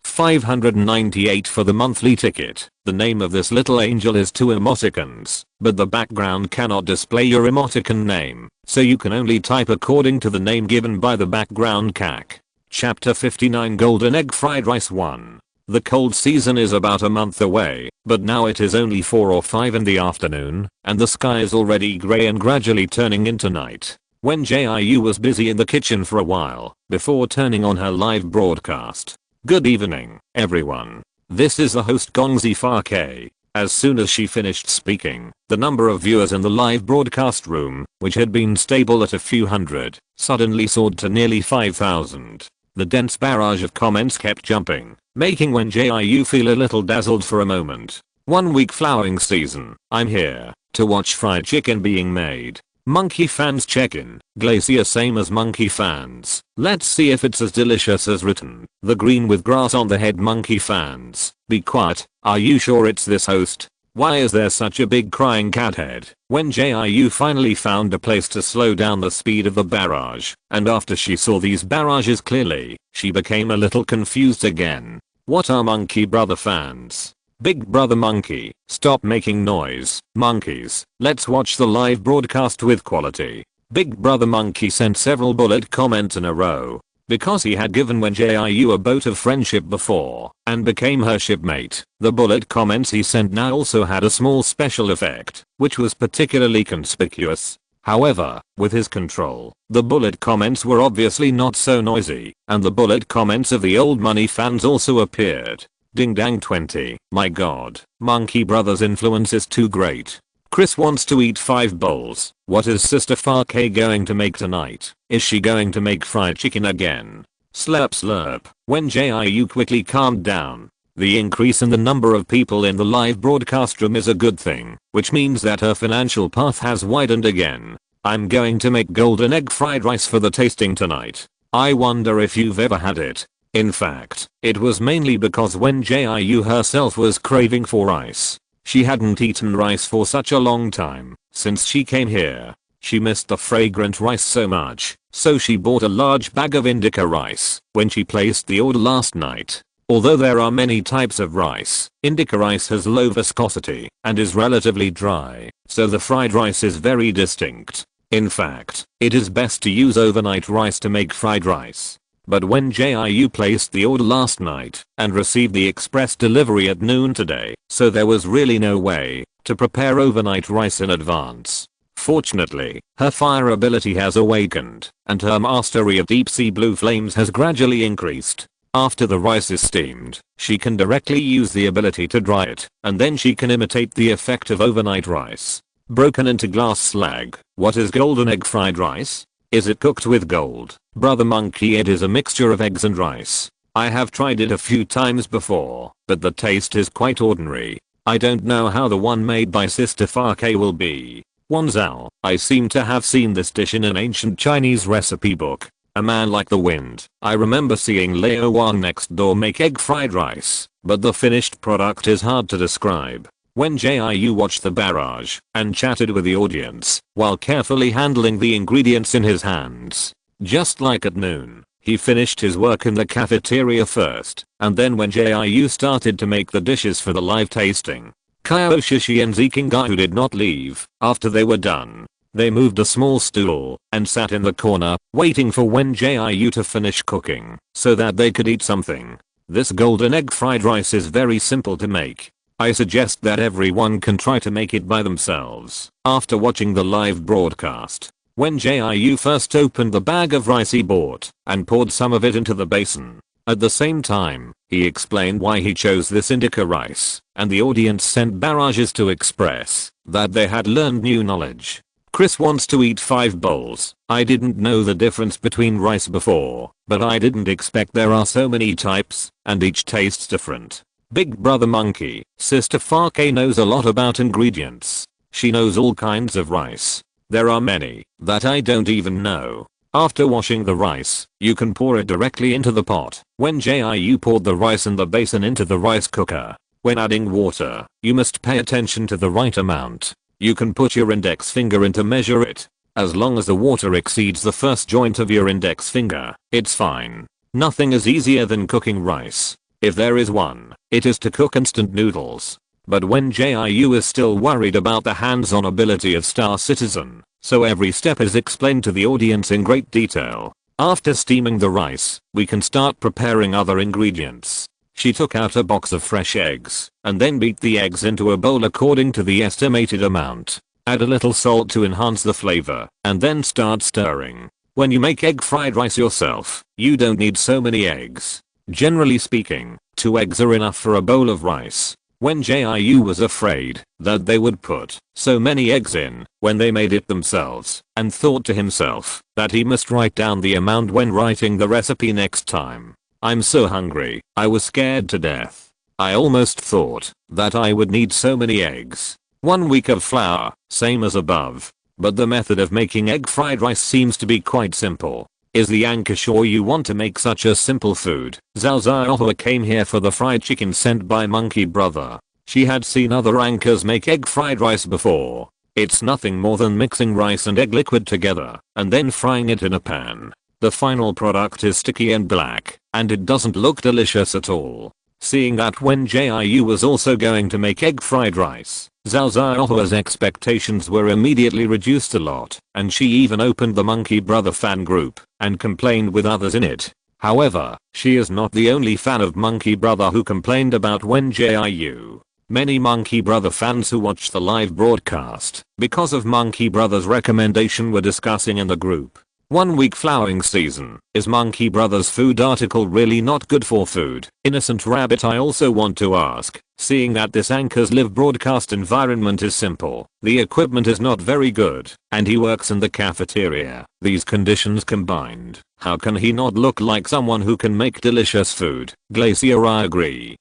598 for the monthly ticket. The name of this little angel is 2 emoticons, but the background cannot display your emoticon name, so you can only type according to the name given by the background CAC. Chapter 59 Golden Egg Fried Rice 1. The cold season is about a month away, but now it is only 4 or 5 in the afternoon, and the sky is already grey and gradually turning into night. Wen Jiu was busy in the kitchen for a while, before turning on her live broadcast. Good evening, everyone. This is the host Gongzi Farke. As soon as she finished speaking, the number of viewers in the live broadcast room, which had been stable at a few hundred, suddenly soared to nearly 5,000. The dense barrage of comments kept jumping, making Wen Jiu feel a little dazzled for a moment. 1 week flowering season. I'm here to watch fried chicken being made. Monkey fans check in. Glacier same as monkey fans. Let's see if it's as delicious as written. The green with grass on the head monkey fans. Be quiet. Are you sure it's this host? Why is there such a big crying cat head? Wen Jiu finally found a place to slow down the speed of the barrage, and after she saw these barrages clearly, she became a little confused again. What are Monkey Brother fans? Big Brother Monkey, stop making noise. Monkeys, let's watch the live broadcast with quality. Big Brother Monkey sent several bullet comments in a row. Because he had given Wen Jiu a boat of friendship before, and became her shipmate, the bullet comments he sent now also had a small special effect, which was particularly conspicuous. However, with his control, the bullet comments were obviously not so noisy, and the bullet comments of the old money fans also appeared. Ding dang 20, my god, Monkey Brother's influence is too great. Chris wants to eat 5 bowls. What is Sister Farke going to make tonight? Is she going to make fried chicken again? Slurp slurp. Wen Jiu quickly calmed down. The increase in the number of people in the live broadcast room is a good thing, which means that her financial path has widened again. I'm going to make golden egg fried rice for the tasting tonight. I wonder if you've ever had it. In fact, it was mainly because Wen Jiu herself was craving for rice. She hadn't eaten rice for such a long time, since she came here. She missed the fragrant rice so much, so she bought a large bag of indica rice when she placed the order last night. Although there are many types of rice, indica rice has low viscosity and is relatively dry, so the fried rice is very distinct. In fact, it is best to use overnight rice to make fried rice. But Wen Jiu placed the order last night and received the express delivery at noon today, so there was really no way to prepare overnight rice in advance. Fortunately, her fire ability has awakened, and her mastery of deep sea blue flames has gradually increased. After the rice is steamed, she can directly use the ability to dry it, and then she can imitate the effect of overnight rice. Broken into glass slag. What is golden egg fried rice? Is it cooked with gold? Brother Monkey, it is a mixture of eggs and rice. I have tried it a few times before, but the taste is quite ordinary. I don't know how the one made by Sister Farke will be. Zao, I seem to have seen this dish in an ancient Chinese recipe book. A man like the wind. I remember seeing Leo Wang next door make egg fried rice, but the finished product is hard to describe. Wen Jiu watched the barrage and chatted with the audience while carefully handling the ingredients in his hands. Just like at noon, he finished his work in the cafeteria first, and then Wen Jiu started to make the dishes for the live tasting. Kyo Shishi and Zikingai did not leave after they were done. They moved a small stool and sat in the corner, waiting for Wen Jiu to finish cooking so that they could eat something. This golden egg fried rice is very simple to make. I suggest that everyone can try to make it by themselves. After watching the live broadcast, Wen Jiu first opened the bag of rice he bought and poured some of it into the basin. At the same time, he explained why he chose this indica rice, and the audience sent barrages to express that they had learned new knowledge. Chris wants to eat 5 bowls. I didn't know the difference between rice before, but I didn't expect there are so many types, and each tastes different. Big brother monkey, sister Fake knows a lot about ingredients. She knows all kinds of rice. There are many that I don't even know. After washing the rice, you can pour it directly into the pot. When Jiu poured the rice and the basin into the rice cooker. When adding water, you must pay attention to the right amount. You can put your index finger in to measure it. As long as the water exceeds the first joint of your index finger, it's fine. Nothing is easier than cooking rice. If there is one, it is to cook instant noodles. But Wen Jiu is still worried about the hands-on ability of Star Citizen, so every step is explained to the audience in great detail. After steaming the rice, we can start preparing other ingredients. She took out a box of fresh eggs, and then beat the eggs into a bowl according to the estimated amount. Add a little salt to enhance the flavor, and then start stirring. When you make egg fried rice yourself, you don't need so many eggs. Generally speaking, 2 eggs are enough for a bowl of rice. Wen Jiu was afraid that they would put so many eggs in when they made it themselves, and thought to himself that he must write down the amount when writing the recipe next time. I'm so hungry, I was scared to death. I almost thought that I would need so many eggs. 1 week of flour, same as above. But the method of making egg fried rice seems to be quite simple. Is the anchor sure you want to make such a simple food? Zhao Zhao came here for the fried chicken sent by Monkey Brother. She had seen other anchors make egg fried rice before. It's nothing more than mixing rice and egg liquid together, and then frying it in a pan. The final product is sticky and black, and it doesn't look delicious at all. Seeing that Wen Jiu was also going to make egg fried rice, Zhao Zhao's expectations were immediately reduced a lot, and she even opened the Monkey Brother fan group and complained with others in it. However, she is not the only fan of Monkey Brother who complained about Wen Jiu. Many Monkey Brother fans who watched the live broadcast because of Monkey Brother's recommendation were discussing in the group. 1 week flowering season. Is Monkey Brother's food article really not good for food? Innocent Rabbit. I also want to ask, seeing that this anchor's live broadcast environment is simple, the equipment is not very good, and he works in the cafeteria. These conditions combined, how can he not look like someone who can make delicious food? Glacier. I agree.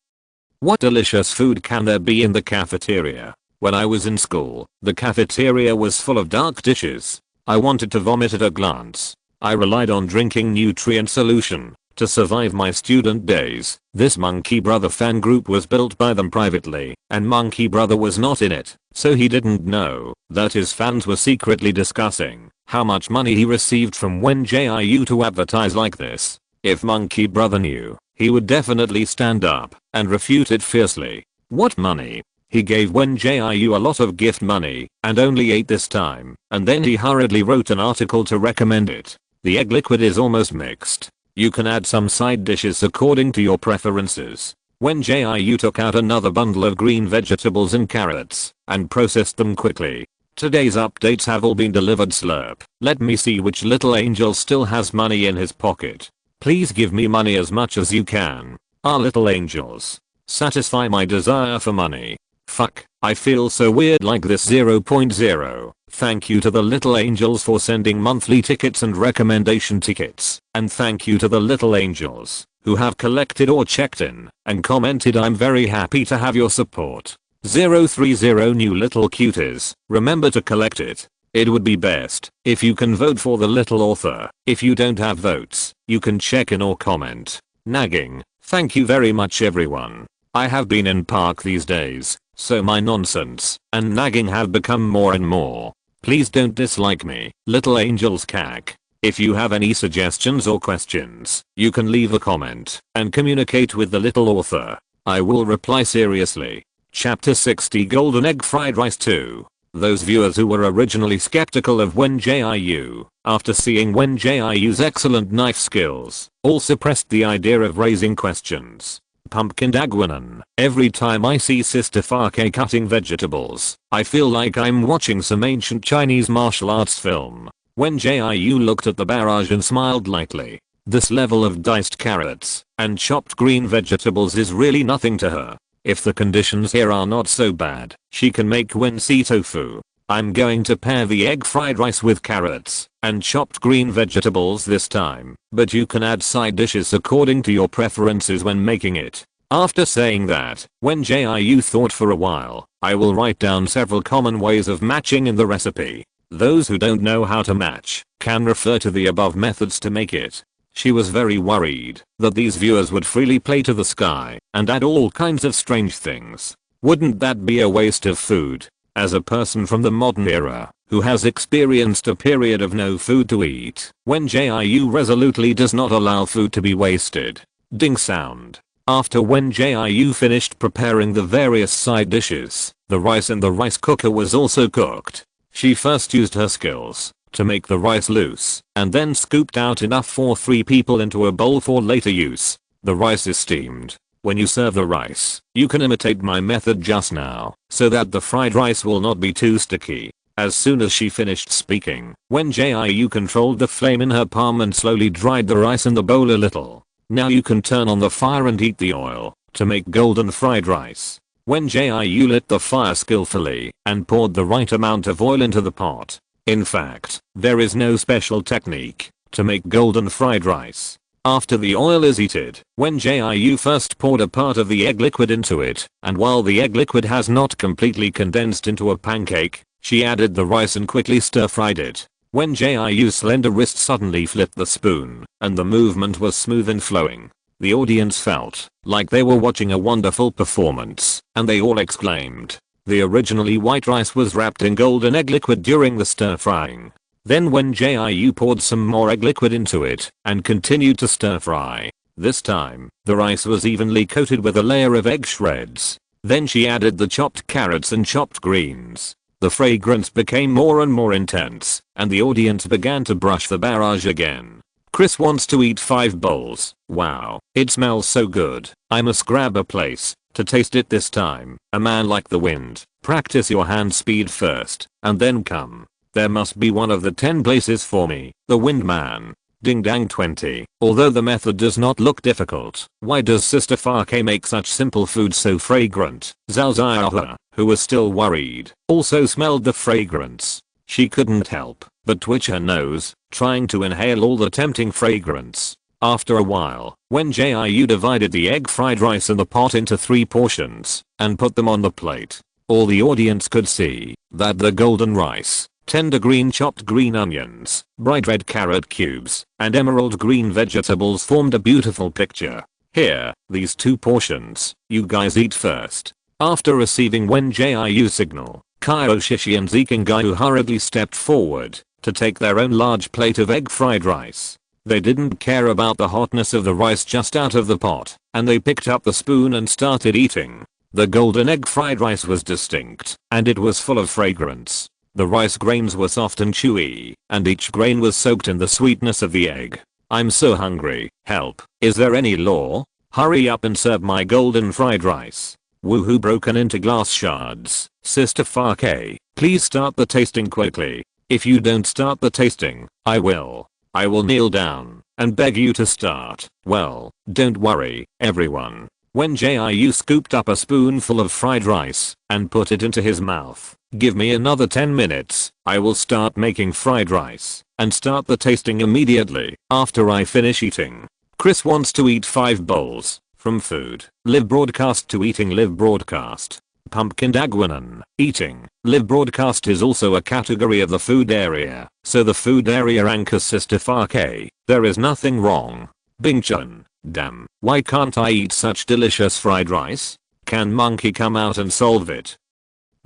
What delicious food can there be in the cafeteria? When I was in school, the cafeteria was full of dark dishes. I wanted to vomit at a glance. I relied on drinking nutrient solution to survive my student days. This Monkey Brother fan group was built by them privately, and Monkey Brother was not in it, so he didn't know that his fans were secretly discussing how much money he received from Wen Jiu to advertise like this. If Monkey Brother knew, he would definitely stand up and refute it fiercely. What money? He gave Wen Jiu a lot of gift money and only ate this time, and then he hurriedly wrote an article to recommend it. The egg liquid is almost mixed. You can add some side dishes according to your preferences. Wen Jiu took out another bundle of green vegetables and carrots and processed them quickly. Today's updates have all been delivered. Slurp. Let me see which little angel still has money in his pocket. Please give me money as much as you can. Our little angels. Satisfy my desire for money. Fuck, I feel so weird like this. 0.0. Thank you to the little angels for sending monthly tickets and recommendation tickets. And thank you to the little angels who have collected or checked in and commented. I'm very happy to have your support. 030 new little cuties, remember to collect it. It would be best if you can vote for the little author. If you don't have votes, you can check in or comment. Nagging. Thank you very much everyone. I have been in park these days, so my nonsense and nagging have become more and more. Please don't dislike me, little angels cack. If you have any suggestions or questions, you can leave a comment and communicate with the little author. I will reply seriously. Chapter 60 Golden Egg Fried Rice 2. Those viewers who were originally skeptical of Wen Jiu, after seeing Wen Jiu's excellent knife skills, all suppressed the idea of raising questions. Pumpkin Dagwanan. Every time I see Sister Fake cutting vegetables, I feel like I'm watching some ancient Chinese martial arts film. Wen Jiu looked at the barrage and smiled lightly. This level of diced carrots and chopped green vegetables is really nothing to her. If the conditions here are not so bad, she can make Wen Si tofu. I'm going to pair the egg fried rice with carrots and chopped green vegetables this time, but you can add side dishes according to your preferences when making it. After saying that, Wen Jiu thought for a while. I will write down several common ways of matching in the recipe. Those who don't know how to match can refer to the above methods to make it. She was very worried that these viewers would freely play to the sky and add all kinds of strange things. Wouldn't that be a waste of food? As a person from the modern era who has experienced a period of no food to eat, Wen Jiu resolutely does not allow food to be wasted. Ding sound. After Wen Jiu finished preparing the various side dishes, the rice in the rice cooker was also cooked. She first used her skills to make the rice loose, and then scooped out enough for 3 people into a bowl for later use. The rice is steamed. When you serve the rice, you can imitate my method just now, so that the fried rice will not be too sticky. As soon as she finished speaking, Wen Jiu controlled the flame in her palm and slowly dried the rice in the bowl a little. Now you can turn on the fire and heat the oil to make golden fried rice. Wen Jiu lit the fire skillfully and poured the right amount of oil into the pot. In fact, there is no special technique to make golden fried rice. After the oil is heated, Wen Jiu first poured a part of the egg liquid into it, and while the egg liquid has not completely condensed into a pancake, she added the rice and quickly stir-fried it. Wen Jiu's slender wrist suddenly flipped the spoon, and the movement was smooth and flowing. The audience felt like they were watching a wonderful performance, and they all exclaimed. The originally white rice was wrapped in golden egg liquid during the stir-frying. Then Wen Jiu poured some more egg liquid into it and continued to stir-fry. This time, the rice was evenly coated with a layer of egg shreds. Then she added the chopped carrots and chopped greens. The fragrance became more and more intense, and the audience began to brush the barrage again. Chris wants to eat 5 bowls. Wow, it smells so good. I must grab a place to taste it this time. A man like the wind. Practice your hand speed first, and then come. There must be one of the 10 places for me. The wind man. Ding dang 20. Although the method does not look difficult, why does Sister Fake make such simple food so fragrant? Zhao Ziahe, who was still worried, also smelled the fragrance. She couldn't help but twitch her nose, trying to inhale all the tempting fragrance. After a while, Wen Jiu divided the egg fried rice in the pot into 3 portions and put them on the plate. All the audience could see that the golden rice, tender green chopped green onions, bright red carrot cubes, and emerald green vegetables formed a beautiful picture. Here, these 2 portions, you guys eat first. After receiving Wen Jiu's signal, Kyo Shishi and Zikingayu hurriedly stepped forward to take their own large plate of egg fried rice. They didn't care about the hotness of the rice just out of the pot, and they picked up the spoon and started eating. The golden egg fried rice was distinct, and it was full of fragrance. The rice grains were soft and chewy, and each grain was soaked in the sweetness of the egg. I'm so hungry. Help. Is there any law? Hurry up and serve my golden fried rice. Woohoo, broken into glass shards. Sister Fake, please start the tasting quickly. If you don't start the tasting, I will kneel down and beg you to start. Well, don't worry, everyone. Wen Jiu scooped up a spoonful of fried rice and put it into his mouth. Give me another 10 minutes. I will start making fried rice and start the tasting immediately after I finish eating. Chris wants to eat 5 bowls. From food, live broadcast to eating live broadcast. pumpkin daguanan, eating. Live broadcast is also a category of the food area, so the food area anchors Sister K. There is nothing wrong. Bing Chun. Damn, why can't I eat such delicious fried rice? Can monkey come out and solve it?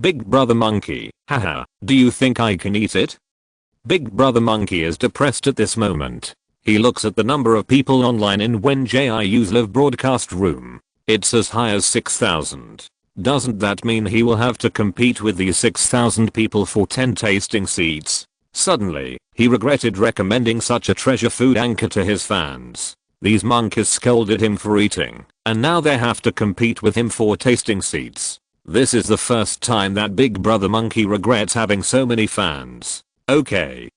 Big brother monkey, haha, do you think I can eat it? Big brother monkey is depressed at this moment. He looks at the number of people online in Wen Jiu's live broadcast room. It's as high as 6,000. Doesn't that mean he will have to compete with these 6,000 people for 10 tasting seats? Suddenly, he regretted recommending such a treasure food anchor to his fans. These monkeys scolded him for eating, and now they have to compete with him for tasting seats. This is the first time that Big Brother Monkey regrets having so many fans. Okay,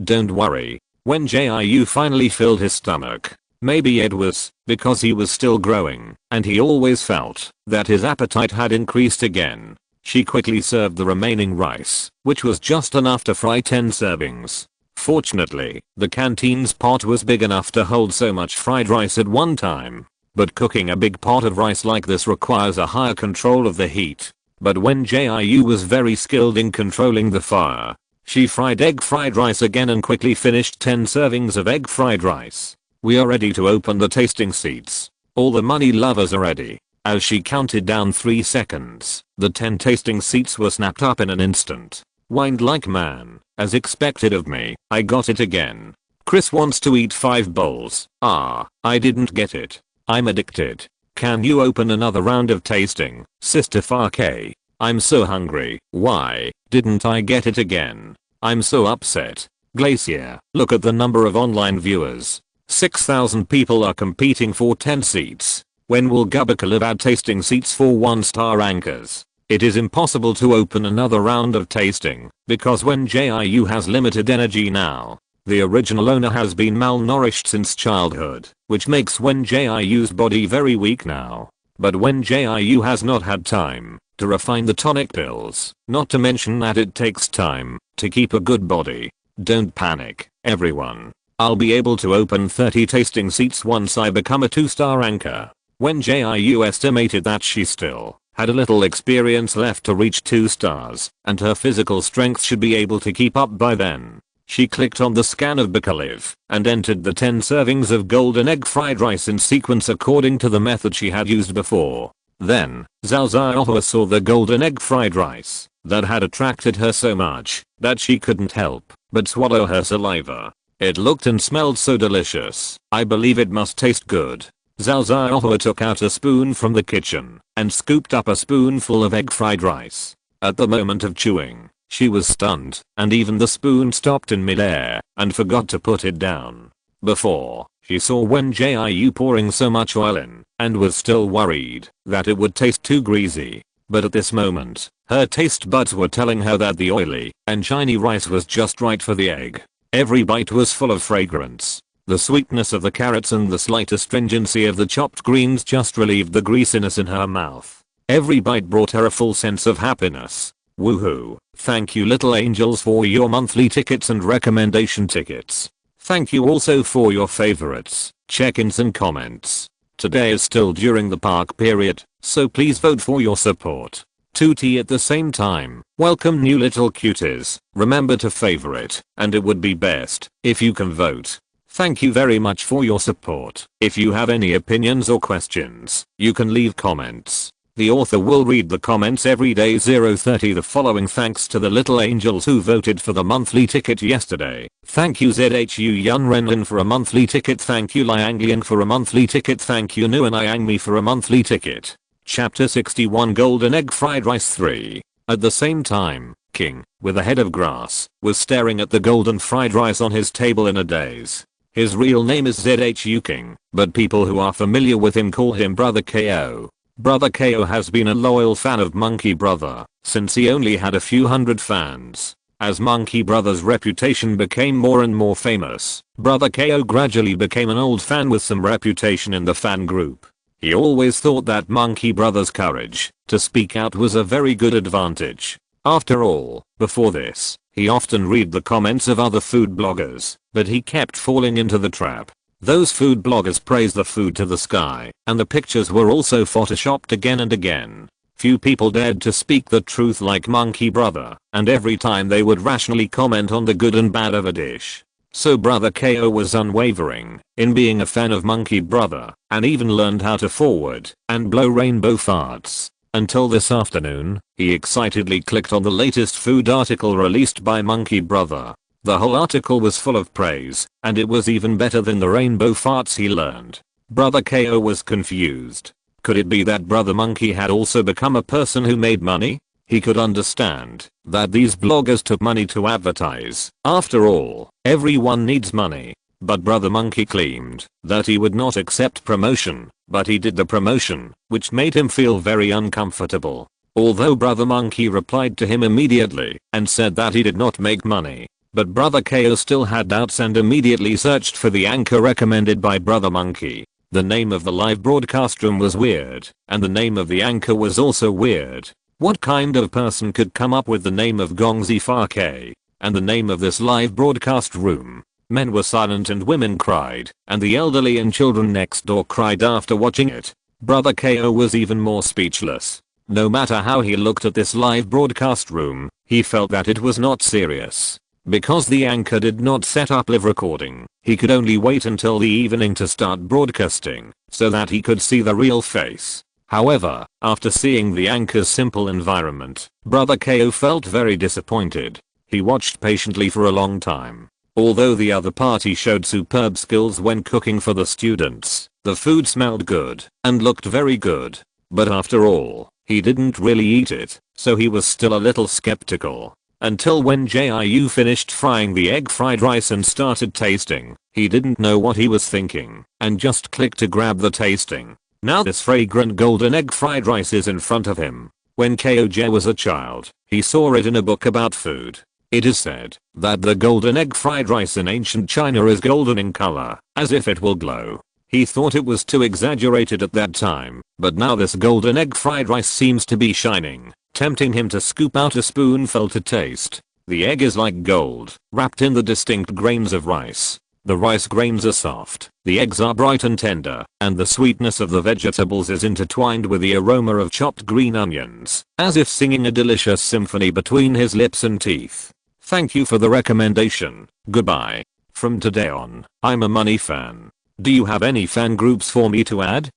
don't worry. When Jiu finally filled his stomach, maybe it was because he was still growing, and he always felt that his appetite had increased again. She quickly served the remaining rice, which was just enough to fry 10 servings. Fortunately, the canteen's pot was big enough to hold so much fried rice at one time. But cooking a big pot of rice like this requires a higher control of the heat. But when Jiu was very skilled in controlling the fire, she fried egg fried rice again and quickly finished 10 servings of egg fried rice. We are ready to open the tasting seats. All the money lovers are ready. As she counted down 3 seconds, the 10 tasting seats were snapped up in an instant. Whined like man, as expected of me, I got it again. Chris wants to eat 5 bowls. I didn't get it. I'm addicted. Can you open another round of tasting, Sister K? I'm so hungry. Why didn't I get it again? I'm so upset. Glacier, look at the number of online viewers. 6,000 people are competing for 10 seats. When will Gubba add tasting seats for 1-star anchors? It is impossible to open another round of tasting, because Wen Jiu has limited energy now. The original owner has been malnourished since childhood, which makes Wen Jiu's body very weak now. But Wen Jiu has not had time to refine the tonic pills, not to mention that it takes time to keep a good body. Don't panic, everyone. I'll be able to open 30 tasting seats once I become a 2-star anchor. Wen Jiu estimated that she still had a little experience left to reach 2 stars, and her physical strength should be able to keep up by then. She clicked on the scan of Bakaliv and entered the 10 servings of golden egg fried rice in sequence according to the method she had used before. Then, Zhao saw the golden egg fried rice that had attracted her so much that she couldn't help but swallow her saliva. It looked and smelled so delicious. I believe it must taste good. Zhao took out a spoon from the kitchen and scooped up a spoonful of egg fried rice. At the moment of chewing, she was stunned, and even the spoon stopped in midair and forgot to put it down. Before, she saw Wen Jiu pouring so much oil in and was still worried that it would taste too greasy. But at this moment, her taste buds were telling her that the oily and shiny rice was just right for the egg. Every bite was full of fragrance. The sweetness of the carrots and the slight astringency of the chopped greens just relieved the greasiness in her mouth. Every bite brought her a full sense of happiness. Woohoo. Thank you little angels for your monthly tickets and recommendation tickets. Thank you also for your favorites, check-ins and comments. Today is still during the park period, so please vote for your support. 2T at the same time. Welcome new little cuties. Remember to favorite, and it would be best if you can vote. Thank you very much for your support. If you have any opinions or questions, you can leave comments. The author will read the comments every day 030 the following thanks to the little angels who voted for the monthly ticket yesterday. Thank you ZHU Yun Renlin for a monthly ticket. Thank you Lianglian for a monthly ticket. Thank you Nguyen Iangmi for a monthly ticket. Chapter 61 Golden Egg Fried Rice 3. At the same time, King, with a head of grass, was staring at the golden fried rice on his table in a daze. His real name is ZHU King, but people who are familiar with him call him Brother KO. Brother KO has been a loyal fan of Monkey Brother since he only had a few hundred fans. As Monkey Brother's reputation became more and more famous, Brother KO gradually became an old fan with some reputation in the fan group. He always thought that Monkey Brother's courage to speak out was a very good advantage. After all, before this, he often read the comments of other food bloggers, but he kept falling into the trap. Those food bloggers praised the food to the sky, and the pictures were also photoshopped again and again. Few people dared to speak the truth like Monkey Brother, and every time they would rationally comment on the good and bad of a dish. So Brother KO was unwavering in being a fan of Monkey Brother, and even learned how to forward and blow rainbow farts. Until this afternoon, he excitedly clicked on the latest food article released by Monkey Brother. The whole article was full of praise, and it was even better than the rainbow farts he learned. Brother KO was confused. Could it be that Brother Monkey had also become a person who made money? He could understand that these bloggers took money to advertise. After all, everyone needs money. But Brother Monkey claimed that he would not accept promotion, but he did the promotion, which made him feel very uncomfortable. Although Brother Monkey replied to him immediately and said that he did not make money. But Brother KO still had doubts and immediately searched for the anchor recommended by Brother Monkey. The name of the live broadcast room was weird, and the name of the anchor was also weird. What kind of person could come up with the name of Gongzi Farke and the name of this live broadcast room? Men were silent and women cried, and the elderly and children next door cried after watching it. Brother KO was even more speechless. No matter how he looked at this live broadcast room, he felt that it was not serious. Because the anchor did not set up live recording, he could only wait until the evening to start broadcasting, so that he could see the real face. However, after seeing the anchor's simple environment, Brother KO felt very disappointed. He watched patiently for a long time. Although the other party showed superb skills when cooking for the students, the food smelled good and looked very good. But after all, he didn't really eat it, so he was still a little skeptical. Until Wen Jiu finished frying the egg fried rice and started tasting, he didn't know what he was thinking, and just clicked to grab the tasting. Now this fragrant golden egg fried rice is in front of him. When Jiu was a child, he saw it in a book about food. It is said that the golden egg fried rice in ancient China is golden in color, as if it will glow. He thought it was too exaggerated at that time, but now this golden egg fried rice seems to be shining, tempting him to scoop out a spoonful to taste. The egg is like gold, wrapped in the distinct grains of rice. The rice grains are soft, the eggs are bright and tender, and the sweetness of the vegetables is intertwined with the aroma of chopped green onions, as if singing a delicious symphony between his lips and teeth. Thank you for the recommendation. Goodbye. From today on, I'm a money fan. Do you have any fan groups for me to add?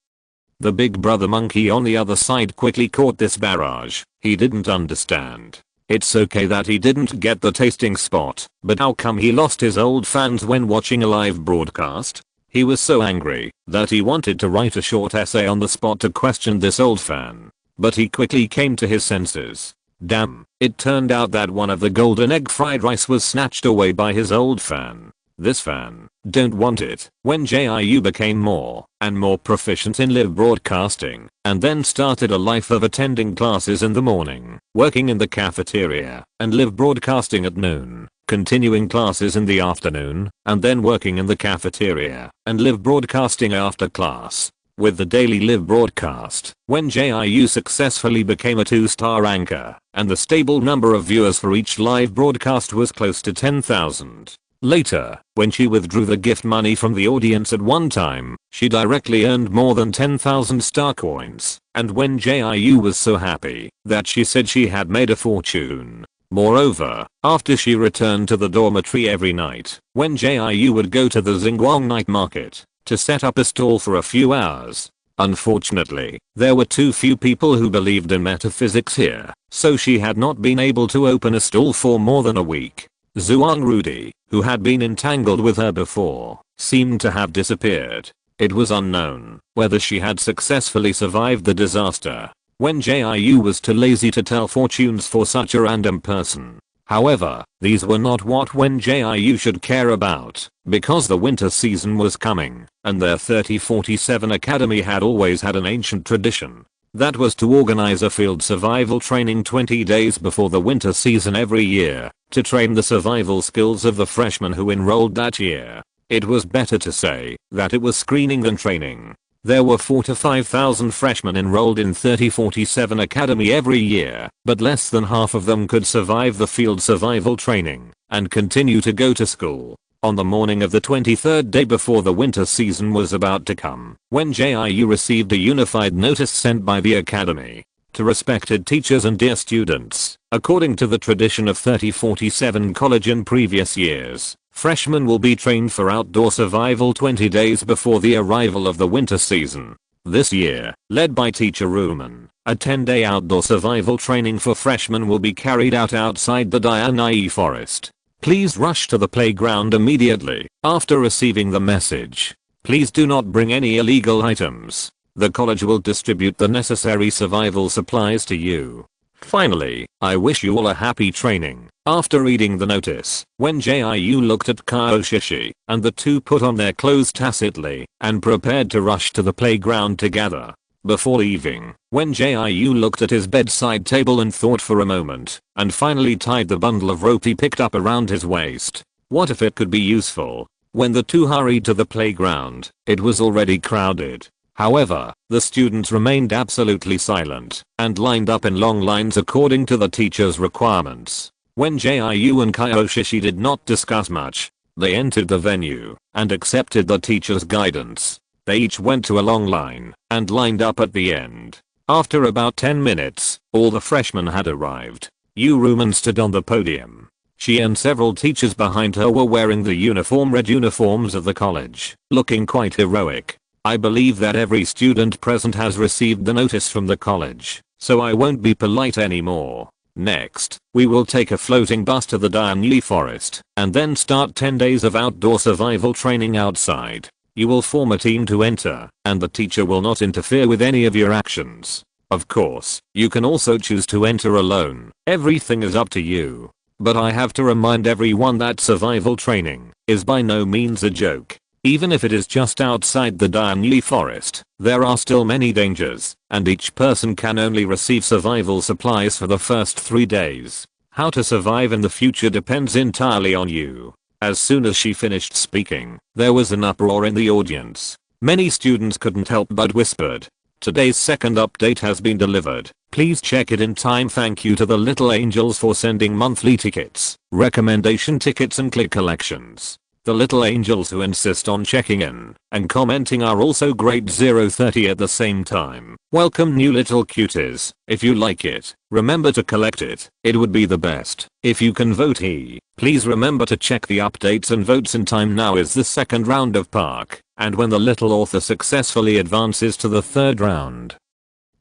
The big brother monkey on the other side quickly caught this barrage. He didn't understand. It's okay that he didn't get the tasting spot, but how come he lost his old fans when watching a live broadcast? He was so angry that he wanted to write a short essay on the spot to question this old fan. But he quickly came to his senses. Damn, it turned out that one of the golden egg fried rice was snatched away by his old fan. This fan don't want it. When Jiu became more and more proficient in live broadcasting, and then started a life of attending classes in the morning, working in the cafeteria, and live broadcasting at noon, continuing classes in the afternoon, and then working in the cafeteria, and live broadcasting after class. With the daily live broadcast, when Jiu successfully became a 2-star anchor, and the stable number of viewers for each live broadcast was close to 10,000. Later, when she withdrew the gift money from the audience at one time, she directly earned more than 10,000 star coins, and when Jiu was so happy that she said she had made a fortune. Moreover, after she returned to the dormitory every night, when Jiu would go to the Xinguang night market to set up a stall for a few hours. Unfortunately, there were too few people who believed in metaphysics here, so she had not been able to open a stall for more than a week. Zhuang Rudi, who had been entangled with her before, seemed to have disappeared. It was unknown whether she had successfully survived the disaster. When Jiu was too lazy to tell fortunes for such a random person. However, these were not what Wen Jiu should care about, because the winter season was coming, and their 3047 Academy had always had an ancient tradition. That was to organize a field survival training 20 days before the winter season every year, to train the survival skills of the freshmen who enrolled that year. It was better to say that it was screening than training. There were 4,000 to 5,000 freshmen enrolled in 3047 Academy every year, but less than half of them could survive the field survival training and continue to go to school. On the morning of the 23rd day before the winter season was about to come, when Jiu received a unified notice sent by the academy, To respected teachers and dear students, according to the tradition of 3047 college in previous years, freshmen will be trained for outdoor survival 20 days before the arrival of the winter season. This year, led by teacher Ruman, a 10-day outdoor survival training for freshmen will be carried out outside the Diani forest. Please rush to the playground immediately after receiving the message. Please do not bring any illegal items. The college will distribute the necessary survival supplies to you. Finally, I wish you all a happy training. After reading the notice, Wen Jiu looked at Kyoshi, and the two put on their clothes tacitly and prepared to rush to the playground together. Before leaving, Wen Jiu looked at his bedside table and thought for a moment, and finally tied the bundle of rope he picked up around his waist. What if it could be useful? When the two hurried to the playground, it was already crowded. However, the students remained absolutely silent and lined up in long lines according to the teacher's requirements. Wen Jiu and Kyoshi did not discuss much. They entered the venue and accepted the teacher's guidance. They each went to a long line and lined up at the end. After about 10 minutes, all the freshmen had arrived. Ruman stood on the podium. She and several teachers behind her were wearing the red uniforms of the college, looking quite heroic. I believe that every student present has received the notice from the college, so I won't be polite anymore. Next, we will take a floating bus to the Diani forest, and then start 10 days of outdoor survival training outside. You will form a team to enter, and the teacher will not interfere with any of your actions. Of course, you can also choose to enter alone. Everything is up to you. But I have to remind everyone that survival training is by no means a joke. Even if it is just outside the Diani forest, there are still many dangers, and each person can only receive survival supplies for the first 3 days. How to survive in the future depends entirely on you. As soon as she finished speaking, there was an uproar in the audience. Many students couldn't help but whispered, "Today's second update has been delivered. Please check it in time. Thank you to the Little Angels for sending monthly tickets, recommendation tickets and click collections. The little angels who insist on checking in and commenting are also grade 030 at the same time. Welcome new little cuties. If you like it, remember to collect it. It would be the best if you can vote he. Please remember to check the updates and votes in time. Now is the second round of Park, and when the little author successfully advances to the third round,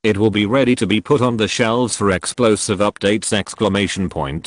it will be ready to be put on the shelves for explosive updates!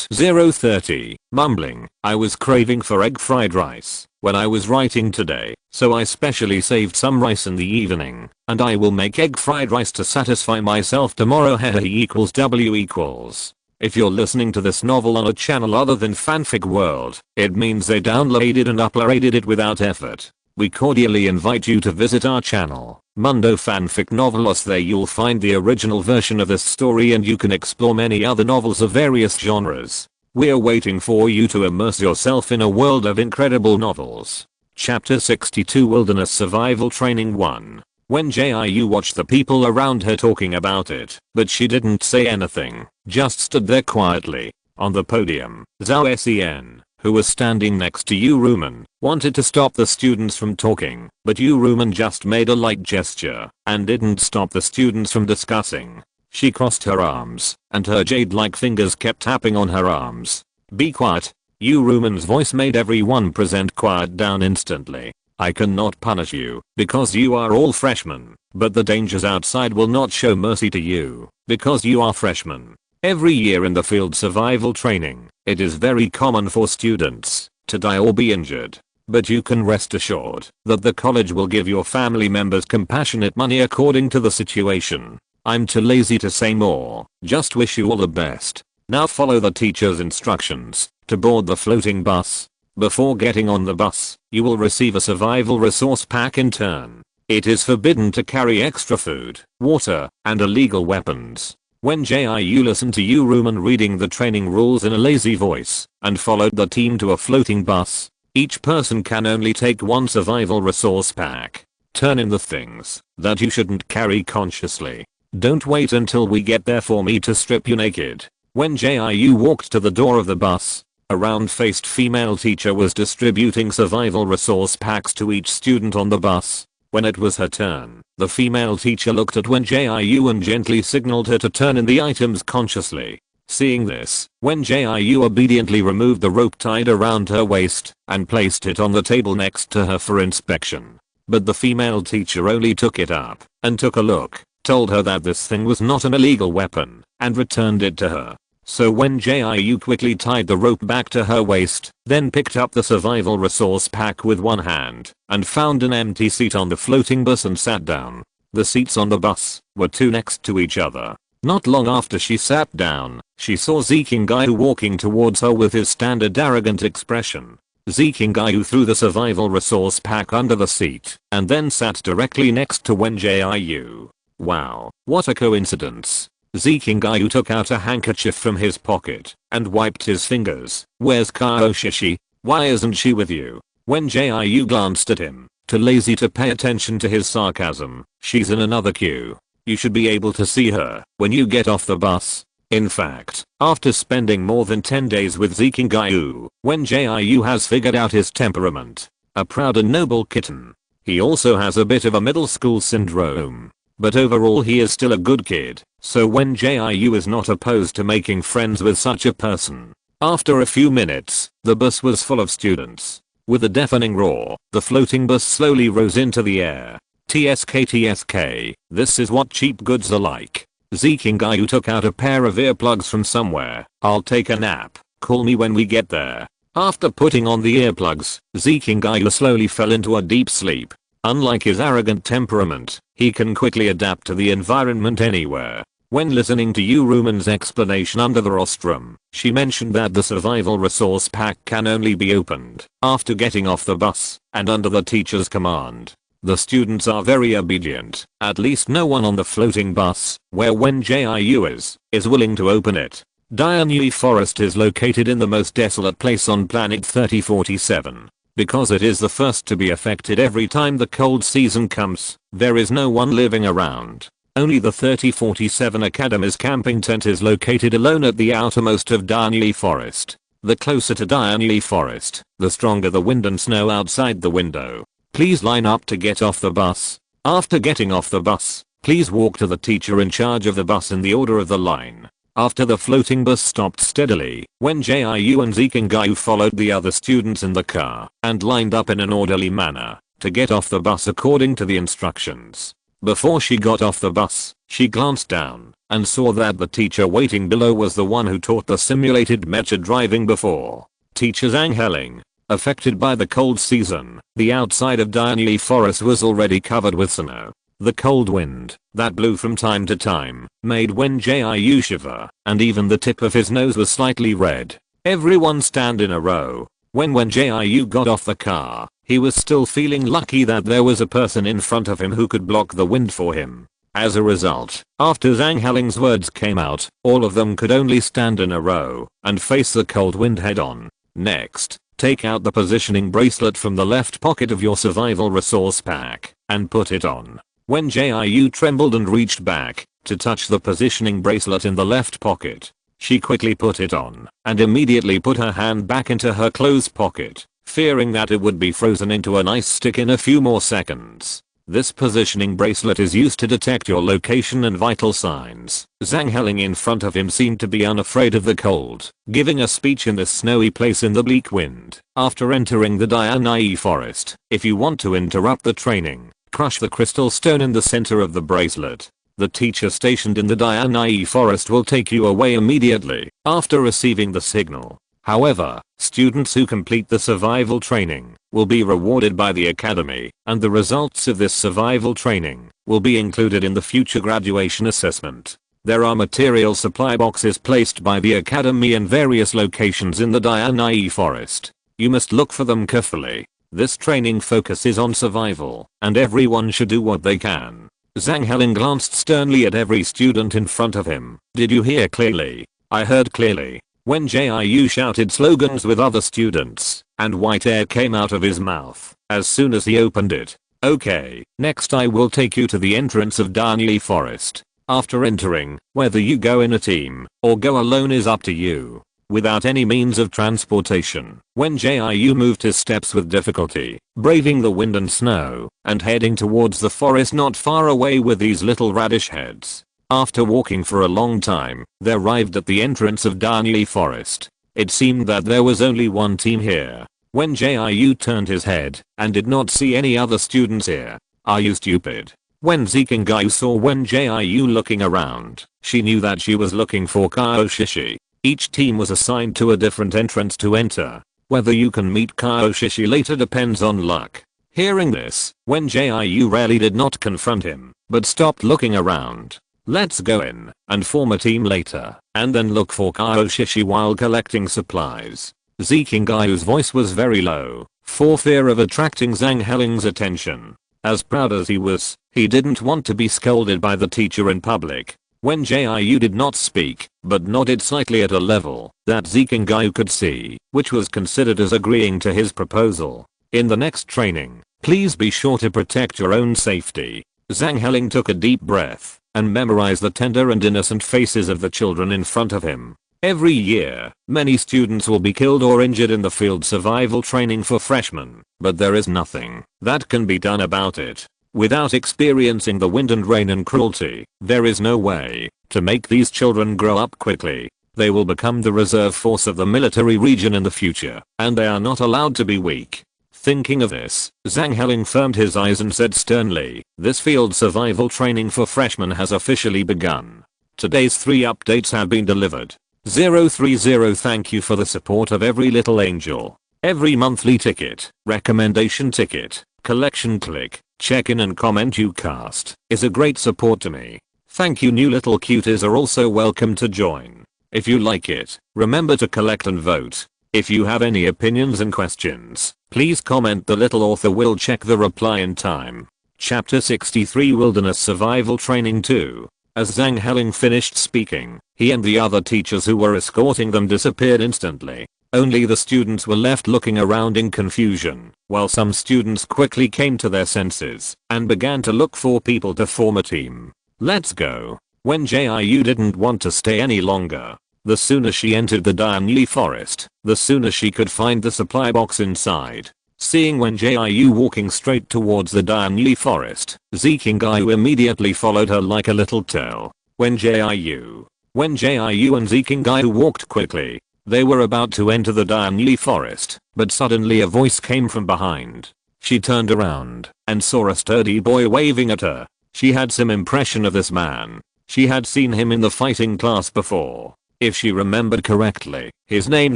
030. Mumbling, I was craving for egg fried rice when I was writing today, so I specially saved some rice in the evening, and I will make egg fried rice to satisfy myself tomorrow. W equals. If you're listening to this novel on a channel other than Fanfic World, it means they downloaded and uploaded it without effort. We cordially invite you to visit our channel, Mundo Fanfic Novelos. There you'll find the original version of this story, and you can explore many other novels of various genres. We're waiting for you to immerse yourself in a world of incredible novels. Chapter 62 Wilderness Survival Training 1. Wen Jiu watched the people around her talking about it, but she didn't say anything, just stood there quietly. On the podium, Zhao Sen, who was standing next to Ruman, wanted to stop the students from talking, but Ruman just made a light gesture and didn't stop the students from discussing. She crossed her arms, and her jade-like fingers kept tapping on her arms. Be quiet. Ruman's voice made everyone present quiet down instantly. I cannot punish you because you are all freshmen, but the dangers outside will not show mercy to you because you are freshmen. Every year in the field survival training, it is very common for students to die or be injured. But you can rest assured that the college will give your family members compassionate money according to the situation. I'm too lazy to say more. Just wish you all the best. Now follow the teacher's instructions to board the floating bus. Before getting on the bus, you will receive a survival resource pack in turn. It is forbidden to carry extra food, water, and illegal weapons. Wen Jiu listened to Ruman reading the training rules in a lazy voice and followed the team to a floating bus. Each person can only take one survival resource pack. Turn in the things that you shouldn't carry consciously. Don't wait until we get there for me to strip you naked. Wen Jiu walked to the door of the bus. A round-faced female teacher was distributing survival resource packs to each student on the bus. When it was her turn, the female teacher looked at Wen Jiu and gently signaled her to turn in the items consciously. Seeing this, Wen Jiu obediently removed the rope tied around her waist and placed it on the table next to her for inspection. But the female teacher only took it up and took a look, told her that this thing was not an illegal weapon, and returned it to her. So Wen Jiu quickly tied the rope back to her waist, then picked up the survival resource pack with one hand and found an empty seat on the floating bus and sat down. The seats on the bus were two next to each other. Not long after she sat down, she saw Jiu walking towards her with his standard arrogant expression. Jiu threw the survival resource pack under the seat and then sat directly next to Wen Jiu. Wow, what a coincidence. Jiu took out a handkerchief from his pocket and wiped his fingers. Where's Kaoshishi? Why isn't she with you? Wen Jiu glanced at him, too lazy to pay attention to his sarcasm. She's in another queue. You should be able to see her when you get off the bus. In fact, after spending more than 10 days with Jiu, Wen Jiu has figured out his temperament. A proud and noble kitten. He also has a bit of a middle school syndrome. But overall he is still a good kid, so Wen Jiu is not opposed to making friends with such a person. After a few minutes, the bus was full of students. With a deafening roar, the floating bus slowly rose into the air. TSK, this is what cheap goods are like. Jiu took out a pair of earplugs from somewhere. I'll take a nap. Call me when we get there. After putting on the earplugs, Jiu slowly fell into a deep sleep. Unlike his arrogant temperament, he can quickly adapt to the environment anywhere. When listening to Ruman's explanation under the rostrum, she mentioned that the survival resource pack can only be opened after getting off the bus and under the teacher's command. The students are very obedient. At least no one on the floating bus, where Wen Jiu is willing to open it. Dianui Forest is located in the most desolate place on planet 3047. Because it is the first to be affected every time the cold season comes, there is no one living around. Only the 3047 Academy's camping tent is located alone at the outermost of Dianui Forest. The closer to Dianui Forest, the stronger the wind and snow outside the window. Please line up to get off the bus. After getting off the bus, please walk to the teacher in charge of the bus in the order of the line. After the floating bus stopped steadily, Wen Jiu and Jiu followed the other students in the car and lined up in an orderly manner to get off the bus according to the instructions. Before she got off the bus, she glanced down and saw that the teacher waiting below was the one who taught the simulated mecha driving before. Teacher Zhang Heling. Affected by the cold season, the outside of Dianui Forest was already covered with snow. The cold wind that blew from time to time made Wen Jiu shiver, and even the tip of his nose was slightly red. Everyone stand in a row. When Wen Jiu got off the car, he was still feeling lucky that there was a person in front of him who could block the wind for him. As a result, after Zhang Heling's words came out, all of them could only stand in a row and face the cold wind head on. Next, take out the positioning bracelet from the left pocket of your survival resource pack and put it on. Wen Jiu trembled and reached back to touch the positioning bracelet in the left pocket. She quickly put it on and immediately put her hand back into her clothes pocket, fearing that it would be frozen into an ice stick in a few more seconds. This positioning bracelet is used to detect your location and vital signs. Zhang Heling in front of him seemed to be unafraid of the cold, giving a speech in this snowy place in the bleak wind. After entering the Dianui Forest, if you want to interrupt the training, crush the crystal stone in the center of the bracelet. The teacher stationed in the Dianui Forest will take you away immediately after receiving the signal. However, students who complete the survival training will be rewarded by the academy, and the results of this survival training will be included in the future graduation assessment. There are material supply boxes placed by the academy in various locations in the Dianui Forest. You must look for them carefully. This training focuses on survival, and everyone should do what they can. Zhang Heling glanced sternly at every student in front of him. Did you hear clearly? I heard clearly. Wen Jiu shouted slogans with other students, and white air came out of his mouth as soon as he opened it. Okay, next I will take you to the entrance of Dianui Forest. After entering, whether you go in a team or go alone is up to you. without any means of transportation. Wen Jiu moved his steps with difficulty, braving the wind and snow, and heading towards the forest not far away with these little radish heads. After walking for a long time, they arrived at the entrance of Danyi Forest. It seemed that there was only one team here. Wen Jiu turned his head and did not see any other students here. Are you stupid? When Zikingai saw Wen Jiu looking around, she knew that she was looking for Kaioshishi. Each team was assigned to a different entrance to enter. Whether you can meet Kaioshishi later depends on luck. Hearing this, Wen Jiu rarely did not confront him, but stopped looking around. Let's go in and form a team later, and then look for Kaioshishi while collecting supplies. Zikingai's voice was very low, for fear of attracting Zhang Heling's attention. As proud as he was, he didn't want to be scolded by the teacher in public. Wen Jiu did not speak, but nodded slightly at a level that Zikingai could see, which was considered as agreeing to his proposal. In the next training, please be sure to protect your own safety. Zhang Heling took a deep breath and memorized the tender and innocent faces of the children in front of him. Every year, many students will be killed or injured in the field survival training for freshmen, but there is nothing that can be done about it. Without experiencing the wind and rain and cruelty, there is no way to make these children grow up quickly. They will become the reserve force of the military region in the future, and they are not allowed to be weak. Thinking of this, Zhang Heling firmed his eyes and said sternly, this field survival training for freshmen has officially begun. Today's 3 updates have been delivered. 030 Thank you for the support of every little angel. Every monthly ticket, recommendation ticket, collection click, check-in and comment you cast is a great support to me. Thank you. New little cuties are also welcome to join. If you like it, remember to collect and vote. If you have any opinions and questions, please comment. The little author will check the reply in time. Chapter 63 Wilderness Survival Training 2. As Zhang Heling finished speaking, he and the other teachers who were escorting them disappeared instantly. Only the students were left looking around in confusion, while some students quickly came to their senses and began to look for people to form a team. Let's go. Wen Jiu didn't want to stay any longer. The sooner she entered the Danyi forest, the sooner she could find the supply box inside. Seeing Wen Jiu walking straight towards the Danyi forest, Zikingai immediately followed her like a little tail. Wen Jiu and Zikingai walked quickly. They were about to enter the Danyi forest, but suddenly a voice came from behind. She turned around and saw a sturdy boy waving at her. She had some impression of this man. She had seen him in the fighting class before. If she remembered correctly, his name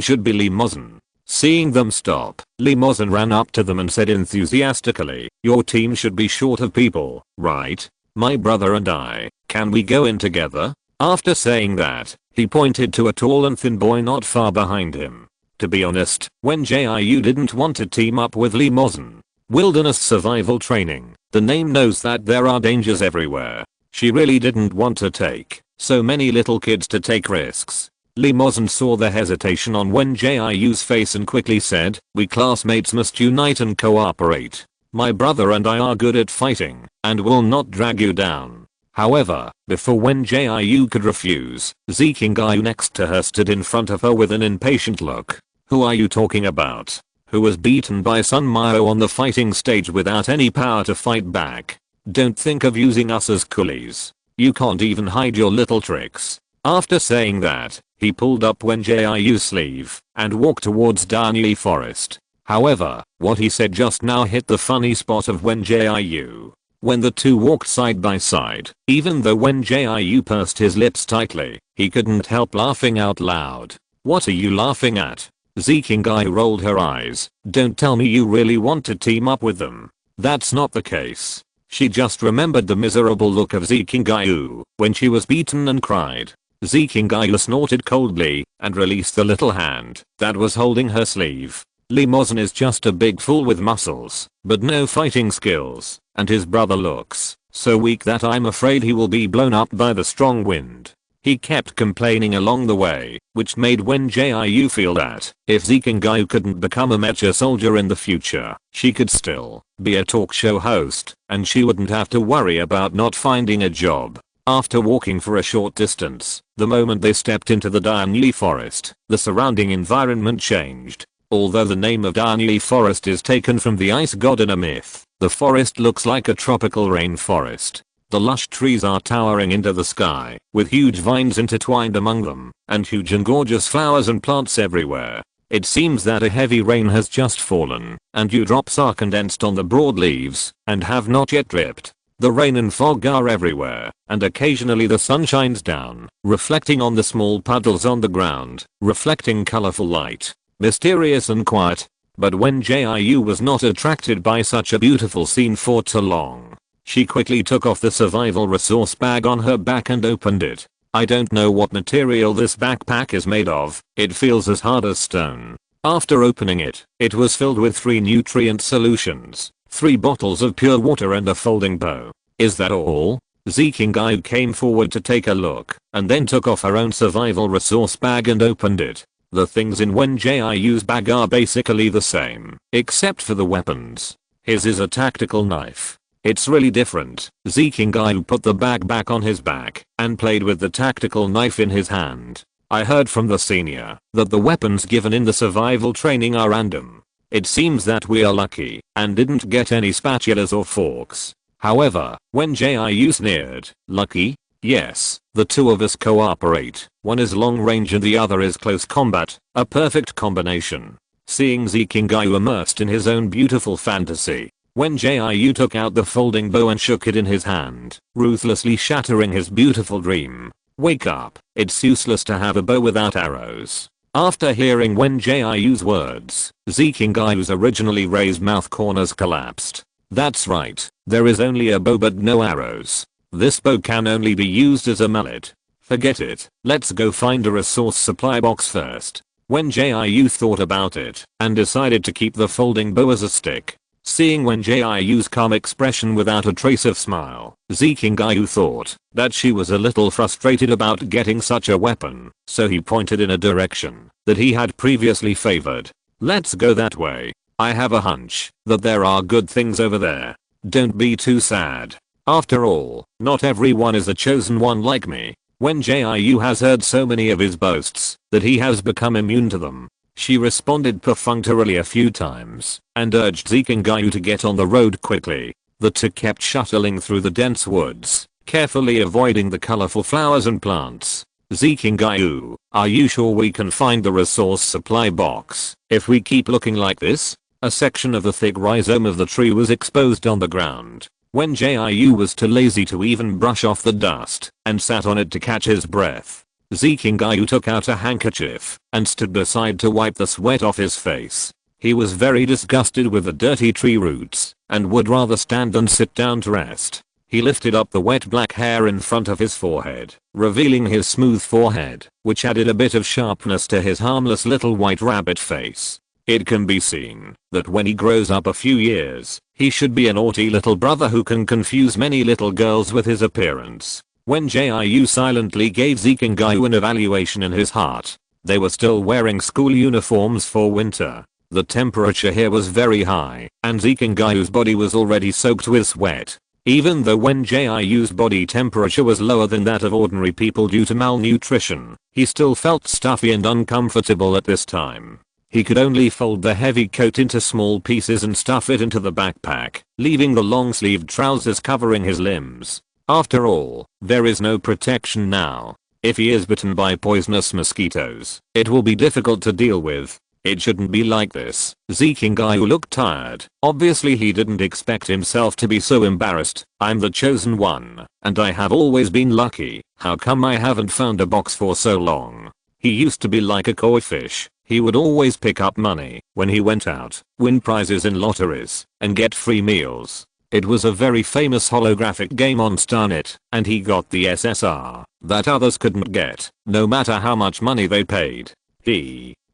should be Li Mozen. Seeing them stop, Li Mozen ran up to them and said enthusiastically, your team should be short of people, right? My brother and I, can we go in together? After saying that, he pointed to a tall and thin boy not far behind him. To be honest, Wen Jiu didn't want to team up with Li Mozen. Wilderness survival training, the name knows that there are dangers everywhere. She really didn't want to take so many little kids to take risks. Li Mozen saw the hesitation on Wen Jiu's face and quickly said, we classmates must unite and cooperate. My brother and I are good at fighting and will not drag you down. However, before Wen Jiu could refuse, Zikingai next to her stood in front of her with an impatient look. Who are you talking about? Who was beaten by Sun Mao on the fighting stage without any power to fight back? Don't think of using us as coolies. You can't even hide your little tricks. After saying that, he pulled up Wen Jiu's sleeve and walked towards Danyi forest. However, what he said just now hit the funny spot of Wen Jiu. When the two walked side by side, even though Wen Jiu pursed his lips tightly, he couldn't help laughing out loud. What are you laughing at? Zikingai rolled her eyes. Don't tell me you really want to team up with them. That's not the case. She just remembered the miserable look of Zikingai when she was beaten and cried. Zikingai snorted coldly and released the little hand that was holding her sleeve. Li Mozen is just a big fool with muscles, but no fighting skills, and his brother looks so weak that I'm afraid he will be blown up by the strong wind. He kept complaining along the way, which made Wen Jiu feel that if Zikingai couldn't become a mecha soldier in the future, she could still be a talk show host, and she wouldn't have to worry about not finding a job. After walking for a short distance, the moment they stepped into the Dianyi forest, the surrounding environment changed. Although the name of Dianyi forest is taken from the ice god in a myth, the forest looks like a tropical rainforest. The lush trees are towering into the sky, with huge vines intertwined among them, and huge and gorgeous flowers and plants everywhere. It seems that a heavy rain has just fallen, and dewdrops are condensed on the broad leaves, and have not yet dripped. The rain and fog are everywhere, and occasionally the sun shines down, reflecting on the small puddles on the ground, reflecting colorful light. Mysterious and quiet. But Wen Jiu was not attracted by such a beautiful scene for too long. She quickly took off the survival resource bag on her back and opened it. I don't know what material this backpack is made of, it feels as hard as stone. After opening it, it was filled with 3 nutrient solutions, 3 bottles of pure water and a folding bow. Is that all? Zikingai came forward to take a look, and then took off her own survival resource bag and opened it. The things in Wen Jiu's bag are basically the same, except for the weapons. His is a tactical knife. It's really different. Zikingai put the bag back on his back and played with the tactical knife in his hand. I heard from the senior that the weapons given in the survival training are random. It seems that we are lucky and didn't get any spatulas or forks. However, Wen Jiu sneered. Lucky? Yes, the 2 of us cooperate. One is long range and the other is close combat, a perfect combination. Seeing Zikingai immersed in his own beautiful fantasy, Wen Jiu took out the folding bow and shook it in his hand, ruthlessly shattering his beautiful dream. Wake up, it's useless to have a bow without arrows. After hearing Wen Jiu's words, Zikingai's originally raised mouth corners collapsed. That's right, there is only a bow but no arrows. This bow can only be used as a mallet. Forget it, let's go find a resource supply box first. Wen Jiu thought about it and decided to keep the folding bow as a stick. Seeing Wen Jiu's calm expression without a trace of smile, Zikingai thought that she was a little frustrated about getting such a weapon, so he pointed in a direction that he had previously favored. Let's go that way. I have a hunch that there are good things over there. Don't be too sad. After all, not everyone is a chosen one like me. Wen Jiu has heard so many of his boasts that he has become immune to them. She responded perfunctorily a few times and urged Zikingai to get on the road quickly. The 2 kept shuttling through the dense woods, carefully avoiding the colorful flowers and plants. Zikingai, are you sure we can find the resource supply box if we keep looking like this? A section of the thick rhizome of the tree was exposed on the ground. Wen Jiu was too lazy to even brush off the dust and sat on it to catch his breath. Zikingai took out a handkerchief and stood beside to wipe the sweat off his face. He was very disgusted with the dirty tree roots and would rather stand than sit down to rest. He lifted up the wet black hair in front of his forehead, revealing his smooth forehead, which added a bit of sharpness to his harmless little white rabbit face. It can be seen that when he grows up a few years, he should be a naughty little brother who can confuse many little girls with his appearance. Wen Jiu silently gave Zikingai an evaluation in his heart. They were still wearing school uniforms for winter. The temperature here was very high, and Zikingai's body was already soaked with sweat. Even though Wen Jiu's body temperature was lower than that of ordinary people due to malnutrition, he still felt stuffy and uncomfortable at this time. He could only fold the heavy coat into small pieces and stuff it into the backpack, leaving the long-sleeved trousers covering his limbs. After all, there is no protection now. If he is bitten by poisonous mosquitoes, it will be difficult to deal with. It shouldn't be like this. Zikingai looked tired. Obviously he didn't expect himself to be so embarrassed. I'm the chosen one, and I have always been lucky. How come I haven't found a box for so long? He used to be like a koi fish. He would always pick up money when he went out, win prizes in lotteries, and get free meals. It was a very famous holographic game on Starnet, and he got the SSR that others couldn't get, no matter how much money they paid.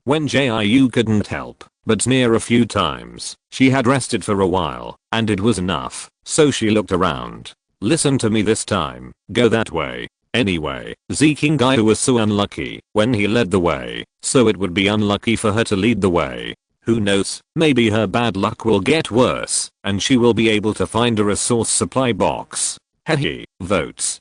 Wen Jiu couldn't help but sneer a few times. She had rested for a while, and it was enough, so she looked around. Listen to me this time, go that way. Anyway, Zikingai was so unlucky when he led the way, so it would be unlucky for her to lead the way. Who knows, maybe her bad luck will get worse, and she will be able to find a resource supply box. Hehe, votes.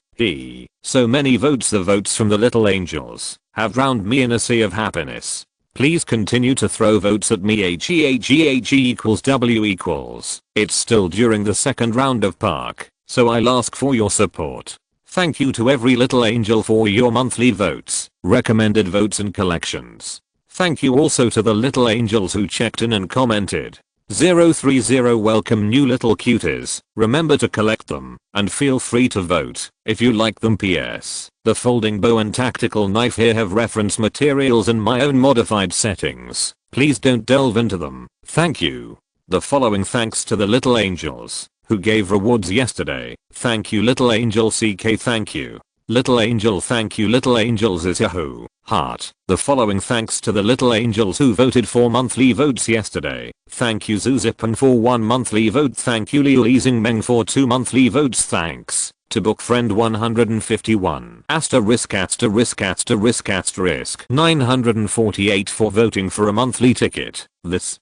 So many votes. The votes from the little angels have drowned me in a sea of happiness. Please continue to throw votes at me. equals W equals. It's still during the second round of Park, so I'll ask for your support. Thank you to every little angel for your monthly votes, recommended votes and collections. Thank you also to the little angels who checked in and commented. 030 Welcome new little cuties, remember to collect them, and feel free to vote, if you like them. PS. The folding bow and tactical knife here have reference materials and my own modified settings, please don't delve into them, thank you. The following thanks to the little angels, who gave rewards yesterday. Thank you little angel CK, thank you. Little angel, thank you little angels is Yahoo! Heart. The following thanks to the little angels who voted for monthly votes yesterday. Thank you Zuzipan for 1 monthly vote. Thank you Liu Leasing Meng for 2 monthly votes. Thanks to Bookfriend 151 asterisk 948 for voting for a monthly ticket. This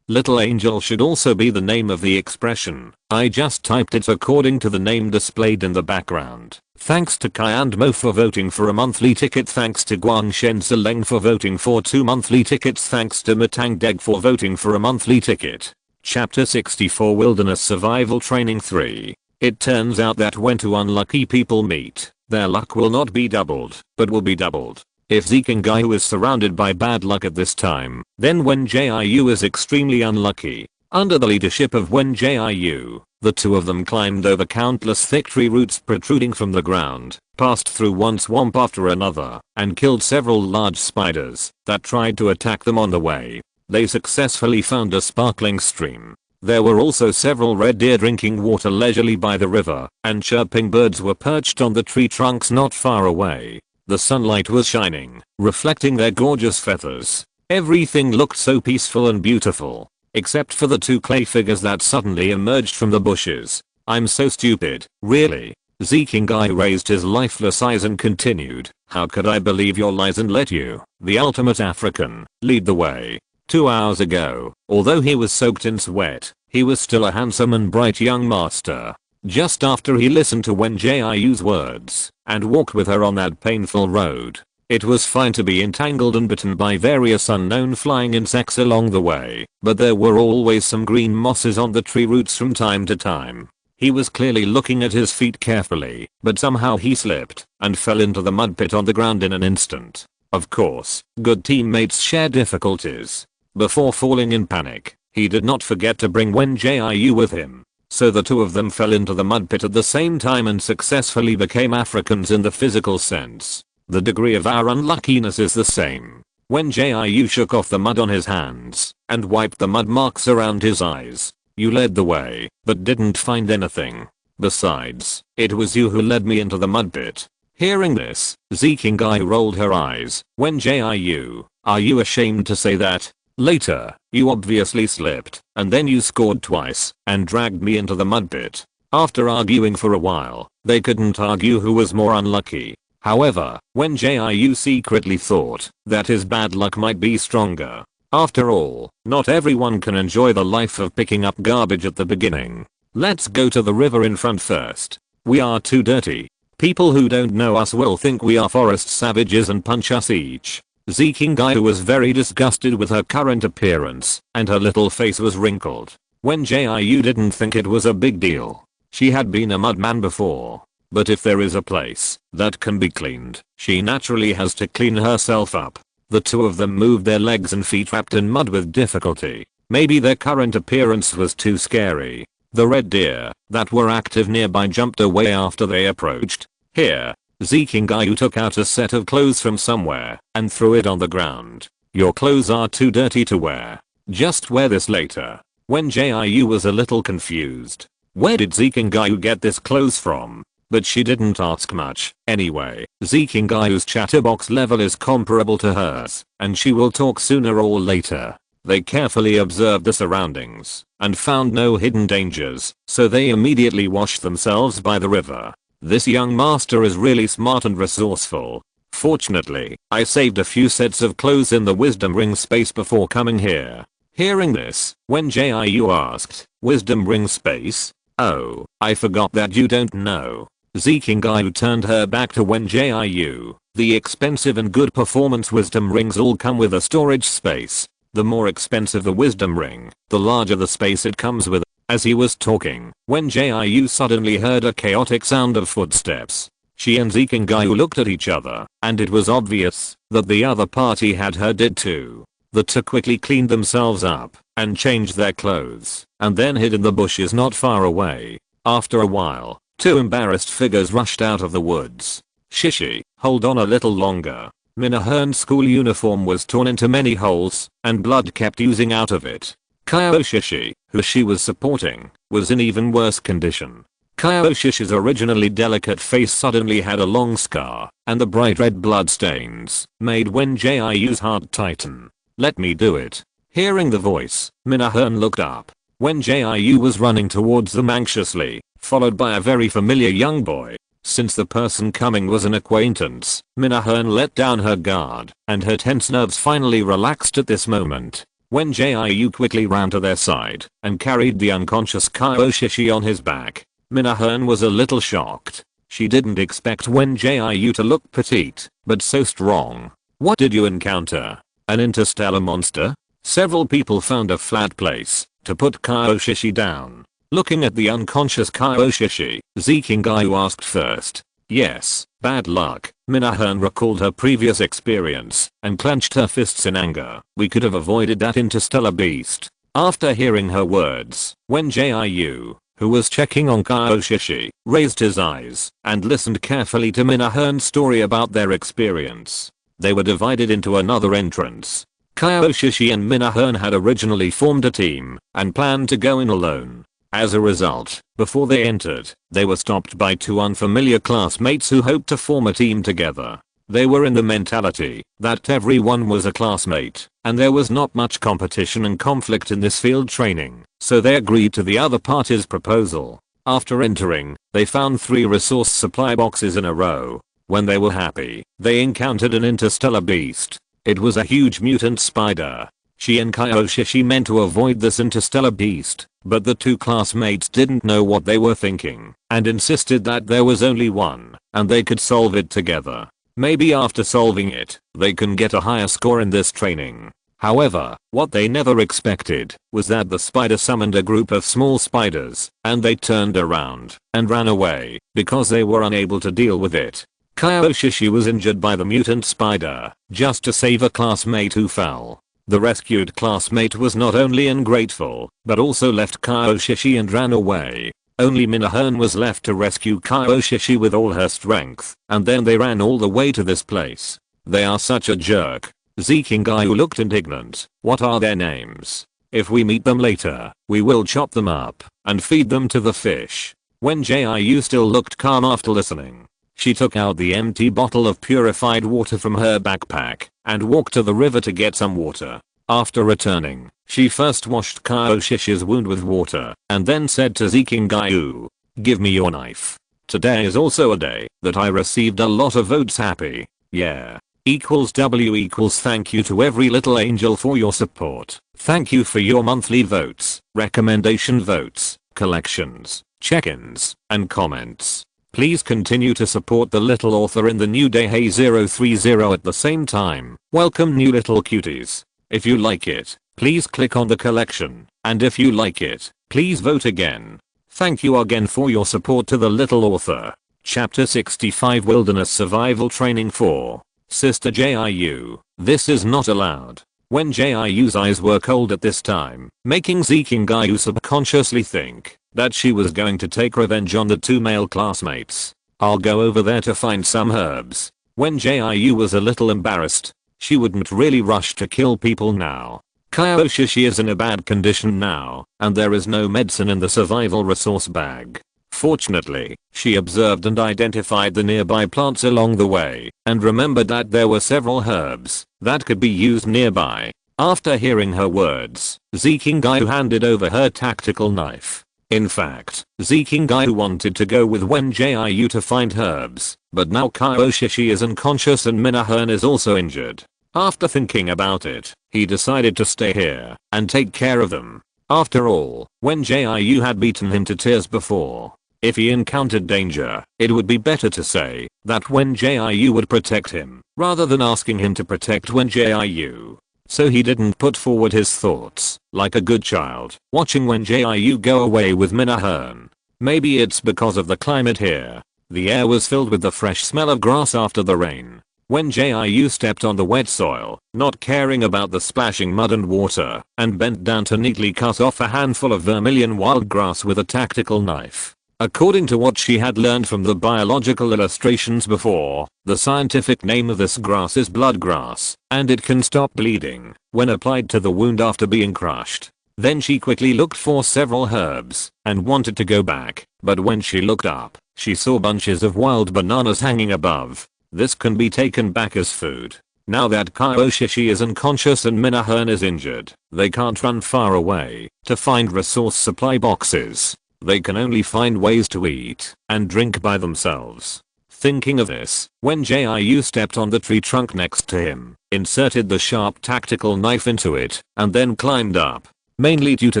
little angel should also be the name of the expression. I just typed it according to the name displayed in the background. Thanks to Kai and Mo for voting for a monthly ticket. Thanks to Guangshen Zileng for voting for 2 monthly tickets. Thanks to Matang Deg for voting for a monthly ticket. Chapter 64 Wilderness Survival Training 3. It turns out that when two unlucky people meet, their luck will not be doubled, but will be doubled. If Zikingayu is surrounded by bad luck at this time, then Wen Jiu is extremely unlucky. Under the leadership of Wen Jiu, the two of them climbed over countless thick tree roots protruding from the ground, passed through one swamp after another, and killed several large spiders that tried to attack them on the way. They successfully found a sparkling stream. There were also several red deer drinking water leisurely by the river, and chirping birds were perched on the tree trunks not far away. The sunlight was shining, reflecting their gorgeous feathers. Everything looked so peaceful and beautiful. Except for the 2 clay figures that suddenly emerged from the bushes. I'm so stupid, really. Zikingai raised his lifeless eyes and continued, how could I believe your lies and let you, the ultimate African, lead the way? 2 hours ago, although he was soaked in sweat, he was still a handsome and bright young master. Just after he listened to Wen Jiu's words, and walked with her on that painful road, it was fine to be entangled and bitten by various unknown flying insects along the way, but there were always some green mosses on the tree roots from time to time. He was clearly looking at his feet carefully, but somehow he slipped and fell into the mud pit on the ground in an instant. Of course, good teammates share difficulties. Before falling in panic, he did not forget to bring Wen Jiu with him. So the two of them fell into the mud pit at the same time and successfully became Africans in the physical sense. The degree of our unluckiness is the same. When Jiu shook off the mud on his hands and wiped the mud marks around his eyes. You led the way, but didn't find anything. Besides, it was you who led me into the mud pit. Hearing this, Zikingai rolled her eyes. When Jiu, are you ashamed to say that? Later, you obviously slipped, and then you scored twice, and dragged me into the mud pit. After arguing for a while, they couldn't argue who was more unlucky. However, when Jiu secretly thought that his bad luck might be stronger. After all, not everyone can enjoy the life of picking up garbage at the beginning. Let's go to the river in front first. We are too dirty. People who don't know us will think we are forest savages and punch us each. Zikingai was very disgusted with her current appearance, and her little face was wrinkled. When Jiu didn't think it was a big deal. She had been a mudman before. But if there is a place that can be cleaned, she naturally has to clean herself up. The two of them moved their legs and feet wrapped in mud with difficulty. Maybe their current appearance was too scary. The red deer that were active nearby jumped away after they approached. Here, Zikingai took out a set of clothes from somewhere and threw it on the ground. Your clothes are too dirty to wear. Just wear this later. When Jiu was a little confused. Where did Zikingai get this clothes from? But she didn't ask much. Anyway, Zikingai's chatterbox level is comparable to hers, and she will talk sooner or later. They carefully observed the surroundings and found no hidden dangers, so they immediately washed themselves by the river. This young master is really smart and resourceful. Fortunately, I saved a few sets of clothes in the wisdom ring space before coming here. Hearing this, when Jiu asked, wisdom ring space? Oh, I forgot that you don't know. Zikingayu turned her back to Wen Jiu. The expensive and good performance wisdom rings all come with a storage space. The more expensive the wisdom ring, the larger the space it comes with. As he was talking, Wen Jiu suddenly heard a chaotic sound of footsteps. She and Zikingayu looked at each other, and it was obvious that the other party had heard it too. The two quickly cleaned themselves up and changed their clothes, and then hid in the bushes not far away. After a while, two embarrassed figures rushed out of the woods. Shishi, hold on a little longer. Minahan's school uniform was torn into many holes, and blood kept oozing out of it. Shishi, who she was supporting, was in even worse condition. Shishi's originally delicate face suddenly had a long scar, and the bright red blood stains made Wen Jiu's heart tighten. Let me do it. Hearing the voice, Minahan looked up. Wen Jiu was running towards them anxiously, followed by a very familiar young boy. Since the person coming was an acquaintance, Minahan let down her guard, and her tense nerves finally relaxed at this moment. Wen Jiu quickly ran to their side and carried the unconscious Shishi on his back. Minahan was a little shocked. She didn't expect Wen Jiu to look petite, but so strong. What did you encounter? An interstellar monster? Several people found a flat place to put Shishi down. Looking at the unconscious Shishi, Zikingayu asked first. Yes, bad luck. Minahan recalled her previous experience and clenched her fists in anger. We could have avoided that interstellar beast. After hearing her words, Wen Jiu, who was checking on Shishi, raised his eyes and listened carefully to Minahan's story about their experience. They were divided into another entrance. Shishi and Minahan had originally formed a team and planned to go in alone. As a result, before they entered, they were stopped by two unfamiliar classmates who hoped to form a team together. They were in the mentality that everyone was a classmate, and there was not much competition and conflict in this field training, so they agreed to the other party's proposal. After entering, they found 3 resource supply boxes in a row. When they were happy, they encountered an interstellar beast. It was a huge mutant spider. She and Shishi meant to avoid this interstellar beast, but the two classmates didn't know what they were thinking, and insisted that there was only one, and they could solve it together. Maybe after solving it, they can get a higher score in this training. However, what they never expected was that the spider summoned a group of small spiders, and they turned around and ran away because they were unable to deal with it. Shishi was injured by the mutant spider just to save a classmate who fell. The rescued classmate was not only ungrateful, but also left Shishi and ran away. Only Minahan was left to rescue Shishi with all her strength, and then they ran all the way to this place. They are such a jerk. Zikingayu looked indignant. What are their names? If we meet them later, we will chop them up and feed them to the fish. Wen Jiu still looked calm after listening. She took out the empty bottle of purified water from her backpack and walked to the river to get some water. After returning, she first washed Shishi's wound with water and then said to Zikingayu, "Give me your knife. Today is also a day that I received a lot of votes happy. Yeah. W equals thank you to every little angel for your support. Thank you for your monthly votes, recommendation votes, collections, check-ins, and comments. Please continue to support the little author in the new day Hey 030 at the same time. Welcome new little cuties. If you like it, please click on the collection, and if you like it, please vote again. Thank you again for your support to the little author." Chapter 65 Wilderness Survival Training 4. Sister Jiu. This is not allowed. Wen Jiu's eyes were cold at this time, making Zikingayu subconsciously think that she was going to take revenge on the two male classmates. "I'll go over there to find some herbs." Wen Jiu was a little embarrassed. She wouldn't really rush to kill people now. Shishi is in a bad condition now, and there is no medicine in the survival resource bag. Fortunately, she observed and identified the nearby plants along the way, and remembered that there were several herbs that could be used nearby. After hearing her words, Zikingayu handed over her tactical knife. In fact, Zikingayu wanted to go with Wen Jiu to find herbs, but now Shishi is unconscious and Minahan is also injured. After thinking about it, he decided to stay here and take care of them. After all, Wen Jiu had beaten him to tears before. If he encountered danger, it would be better to say that Wen Jiu would protect him, rather than asking him to protect Wen Jiu. So he didn't put forward his thoughts, like a good child, watching Wen Jiu go away with Minahan. Maybe it's because of the climate here. The air was filled with the fresh smell of grass after the rain. Wen Jiu stepped on the wet soil, not caring about the splashing mud and water, and bent down to neatly cut off a handful of vermilion wild grass with a tactical knife. According to what she had learned from the biological illustrations before, the scientific name of this grass is bloodgrass, and it can stop bleeding when applied to the wound after being crushed. Then she quickly looked for several herbs and wanted to go back, but when she looked up, she saw bunches of wild bananas hanging above. This can be taken back as food. Now that Kaioshishi is unconscious and Minahan is injured, they can't run far away to find resource supply boxes. They can only find ways to eat and drink by themselves. Thinking of this, Wen Jiu stepped on the tree trunk next to him, inserted the sharp tactical knife into it, and then climbed up. Mainly due to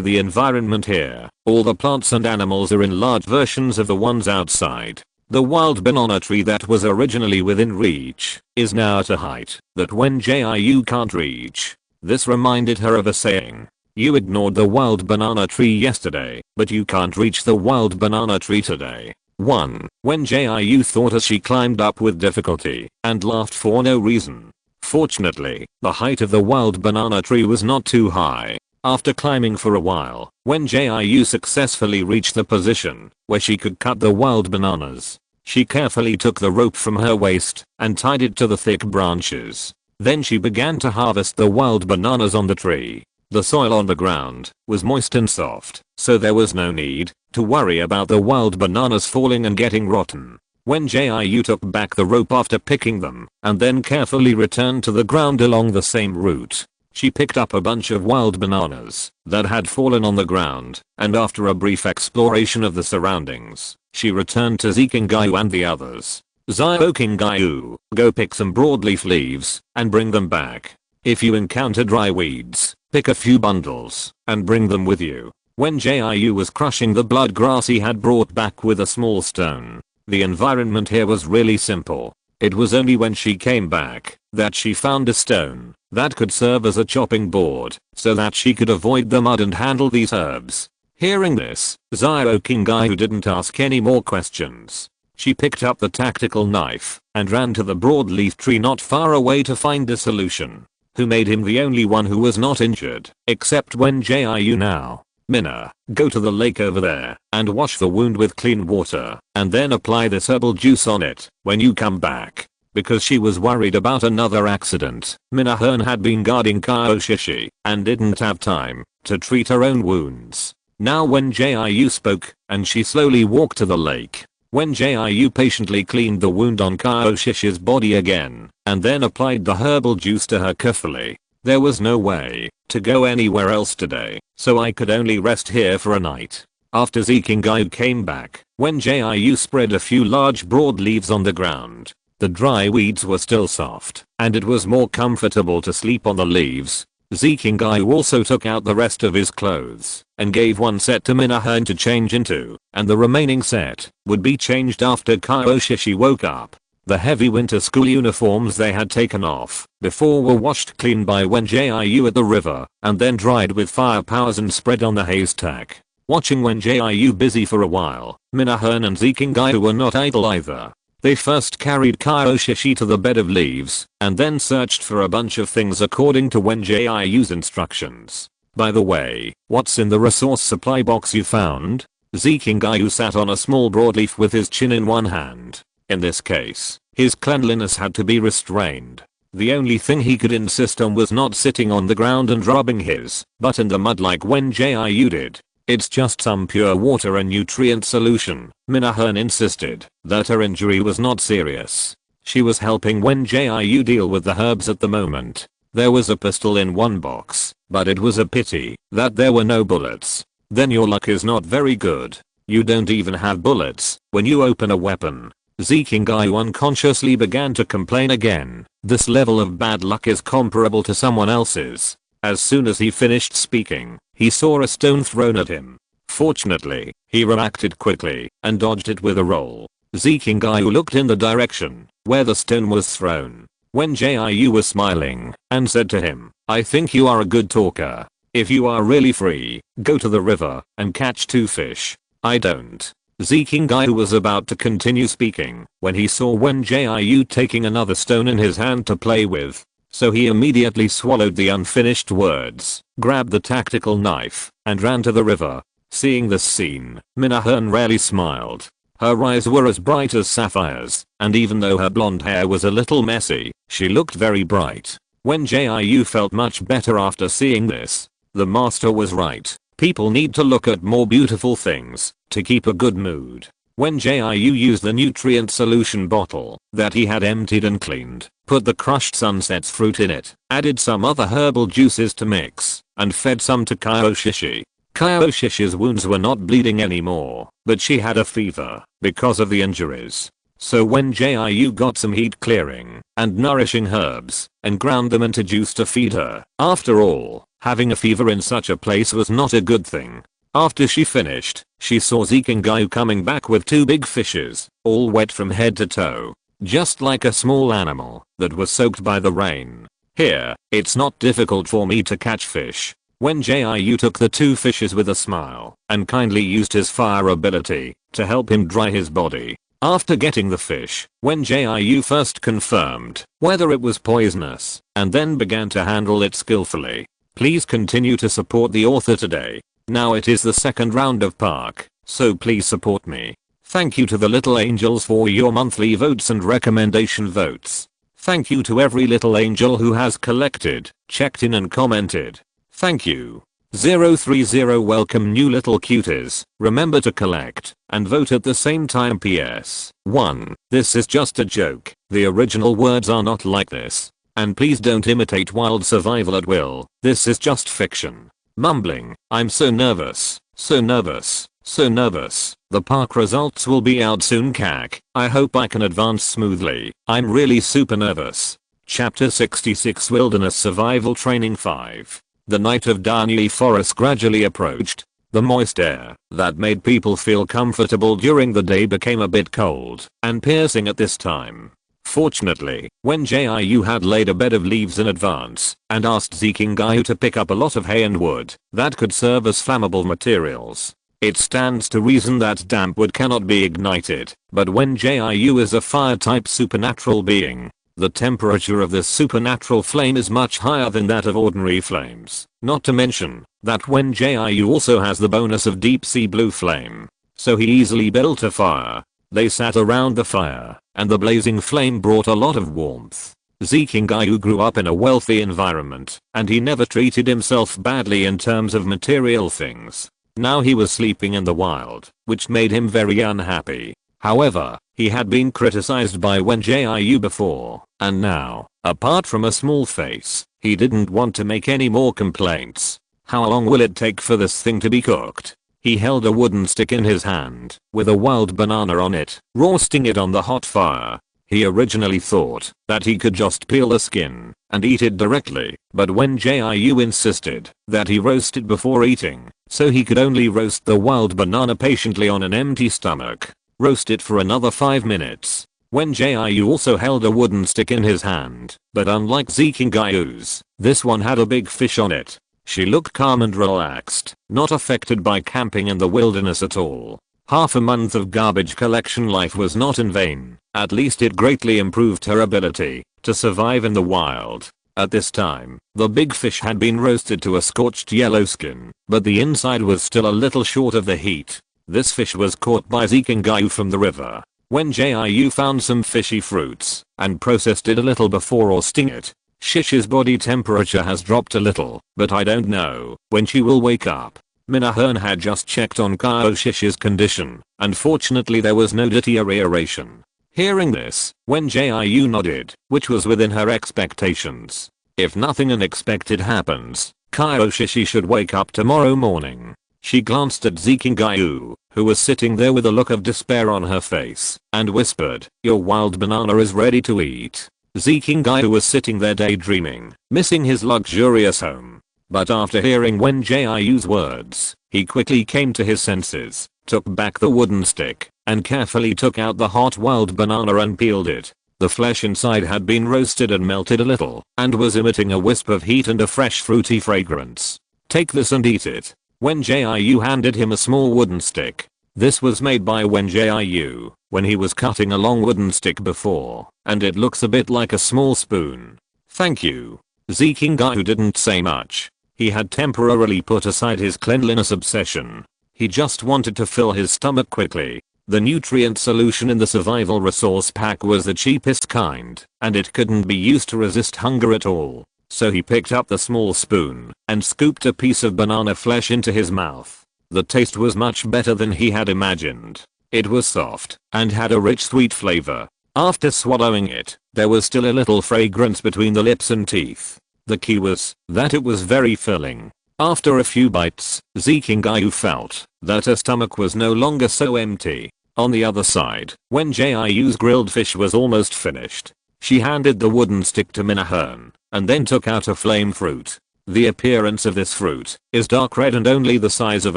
the environment here, all the plants and animals are in large versions of the ones outside. The wild banana tree that was originally within reach is now at a height that Wen Jiu can't reach. This reminded her of a saying. You ignored the wild banana tree yesterday, but you can't reach the wild banana tree today. 1. Wen Jiu thought as she climbed up with difficulty and laughed for no reason. Fortunately, the height of the wild banana tree was not too high. After climbing for a while, Wen Jiu successfully reached the position where she could cut the wild bananas. She carefully took the rope from her waist and tied it to the thick branches. Then she began to harvest the wild bananas on the tree. The soil on the ground was moist and soft, so there was no need to worry about the wild bananas falling and getting rotten. Wen Jiu took back the rope after picking them and then carefully returned to the ground along the same route. She picked up a bunch of wild bananas that had fallen on the ground, and after a brief exploration of the surroundings, she returned to Zikingayu and the others. Zikingayu, go pick some broadleaf leaves and bring them back. If you encounter dry weeds, pick a few bundles and bring them with you. Wen Jiu was crushing the blood grass he had brought back with a small stone. The environment here was really simple. It was only when she came back that she found a stone that could serve as a chopping board so that she could avoid the mud and handle these herbs. Hearing this, Zikingayu didn't ask any more questions. She picked up the tactical knife and ran to the broadleaf tree not far away to find a solution. Who made him the only one who was not injured, except Wen Jiu now. Mina, go to the lake over there and wash the wound with clean water and then apply this herbal juice on it when you come back. Because she was worried about another accident, Minahan had been guarding Kaioshishi and didn't have time to treat her own wounds. Now Wen Jiu spoke and she slowly walked to the lake. Wen Jiu patiently cleaned the wound on Kaioshishi's body again and then applied the herbal juice to her carefully. There was no way to go anywhere else today, so I could only rest here for a night. After Zikingayu came back, Wen Jiu spread a few large broad leaves on the ground. The dry weeds were still soft, and it was more comfortable to sleep on the leaves. Zikingayu also took out the rest of his clothes and gave one set to Minahan to change into, and the remaining set would be changed after Kaioshishi woke up. The heavy winter school uniforms they had taken off before were washed clean by Wen Jiu at the river and then dried with fire powers and spread on the haystack. Watching Wen Jiu busy for a while, Minahan and Zikingayu were not idle either. They first carried Kaioshishi to the bed of leaves and then searched for a bunch of things according to Wen Jiu's instructions. By the way, what's in the resource supply box you found? Zikingayu sat on a small broadleaf with his chin in one hand. In this case, his cleanliness had to be restrained. The only thing he could insist on was not sitting on the ground and rubbing his butt in the mud like Wen Jiu did. It's just some pure water and nutrient solution. Minahan insisted that her injury was not serious. She was helping Wen Jiu deal with the herbs at the moment. There was a pistol in one box, but it was a pity that there were no bullets. Then your luck is not very good. You don't even have bullets when you open a weapon. Zikingayu unconsciously began to complain again. This level of bad luck is comparable to someone else's. As soon as he finished speaking, he saw a stone thrown at him. Fortunately, he reacted quickly and dodged it with a roll. Zikingayu looked in the direction where the stone was thrown. Wen Jiu was smiling and said to him, "I think you are a good talker. If you are really free, go to the river and catch 2 fish. I don't." Zikingayu was about to continue speaking when he saw Wen Jiu taking another stone in his hand to play with. So he immediately swallowed the unfinished words, grabbed the tactical knife, and ran to the river. Seeing this scene, Minahan rarely smiled. Her eyes were as bright as sapphires, and even though her blonde hair was a little messy, she looked very bright. Wen Jiu felt much better after seeing this. The master was right. People need to look at more beautiful things to keep a good mood. Wen Jiu used the nutrient solution bottle that he had emptied and cleaned, put the crushed sunset's fruit in it, added some other herbal juices to mix, and fed some to Kaioshishi. Kaioshishi's wounds were not bleeding anymore, but she had a fever because of the injuries. So Wen Jiu got some heat clearing and nourishing herbs and ground them into juice to feed her. After all, having a fever in such a place was not a good thing. After she finished, she saw Zikingayu coming back with 2 big fishes, all wet from head to toe. Just like a small animal that was soaked by the rain. "Here, it's not difficult for me to catch fish." Wen Jiu took the 2 fishes with a smile and kindly used his fire ability to help him dry his body. After getting the fish, Wen Jiu first confirmed whether it was poisonous and then began to handle it skillfully. Please continue to support the author today. Now it is the second round of Park, so please support me. Thank you to the little angels for your monthly votes and recommendation votes. Thank you to every little angel who has collected, checked in and commented. Thank you. 030 Welcome new little cuties. Remember to collect and vote at the same time. PS 1. This is just a joke. The original words are not like this. And please don't imitate wild survival at will. This is just fiction. Mumbling. I'm so nervous. So nervous. So nervous. The park results will be out soon, cack. I hope I can advance smoothly. I'm really super nervous. Chapter 66 Wilderness Survival Training 5. The night of Danyi Forest gradually approached. The moist air that made people feel comfortable during the day became a bit cold and piercing at this time. Fortunately, Wen Jiu had laid a bed of leaves in advance and asked Zikingayu to pick up a lot of hay and wood that could serve as flammable materials. It stands to reason that damp wood cannot be ignited, but Wen Jiu is a fire-type supernatural being. The temperature of this supernatural flame is much higher than that of ordinary flames, not to mention that Wen Jiu also has the bonus of deep sea blue flame, so he easily built a fire. They sat around the fire, and the blazing flame brought a lot of warmth. Zikingayu grew up in a wealthy environment, and he never treated himself badly in terms of material things. Now he was sleeping in the wild, which made him very unhappy. However, he had been criticized by Wen Jiu before, and now, apart from a small face, he didn't want to make any more complaints. How long will it take for this thing to be cooked? He held a wooden stick in his hand, with a wild banana on it, roasting it on the hot fire. He originally thought that he could just peel the skin and eat it directly, but Wen Jiu insisted that he roast it before eating, so he could only roast the wild banana patiently on an empty stomach. Roast it for another 5 minutes. Wen Jiu also held a wooden stick in his hand, but unlike Zikingayu's, this one had a big fish on it. She looked calm and relaxed, not affected by camping in the wilderness at all. Half a month of garbage collection life was not in vain. At least it greatly improved her ability to survive in the wild. At this time, the big fish had been roasted to a scorched yellow skin, but the inside was still a little short of the heat. This fish was caught by Zikingayu from the river. Wen Jiu found some fishy fruits and processed it a little before roasting it. Shish's body temperature has dropped a little, but I don't know when she will wake up. Minahan had just checked on Shish's condition, and fortunately there was no deterioration. Hearing this, Wen Jiu nodded, which was within her expectations. If nothing unexpected happens, Shishi should wake up tomorrow morning. She glanced at Zikingayu, who was sitting there with a look of despair on her face, and whispered, "Your wild banana is ready to eat." Zikingayu was sitting there daydreaming, missing his luxurious home. but after hearing Wen Jiu's words, he quickly came to his senses, took back the wooden stick, and carefully took out the hot wild banana and peeled it. The flesh inside had been roasted and melted a little, and was emitting a wisp of heat and a fresh fruity fragrance. "Take this and eat it." Wen Jiu handed him a small wooden stick. This was made by Wen Jiu when he was cutting a long wooden stick before, and it looks a bit like a small spoon. "Thank you." Zikingai didn't say much. He had temporarily put aside his cleanliness obsession. He just wanted to fill his stomach quickly. The nutrient solution in the survival resource pack was the cheapest kind, and it couldn't be used to resist hunger at all. So he picked up the small spoon and scooped a piece of banana flesh into his mouth. The taste was much better than he had imagined. It was soft and had a rich sweet flavor. After swallowing it, there was still a little fragrance between the lips and teeth. The key was that it was very filling. After a few bites, Zikingai felt that her stomach was no longer so empty. On the other side, Wen Jiu's grilled fish was almost finished. She handed the wooden stick to Minahan, and then took out a flame fruit. The appearance of this fruit is dark red and only the size of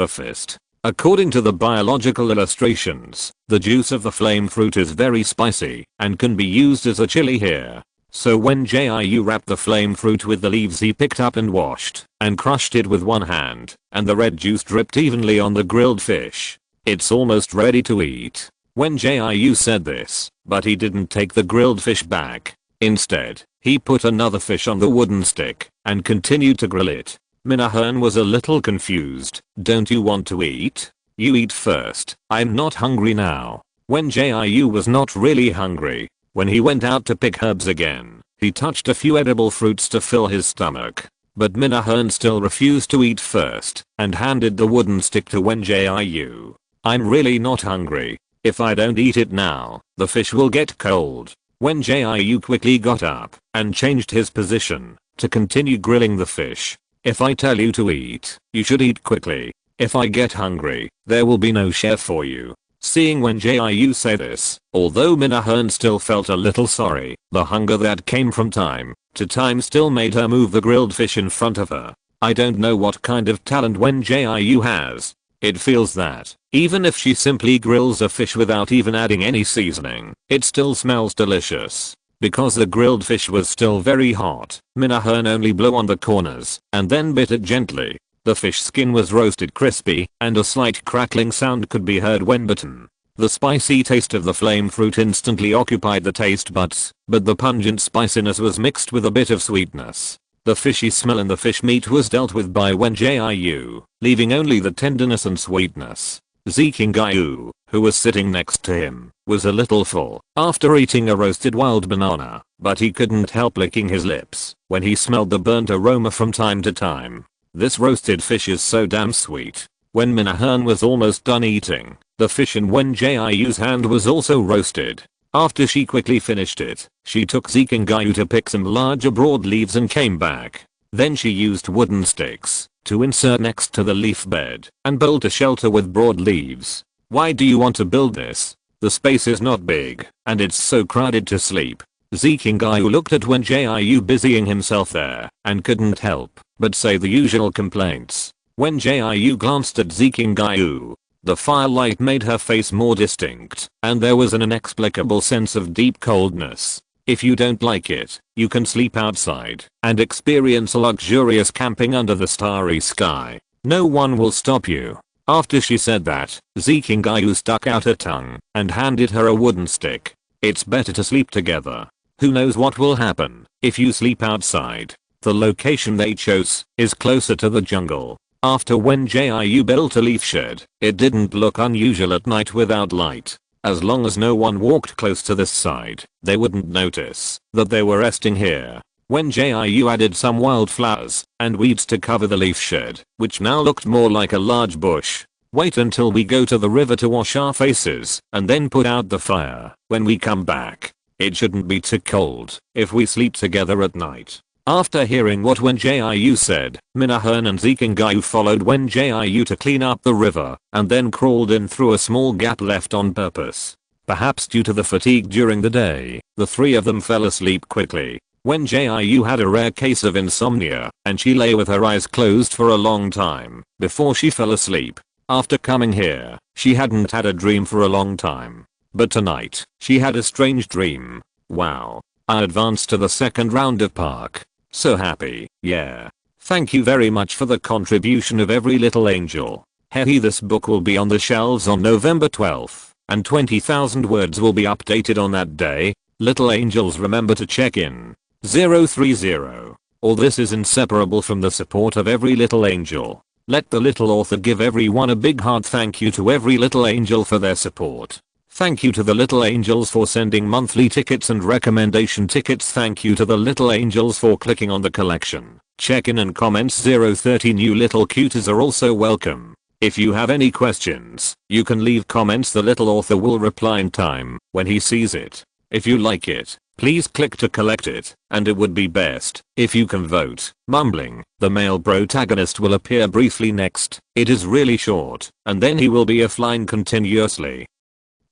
a fist. According to the biological illustrations, the juice of the flame fruit is very spicy and can be used as a chili here. So Wen Jiu wrapped the flame fruit with the leaves he picked up and washed, and crushed it with one hand, and the red juice dripped evenly on the grilled fish. "It's almost ready to eat." Wen Jiu said this, but he didn't take the grilled fish back. Instead, he put another fish on the wooden stick, and continued to grill it. Minahan was a little confused. "Don't you want to eat? You eat first. I'm not hungry now." Wen Jiu was not really hungry. When he went out to pick herbs again, he touched a few edible fruits to fill his stomach. But Minahan still refused to eat first, and handed the wooden stick to Wen Jiu. "I'm really not hungry. If I don't eat it now, the fish will get cold." Wen Jiu quickly got up and changed his position to continue grilling the fish. "If I tell you to eat, you should eat quickly. If I get hungry, there will be no chef for you." Seeing Wen Jiu say this, although Minahan still felt a little sorry, the hunger that came from time to time still made her move the grilled fish in front of her. I don't know what kind of talent Wen Jiu has. It feels that, even if she simply grills a fish without even adding any seasoning, it still smells delicious. Because the grilled fish was still very hot, Minahan only blew on the corners and then bit it gently. The fish skin was roasted crispy, and a slight crackling sound could be heard when bitten. The spicy taste of the flame fruit instantly occupied the taste buds, but the pungent spiciness was mixed with a bit of sweetness. The fishy smell in the fish meat was dealt with by Wen Jiu, leaving only the tenderness and sweetness. Zikingai, who was sitting next to him, was a little full after eating a roasted wild banana, but he couldn't help licking his lips when he smelled the burnt aroma from time to time. This roasted fish is so damn sweet. When Minahan was almost done eating, the fish in Wen Jiu's hand was also roasted. After she quickly finished it, she took Zikingai to pick some larger broad leaves and came back. Then she used wooden sticks to insert next to the leaf bed and build a shelter with broad leaves. "Why do you want to build this? The space is not big, and it's so crowded to sleep." Zikingai looked at Wen Jiu busying himself there and couldn't help but say the usual complaints. Wen Jiu glanced at Zikingai. The firelight made her face more distinct, and there was an inexplicable sense of deep coldness. "If you don't like it, you can sleep outside and experience a luxurious camping under the starry sky. No one will stop you." After she said that, Zikingai stuck out her tongue and handed her a wooden stick. "It's better to sleep together. Who knows what will happen if you sleep outside." The location they chose is closer to the jungle. After Wen Jiu built a leaf shed, it didn't look unusual at night without light. As long as no one walked close to this side, they wouldn't notice that they were resting here. Wen Jiu added some wildflowers and weeds to cover the leaf shed, which now looked more like a large bush. "Wait until we go to the river to wash our faces, and then put out the fire when we come back. It shouldn't be too cold if we sleep together at night." After hearing what Wen Jiu said, Minahan and Zikingai followed Wen Jiu to clean up the river, and then crawled in through a small gap left on purpose. Perhaps due to the fatigue during the day, the three of them fell asleep quickly. Wen Jiu had a rare case of insomnia, and she lay with her eyes closed for a long time before she fell asleep. After coming here, she hadn't had a dream for a long time. But tonight, she had a strange dream. Wow. I advanced to the second round of park. So happy, yeah. Thank you very much for the contribution of every little angel. Hey, this book will be on the shelves on November 12th, and 20,000 words will be updated on that day. Little angels, remember to check in. 030. All this is inseparable from the support of every little angel. Let the little author give everyone a big hard thank you to every little angel for their support. Thank you to the little angels for sending monthly tickets and recommendation tickets. Thank you to the little angels for clicking on the collection. Check-in and comments. 030 new little cuties are also welcome. If you have any questions, you can leave comments. The little author will reply in time when he sees it. If you like it, please click to collect it, and it would be best if you can vote. Mumbling, the male protagonist will appear briefly next. It is really short, and then he will be offline continuously.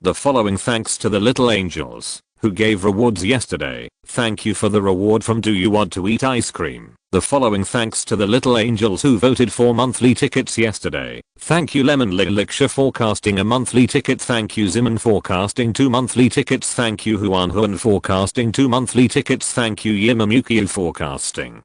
The following thanks to the little angels who gave rewards yesterday. Thank you for the reward from Do You Want to Eat Ice Cream? The following thanks to the little angels who voted for monthly tickets yesterday. Thank you Lemon Liksha for casting a monthly ticket. Thank you Ziman for casting 2 monthly tickets. Thank you Huan Huan for casting 2 monthly tickets. Thank you Yimamukio for casting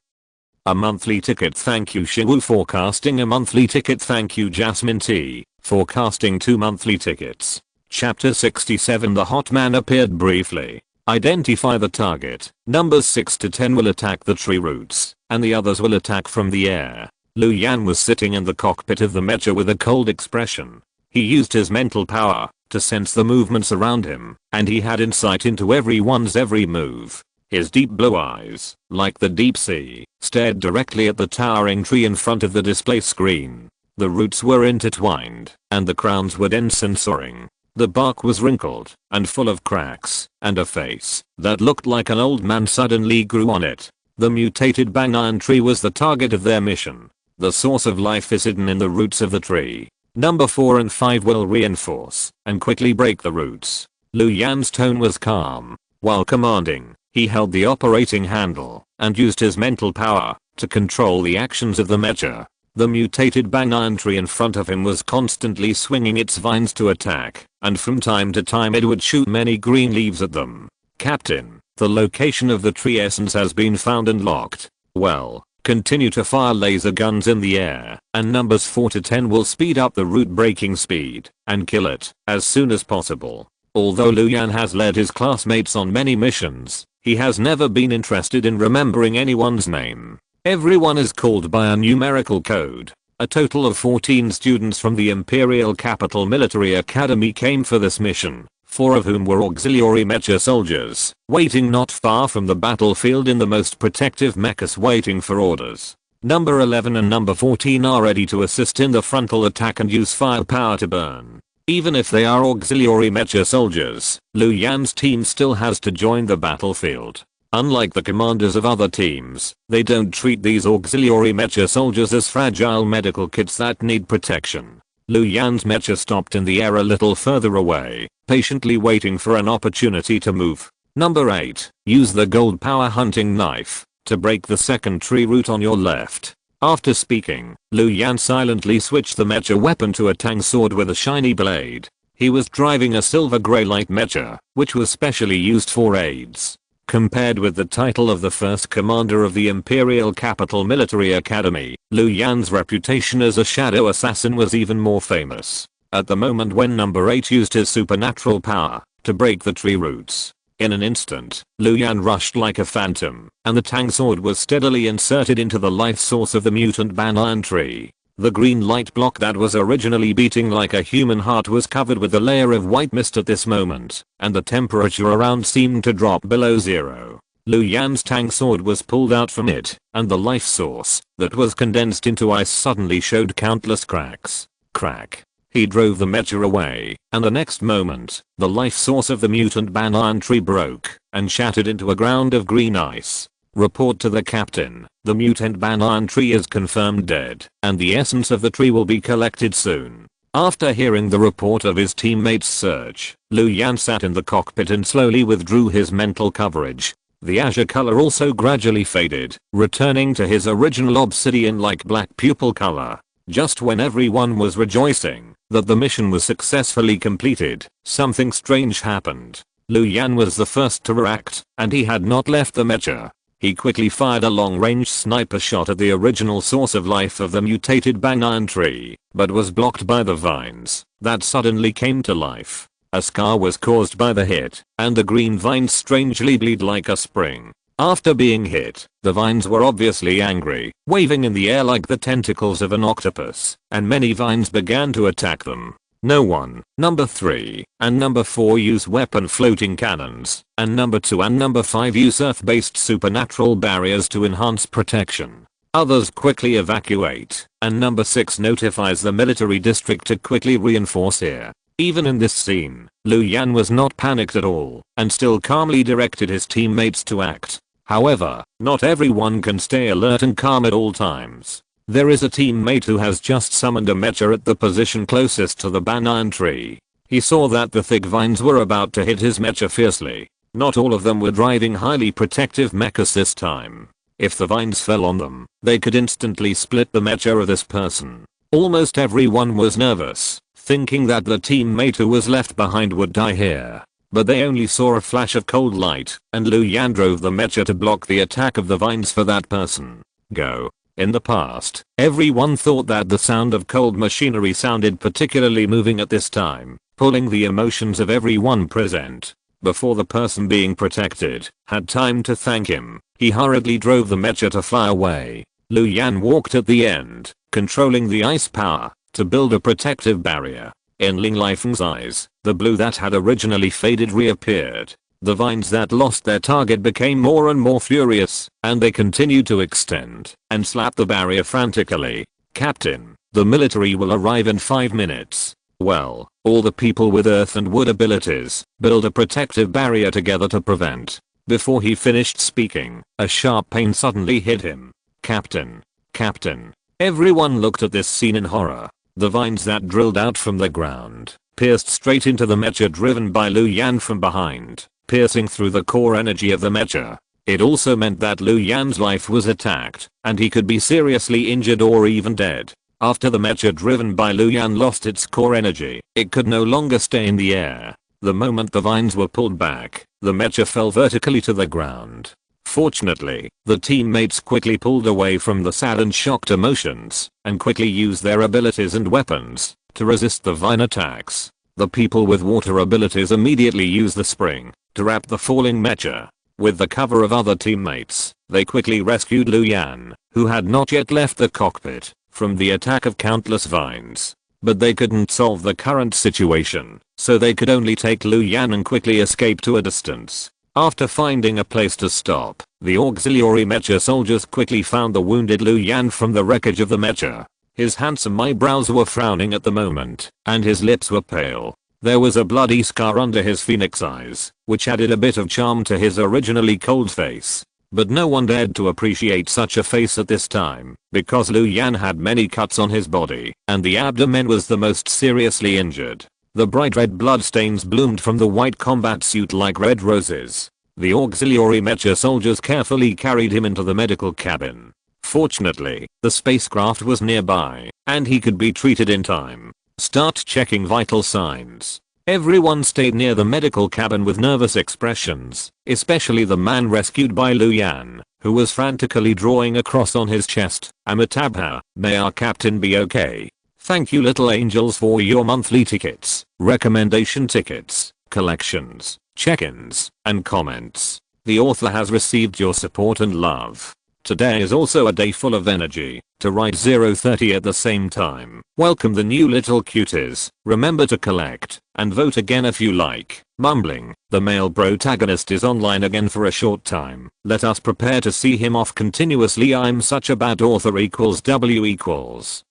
a monthly ticket. Thank you Shiwu for casting a monthly ticket. Thank you Jasmine T for casting 2 monthly tickets. Chapter 67. The hot man appeared briefly. Identify the target. Numbers 6 to 10 will attack the tree roots, and the others will attack from the air. Lu Yan was sitting in the cockpit of the mecha with a cold expression. He used his mental power to sense the movements around him, and he had insight into everyone's every move. His deep blue eyes, like the deep sea, stared directly at the towering tree in front of the display screen. The roots were intertwined, and the crowns were dense and soaring. The bark was wrinkled and full of cracks, and a face that looked like an old man suddenly grew on it. The mutated banyan tree was the target of their mission. The source of life is hidden in the roots of the tree. Number 4 and 5 will reinforce and quickly break the roots. Lu Yan's tone was calm. While commanding, he held the operating handle and used his mental power to control the actions of the mecha. The mutated banyan tree in front of him was constantly swinging its vines to attack, and from time to time it would shoot many green leaves at them. Captain, the location of the tree essence has been found and locked. Well, continue to fire laser guns in the air, and numbers 4 to 10 will speed up the root breaking speed and kill it as soon as possible. Although Lu Yan has led his classmates on many missions, he has never been interested in remembering anyone's name. Everyone is called by a numerical code. A total of 14 students from the Imperial Capital Military Academy came for this mission, 4 of whom were auxiliary mecha soldiers, waiting not far from the battlefield in the most protective mechas waiting for orders. Number 11 and number 14 are ready to assist in the frontal attack and use firepower to burn. Even if they are auxiliary mecha soldiers, Lu Yan's team still has to join the battlefield. Unlike the commanders of other teams, they don't treat these auxiliary mecha soldiers as fragile medical kits that need protection. Lu Yan's mecha stopped in the air a little further away, patiently waiting for an opportunity to move. Number 8, use the gold power hunting knife to break the second tree root on your left. After speaking, Lu Yan silently switched the mecha weapon to a tang sword with a shiny blade. He was driving a silver grey light mecha, which was specially used for raids. Compared with the title of the first commander of the Imperial Capital Military Academy, Lu Yan's reputation as a shadow assassin was even more famous. At the moment when number 8 used his supernatural power to break the tree roots, in an instant, Lu Yan rushed like a phantom, and the tang sword was steadily inserted into the life source of the mutant banyan tree. The green light block that was originally beating like a human heart was covered with a layer of white mist at this moment, and the temperature around seemed to drop below 0. Lu Yan's tang sword was pulled out from it, and the life source that was condensed into ice suddenly showed countless cracks. Crack. He drove the mecha away, and the next moment, the life source of the mutant banyan tree broke and shattered into a ground of green ice. Report to the captain. The mutant banyan tree is confirmed dead, and the essence of the tree will be collected soon. After hearing the report of his teammates' search, Lu Yan sat in the cockpit and slowly withdrew his mental coverage. The azure color also gradually faded, returning to his original obsidian-like black pupil color. Just when everyone was rejoicing that the mission was successfully completed, something strange happened. Liu Yan was the first to react, and he had not left the mecha. He quickly fired a long-range sniper shot at the original source of life of the mutated banyan tree, but was blocked by the vines that suddenly came to life. A scar was caused by the hit, and the green vines strangely bleed like a spring. After being hit, the vines were obviously angry, waving in the air like the tentacles of an octopus, and many vines began to attack them. No 1, number 3, and number 4 use weapon floating cannons, and number 2 and number 5 use earth-based supernatural barriers to enhance protection. Others quickly evacuate, and number 6 notifies the military district to quickly reinforce here. Even in this scene, Liu Yan was not panicked at all, and still calmly directed his teammates to act. However, not everyone can stay alert and calm at all times. There is a teammate who has just summoned a mecha at the position closest to the banyan tree. He saw that the thick vines were about to hit his mecha fiercely. Not all of them were driving highly protective mechas this time. If the vines fell on them, they could instantly split the mecha of this person. Almost everyone was nervous, thinking that the teammate who was left behind would die here. But they only saw a flash of cold light, and Liu Yan drove the mecha to block the attack of the vines for that person. Go. In the past, everyone thought that the sound of cold machinery sounded particularly moving at this time, pulling the emotions of everyone present. Before the person being protected had time to thank him, he hurriedly drove the mecha to fly away. Liu Yan walked at the end, controlling the ice power, to build a protective barrier. In Ling Lifeng's eyes, the blue that had originally faded reappeared. The vines that lost their target became more and more furious, and they continued to extend and slap the barrier frantically. Captain, the military will arrive in 5 minutes. Well, all the people with earth and wood abilities build a protective barrier together to prevent. Before he finished speaking, a sharp pain suddenly hit him. Captain. Captain. Everyone looked at this scene in horror. The vines that drilled out from the ground pierced straight into the mecha driven by Liu Yan from behind, piercing through the core energy of the mecha. It also meant that Liu Yan's life was attacked, and he could be seriously injured or even dead. After the mecha driven by Liu Yan lost its core energy, it could no longer stay in the air. The moment the vines were pulled back, the mecha fell vertically to the ground. Fortunately, the teammates quickly pulled away from the sad and shocked emotions, and quickly used their abilities and weapons to resist the vine attacks. The people with water abilities immediately used the spring to wrap the falling mecha. With the cover of other teammates, they quickly rescued Liu Yan, who had not yet left the cockpit, from the attack of countless vines. But they couldn't solve the current situation, so they could only take Liu Yan and quickly escape to a distance. After finding a place to stop, the auxiliary mecha soldiers quickly found the wounded Liu Yan from the wreckage of the mecha. His handsome eyebrows were frowning at the moment, and his lips were pale. There was a bloody scar under his phoenix eyes, which added a bit of charm to his originally cold face. But no one dared to appreciate such a face at this time, because Liu Yan had many cuts on his body, and the abdomen was the most seriously injured. The bright red bloodstains bloomed from the white combat suit like red roses. The auxiliary mecha soldiers carefully carried him into the medical cabin. Fortunately, the spacecraft was nearby, and he could be treated in time. Start checking vital signs. Everyone stayed near the medical cabin with nervous expressions, especially the man rescued by Liu Yan, who was frantically drawing a cross on his chest. Amitabha, may our captain be okay? Thank you little angels for your monthly tickets, recommendation tickets, collections, check-ins, and comments. The author has received your support and love. Today is also a day full of energy to write 030 at the same time. Welcome the new little cuties. Remember to collect and vote again if you like. Mumbling, the male protagonist is online again for a short time. Let us prepare to see him off continuously. I'm such a bad author equals W equals.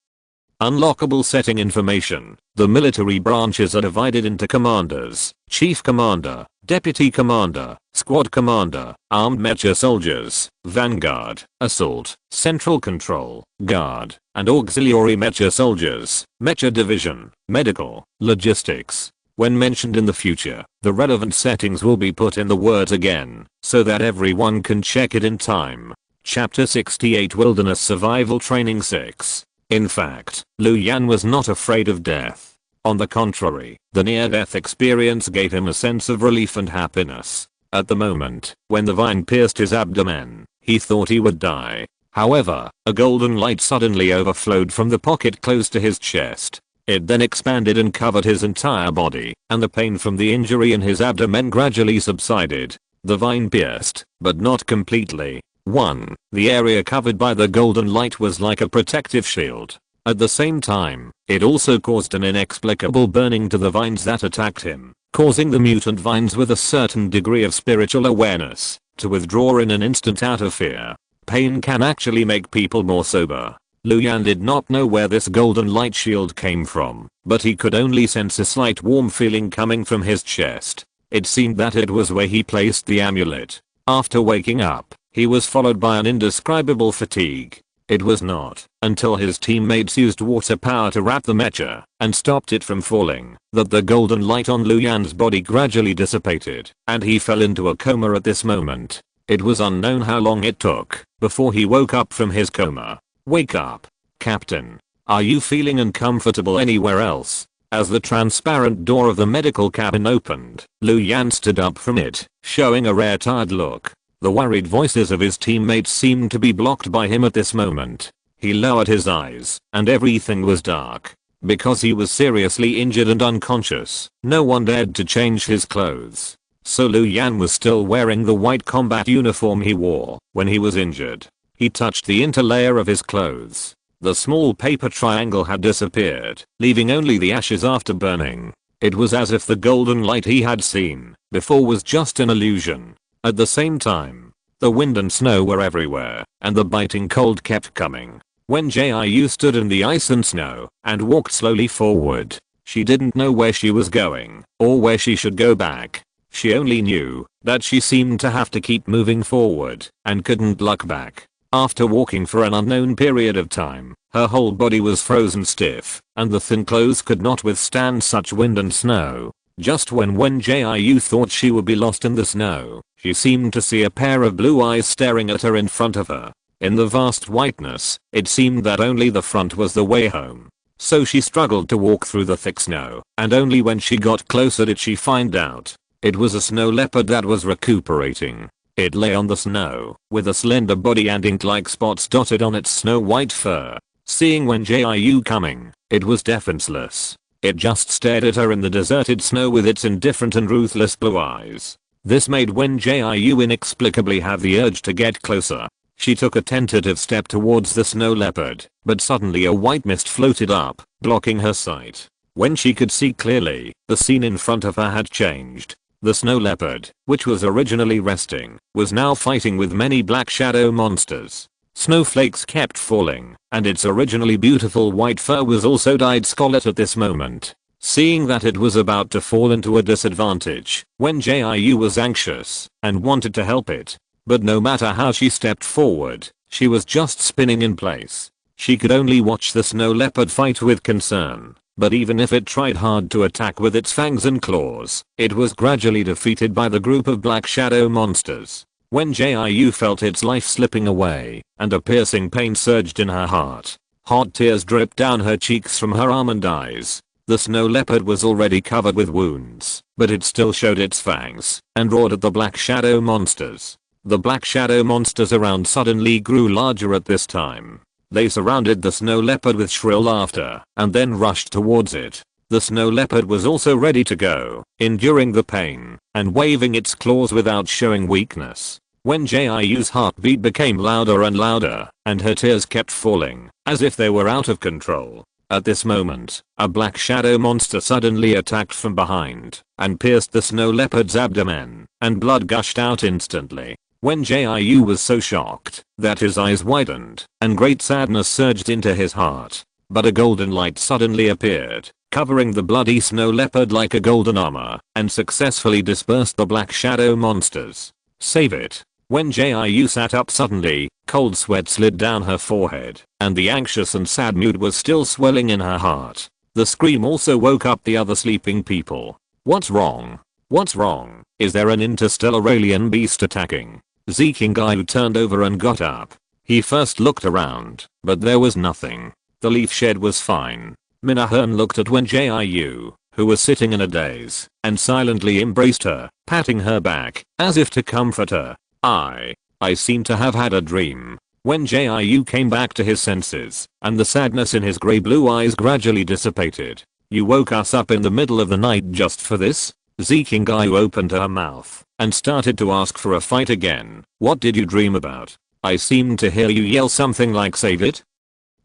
Unlockable setting information. The military branches are divided into commanders, chief commander, deputy commander, squad commander, armed mecha soldiers, vanguard, assault, central control, guard, and auxiliary mecha soldiers, mecha division, medical, logistics. When mentioned in the future, the relevant settings will be put in the words again, so that everyone can check it in time. Chapter 68 Wilderness Survival Training 6. In fact, Lu Yan was not afraid of death. On the contrary, the near-death experience gave him a sense of relief and happiness. At the moment, when the vine pierced his abdomen, he thought he would die. However, a golden light suddenly overflowed from the pocket close to his chest. It then expanded and covered his entire body, and the pain from the injury in his abdomen gradually subsided. The vine pierced, but not completely. 1. The area covered by the golden light was like a protective shield. At the same time, it also caused an inexplicable burning to the vines that attacked him, causing the mutant vines with a certain degree of spiritual awareness to withdraw in an instant out of fear. Pain can actually make people more sober. Lu Yan did not know where this golden light shield came from, but he could only sense a slight warm feeling coming from his chest. It seemed that it was where he placed the amulet. After waking up, he was followed by an indescribable fatigue. It was not until his teammates used water power to wrap the mecha and stopped it from falling that the golden light on Lu Yan's body gradually dissipated, and he fell into a coma at this moment. It was unknown how long it took before he woke up from his coma. Wake up, Captain. Are you feeling uncomfortable anywhere else? As the transparent door of the medical cabin opened, Lu Yan stood up from it, showing a rare tired look. The worried voices of his teammates seemed to be blocked by him at this moment. He lowered his eyes, and everything was dark. Because he was seriously injured and unconscious, no one dared to change his clothes. So Lu Yan was still wearing the white combat uniform he wore when he was injured. He touched the interlayer of his clothes. The small paper triangle had disappeared, leaving only the ashes after burning. It was as if the golden light he had seen before was just an illusion. At the same time, the wind and snow were everywhere, and the biting cold kept coming. Wen Jiu stood in the ice and snow and walked slowly forward. She didn't know where she was going or where she should go back. She only knew that she seemed to have to keep moving forward and couldn't look back. After walking for an unknown period of time, her whole body was frozen stiff, and the thin clothes could not withstand such wind and snow. Just when Wen Jiu thought she would be lost in the snow, she seemed to see a pair of blue eyes staring at her in front of her. In the vast whiteness, it seemed that only the front was the way home. So she struggled to walk through the thick snow, and only when she got closer did she find out. It was a snow leopard that was recuperating. It lay on the snow, with a slender body and ink-like spots dotted on its snow-white fur. Seeing Wen Jiu coming, it was defenseless. It just stared at her in the deserted snow with its indifferent and ruthless blue eyes. This made Wen Jiu inexplicably have the urge to get closer. She took a tentative step towards the snow leopard, but suddenly a white mist floated up, blocking her sight. When she could see clearly, the scene in front of her had changed. The snow leopard, which was originally resting, was now fighting with many black shadow monsters. Snowflakes kept falling, and its originally beautiful white fur was also dyed scarlet at this moment. Seeing that it was about to fall into a disadvantage, Wen Jiu was anxious and wanted to help it. But no matter how she stepped forward, she was just spinning in place. She could only watch the snow leopard fight with concern. But even if it tried hard to attack with its fangs and claws, it was gradually defeated by the group of black shadow monsters. Wen Jiu felt its life slipping away, and a piercing pain surged in her heart. Hot tears dripped down her cheeks from her almond eyes. The snow leopard was already covered with wounds, but it still showed its fangs and roared at the black shadow monsters. The black shadow monsters around suddenly grew larger at this time. They surrounded the snow leopard with shrill laughter and then rushed towards it. The snow leopard was also ready to go, enduring the pain and waving its claws without showing weakness. Wen Jiu's heartbeat became louder and louder, and her tears kept falling, as if they were out of control. At this moment, a black shadow monster suddenly attacked from behind and pierced the snow leopard's abdomen, and blood gushed out instantly. Wen Jiu was so shocked that his eyes widened and great sadness surged into his heart. But a golden light suddenly appeared, covering the bloody snow leopard like a golden armor, and successfully dispersed the black shadow monsters. Save it. Wen Jiu sat up suddenly, cold sweat slid down her forehead, and the anxious and sad mood was still swelling in her heart. The scream also woke up the other sleeping people. What's wrong? What's wrong? Is there an interstellar alien beast attacking? Zikingayu turned over and got up. He first looked around, but there was nothing. The leaf shed was fine. Minahan looked at Wen Jiu, who was sitting in a daze, and silently embraced her, patting her back, as if to comfort her. I seem to have had a dream. Wen Jiu came back to his senses, and the sadness in his grey blue eyes gradually dissipated. You woke us up in the middle of the night just for this? Zikingayu opened her mouth, and started to ask for a fight again. What did you dream about? I seemed to hear you yell something like save it.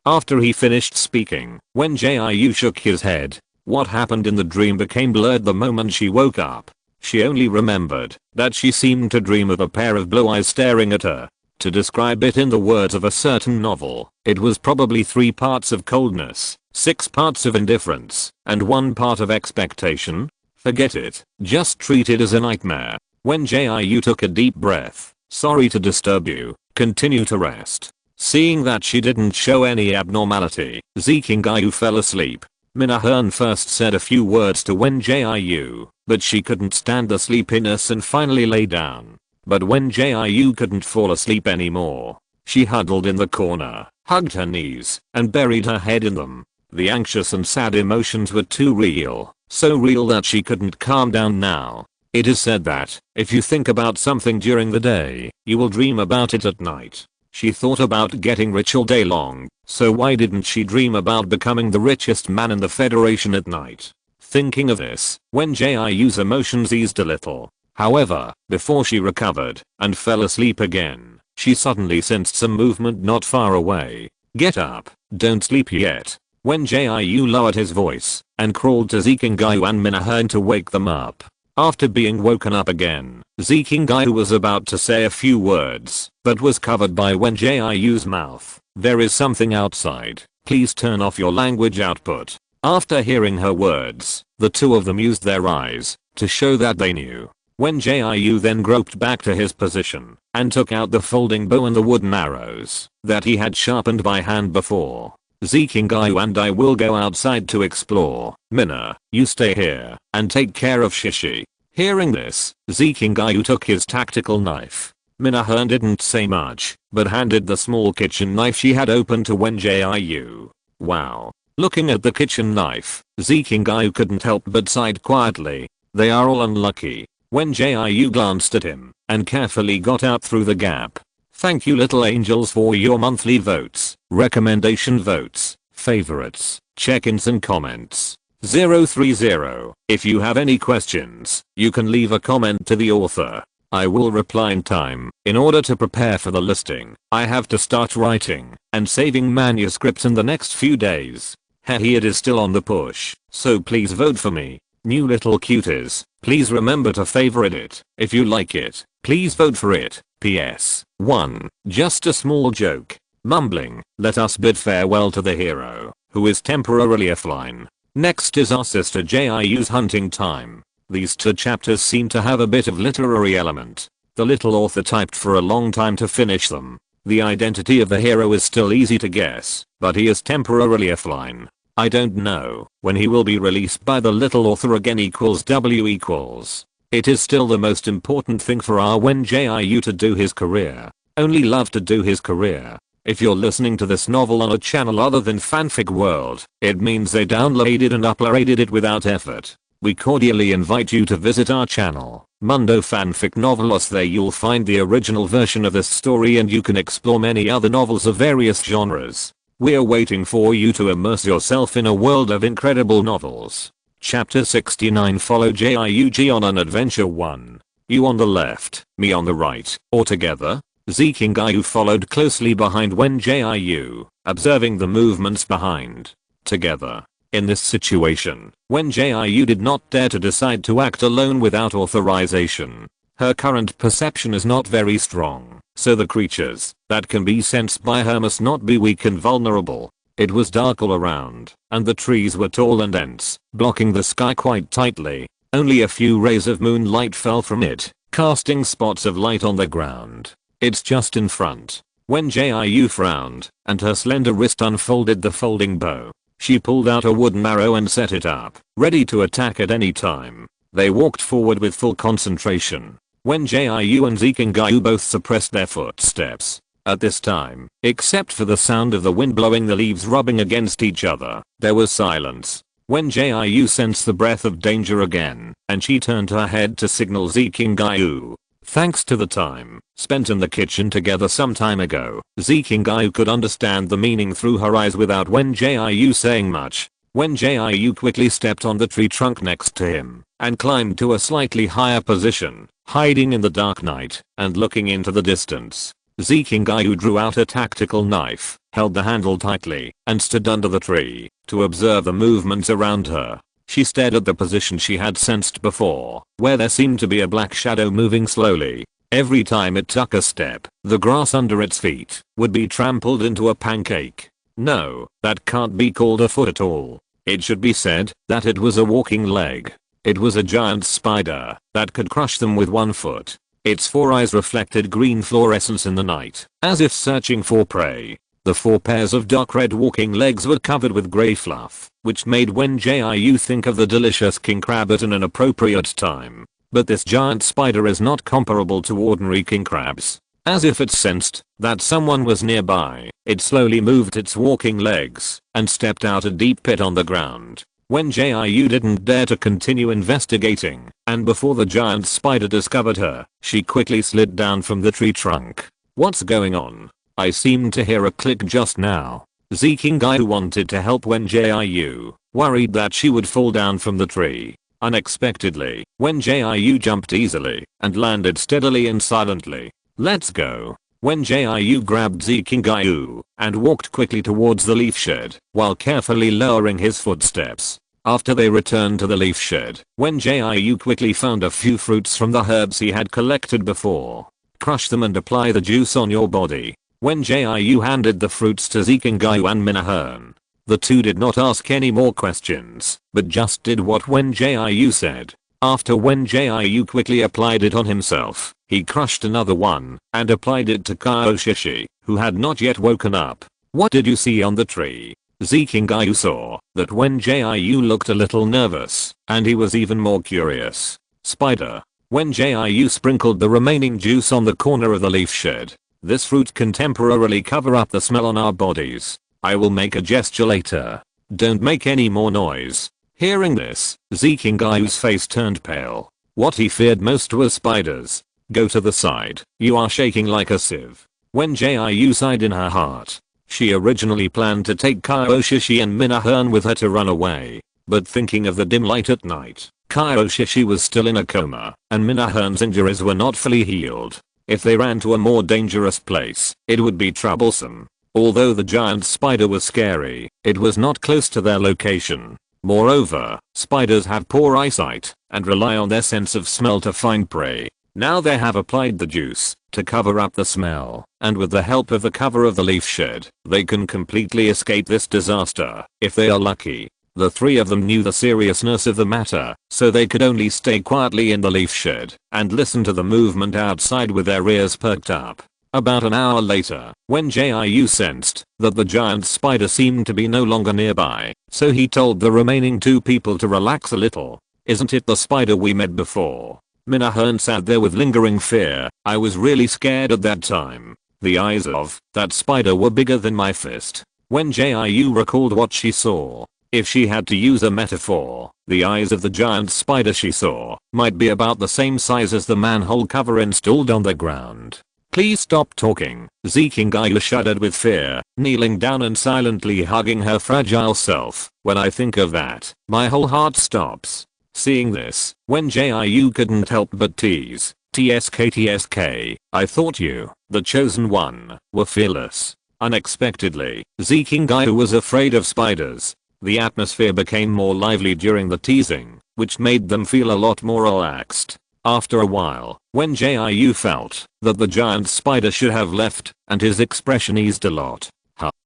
After he finished speaking, Wen Jiu shook his head. What happened in the dream became blurred the moment she woke up. She only remembered that she seemed to dream of a pair of blue eyes staring at her. To describe it in the words of a certain novel, it was probably 3 parts of coldness, 6 parts of indifference, and 1 part of expectation. Forget it, just treat it as a nightmare. Wen Jiu took a deep breath. Sorry to disturb you, continue to rest. Seeing that she didn't show any abnormality, Zikingayu fell asleep. Minahan first said a few words to Wen Jiu, but she couldn't stand the sleepiness and finally lay down. But Wen Jiu couldn't fall asleep anymore. She huddled in the corner, hugged her knees, and buried her head in them. The anxious and sad emotions were too real, so real that she couldn't calm down now. It is said that, if you think about something during the day, you will dream about it at night. She thought about getting rich all day long, so why didn't she dream about becoming the richest man in the Federation at night? Thinking of this, Wen Jiu's emotions eased a little. However, before she recovered and fell asleep again, she suddenly sensed some movement not far away. Get up, don't sleep yet. Wen Jiu lowered his voice and crawled to Zikingayu and Minahan to wake them up. After being woken up again, Zikingayu was about to say a few words, but was covered by Wen Jiu's mouth. There is something outside, please turn off your language output. After hearing her words, the two of them used their eyes to show that they knew. Wen Jiu then groped back to his position and took out the folding bow and the wooden arrows that he had sharpened by hand before. Zikingayu and I will go outside to explore. Mina, you stay here and take care of Shishi. Hearing this, Zikingayu took his tactical knife. Minahan didn't say much, but handed the small kitchen knife she had opened to Wen Jiu. Wow. Looking at the kitchen knife, Zikingayu couldn't help but sighed quietly. They are all unlucky. Wen Jiu glanced at him and carefully got out through the gap. Thank you little angels for your monthly votes, recommendation votes, favorites, check-ins and comments. 030. If you have any questions, you can leave a comment to the author. I will reply in time. In order to prepare for the listing, I have to start writing and saving manuscripts in the next few days. Hehe, it is still on the push, so please vote for me. New little cuties, please remember to favorite it. If you like it, please vote for it. PS. 1. Just a small joke. Mumbling, let us bid farewell to the hero, who is temporarily offline. Next is our sister Jiu's hunting time. These 2 chapters seem to have a bit of literary element. The little author typed for a long time to finish them. The identity of the hero is still easy to guess, but he is temporarily offline. I don't know when he will be released by the little author again =W=. It is still the most important thing for our Wen Jiu to do his career. Only love to do his career. If you're listening to this novel on a channel other than Fanfic World, it means they downloaded and uploaded it without effort. We cordially invite you to visit our channel, Mundo Fanfic Novelos. There you'll find the original version of this story and you can explore many other novels of various genres. We're waiting for you to immerse yourself in a world of incredible novels. Chapter 69. Follow Jiu on an adventure. 1. You on the left, me on the right, or together? Zikingayu followed closely behind Wen Jiu, observing the movements behind. Together. In this situation, Wen Jiu did not dare to decide to act alone without authorization. Her current perception is not very strong, so the creatures that can be sensed by her must not be weak and vulnerable. It was dark all around, and the trees were tall and dense, blocking the sky quite tightly. Only a few rays of moonlight fell from it, casting spots of light on the ground. It's just in front. Wen Jiu frowned, and her slender wrist unfolded the folding bow. She pulled out a wooden arrow and set it up, ready to attack at any time. They walked forward with full concentration. Wen Jiu and Zikingayu both suppressed their footsteps. At this time, except for the sound of the wind blowing the leaves rubbing against each other, there was silence. Wen Jiu sensed the breath of danger again, and she turned her head to signal Zikingayu. Thanks to the time spent in the kitchen together some time ago, Zikingayu could understand the meaning through her eyes without Wen Jiu saying much. Wen Jiu quickly stepped on the tree trunk next to him and climbed to a slightly higher position, hiding in the dark night and looking into the distance. Zikingayu drew out a tactical knife, held the handle tightly, and stood under the tree to observe the movements around her. She stared at the position she had sensed before, where there seemed to be a black shadow moving slowly. Every time it took a step, the grass under its feet would be trampled into a pancake. No, that can't be called a foot at all. It should be said that it was a walking leg. It was a giant spider that could crush them with one foot. Its 4 eyes reflected green fluorescence in the night, as if searching for prey. The 4 pairs of dark red walking legs were covered with grey fluff, which made Wen Jiu think of the delicious king crab at an inappropriate time. But this giant spider is not comparable to ordinary king crabs. As if it sensed that someone was nearby, it slowly moved its walking legs and stepped out a deep pit on the ground. Wen Jiu didn't dare to continue investigating, and before the giant spider discovered her, she quickly slid down from the tree trunk. What's going on? I seemed to hear a click just now. Zikingayu wanted to help Wen Jiu, worried that she would fall down from the tree. Unexpectedly, Wen Jiu jumped easily and landed steadily and silently. Let's go. Wen Jiu grabbed Zikingayu and walked quickly towards the leaf shed while carefully lowering his footsteps. After they returned to the leaf shed, Wen Jiu quickly found a few fruits from the herbs he had collected before. Crush them and apply the juice on your body. Wen Jiu handed the fruits to Zikingayu and Minahan. The two did not ask any more questions, but just did what Wen Jiu said. After Wen Jiu quickly applied it on himself, he crushed another one and applied it to Kaoshishi, who had not yet woken up. What did you see on the tree? Zikingayu saw that Wen Jiu looked a little nervous, and he was even more curious. Spider. Wen Jiu sprinkled the remaining juice on the corner of the leaf shed. This fruit can temporarily cover up the smell on our bodies. I will make a gesture later. Don't make any more noise. Hearing this, Zikingayu's face turned pale. What he feared most was spiders. Go to the side. You are shaking like a sieve. Wen Jiu sighed in her heart. She originally planned to take Kaoshishi and Minahan with her to run away. But thinking of the dim light at night, Kaoshishi was still in a coma, and Minahan's injuries were not fully healed. If they ran to a more dangerous place, it would be troublesome. Although the giant spider was scary, it was not close to their location. Moreover, spiders have poor eyesight and rely on their sense of smell to find prey. Now they have applied the juice to cover up the smell, and with the help of the cover of the leaf shed, they can completely escape this disaster, if they are lucky. The three of them knew the seriousness of the matter, so they could only stay quietly in the leaf shed and listen to the movement outside with their ears perked up. About an hour later, Wen Jiu sensed that the giant spider seemed to be no longer nearby, so he told the remaining two people to relax a little. Isn't it the spider we met before? Minahan sat there with lingering fear. I was really scared at that time. The eyes of that spider were bigger than my fist. Wen Jiu recalled what she saw. If she had to use a metaphor, the eyes of the giant spider she saw might be about the same size as the manhole cover installed on the ground. Please stop talking. Zikingayu shuddered with fear, kneeling down and silently hugging her fragile self. When I think of that, my whole heart stops. Seeing this, Wen Jiu couldn't help but tease. TSK, I thought you, the chosen one, were fearless. Unexpectedly, Zikingayu was afraid of spiders. The atmosphere became more lively during the teasing, which made them feel a lot more relaxed. After a while, Wen Jiu felt that the giant spider should have left, and his expression eased a lot.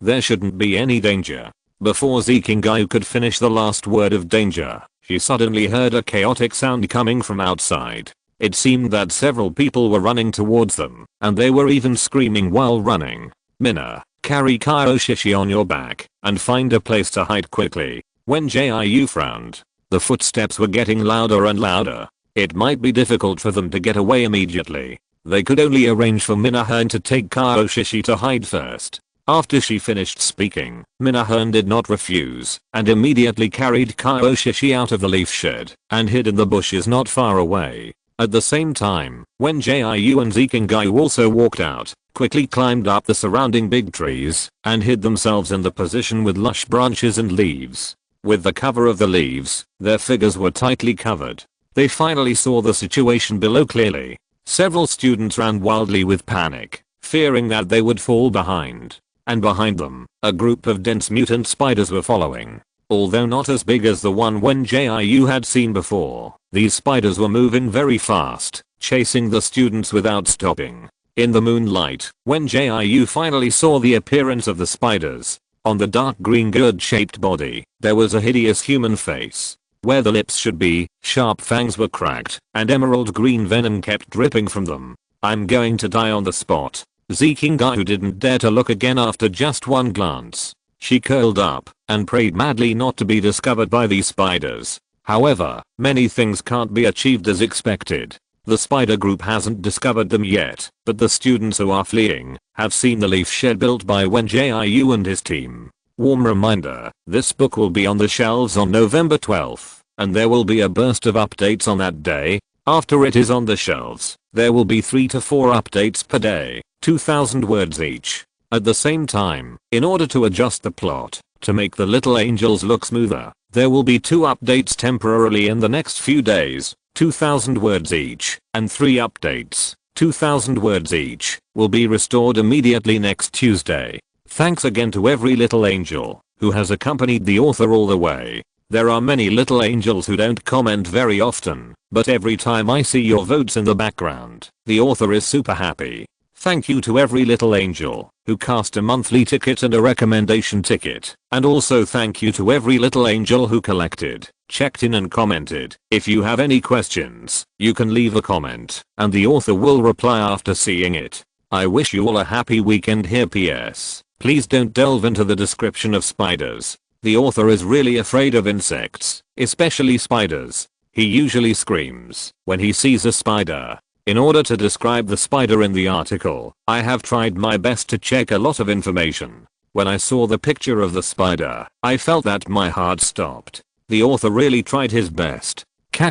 There shouldn't be any danger. Before Zikingayu could finish the last word of danger, she suddenly heard a chaotic sound coming from outside. It seemed that several people were running towards them, and they were even screaming while running. Mina, carry Kaoshishi on your back and find a place to hide quickly. Wen Jiu frowned. The footsteps were getting louder and louder. It might be difficult for them to get away immediately. They could only arrange for Minahan to take Kaoshishi to hide first. After she finished speaking, Minahan did not refuse and immediately carried Kaoshishi out of the leaf shed and hid in the bushes not far away. At the same time, Wen Jiu and Zikingai also walked out, quickly climbed up the surrounding big trees and hid themselves in the position with lush branches and leaves. With the cover of the leaves, their figures were tightly covered. They finally saw the situation below clearly. Several students ran wildly with panic, fearing that they would fall behind. And behind them, a group of dense mutant spiders were following. Although not as big as the one Wen Jiu had seen before, these spiders were moving very fast, chasing the students without stopping. In the moonlight, Wen Jiu finally saw the appearance of the spiders. On the dark green gourd-shaped body, there was a hideous human face. Where the lips should be, sharp fangs were cracked, and emerald green venom kept dripping from them. "I'm going to die on the spot." Zikingai didn't dare to look again after just one glance. She curled up and prayed madly not to be discovered by these spiders. However, many things can't be achieved as expected. The spider group hasn't discovered them yet, but the students who are fleeing have seen the leaf shed built by Wen Jiu and his team. Warm reminder, this book will be on the shelves on November 12th, and there will be a burst of updates on that day. After it is on the shelves, there will be 3 to 4 updates per day, 2,000 words each. At the same time, in order to adjust the plot, to make the little angels look smoother, there will be 2 updates temporarily in the next few days, 2,000 words each, and 3 updates, 2,000 words each, will be restored immediately next Tuesday. Thanks again to every little angel who has accompanied the author all the way. There are many little angels who don't comment very often, but every time I see your votes in the background, the author is super happy. Thank you to every little angel who cast a monthly ticket and a recommendation ticket, and also thank you to every little angel who collected, checked in and commented. If you have any questions, you can leave a comment, and the author will reply after seeing it. I wish you all a happy weekend here. PS. Please don't delve into the description of spiders. The author is really afraid of insects, especially spiders. He usually screams when he sees a spider. In order to describe the spider in the article, I have tried my best to check a lot of information. When I saw the picture of the spider, I felt that my heart stopped. The author really tried his best.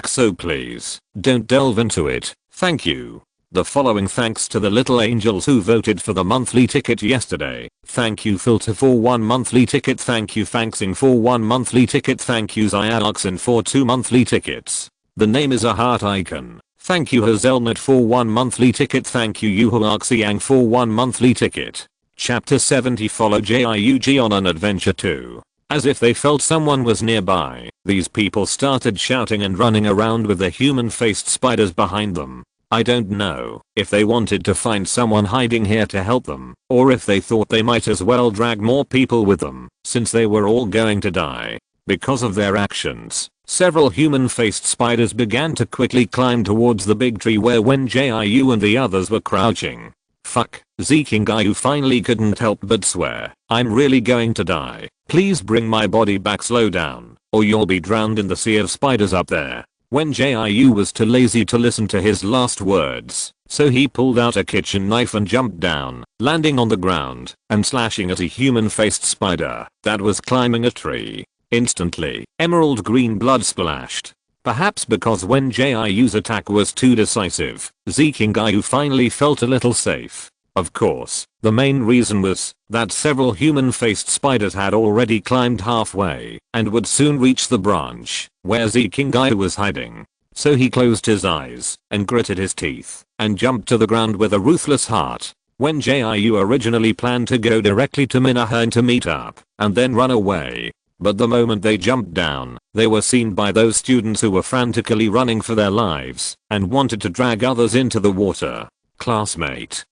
So please, don't delve into it. Thank you. The following thanks to the little angels who voted for the monthly ticket yesterday. Thank you Filter for 1 monthly ticket. Thank you Fanxing for 1 monthly ticket. Thank you Zyanoxin for 2 monthly tickets. The name is a heart icon. Thank you Hazelnut for 1 monthly ticket. Thank you Yuhuaxiang for 1 monthly ticket. Chapter 70 Follow Jiug on an adventure too. As if they felt someone was nearby, these people started shouting and running around with the human-faced spiders behind them. I don't know if they wanted to find someone hiding here to help them, or if they thought they might as well drag more people with them, since they were all going to die. Because of their actions, several human-faced spiders began to quickly climb towards the big tree where Wen Jiu and the others were crouching. Fuck, Zikingai finally couldn't help but swear, I'm really going to die. Please bring my body back. Slow down, or you'll be drowned in the sea of spiders up there. Wen Jiu was too lazy to listen to his last words, so he pulled out a kitchen knife and jumped down, landing on the ground and slashing at a human-faced spider that was climbing a tree. Instantly, emerald green blood splashed. Perhaps because Wen Jiu's attack was too decisive, Zikingai finally felt a little safe. Of course, the main reason was that several human-faced spiders had already climbed halfway and would soon reach the branch where Zikingai was hiding. So he closed his eyes and gritted his teeth and jumped to the ground with a ruthless heart. Wen Jiu originally planned to go directly to Minahan to meet up and then run away. But the moment they jumped down, they were seen by those students who were frantically running for their lives and wanted to drag others into the water. Classmate,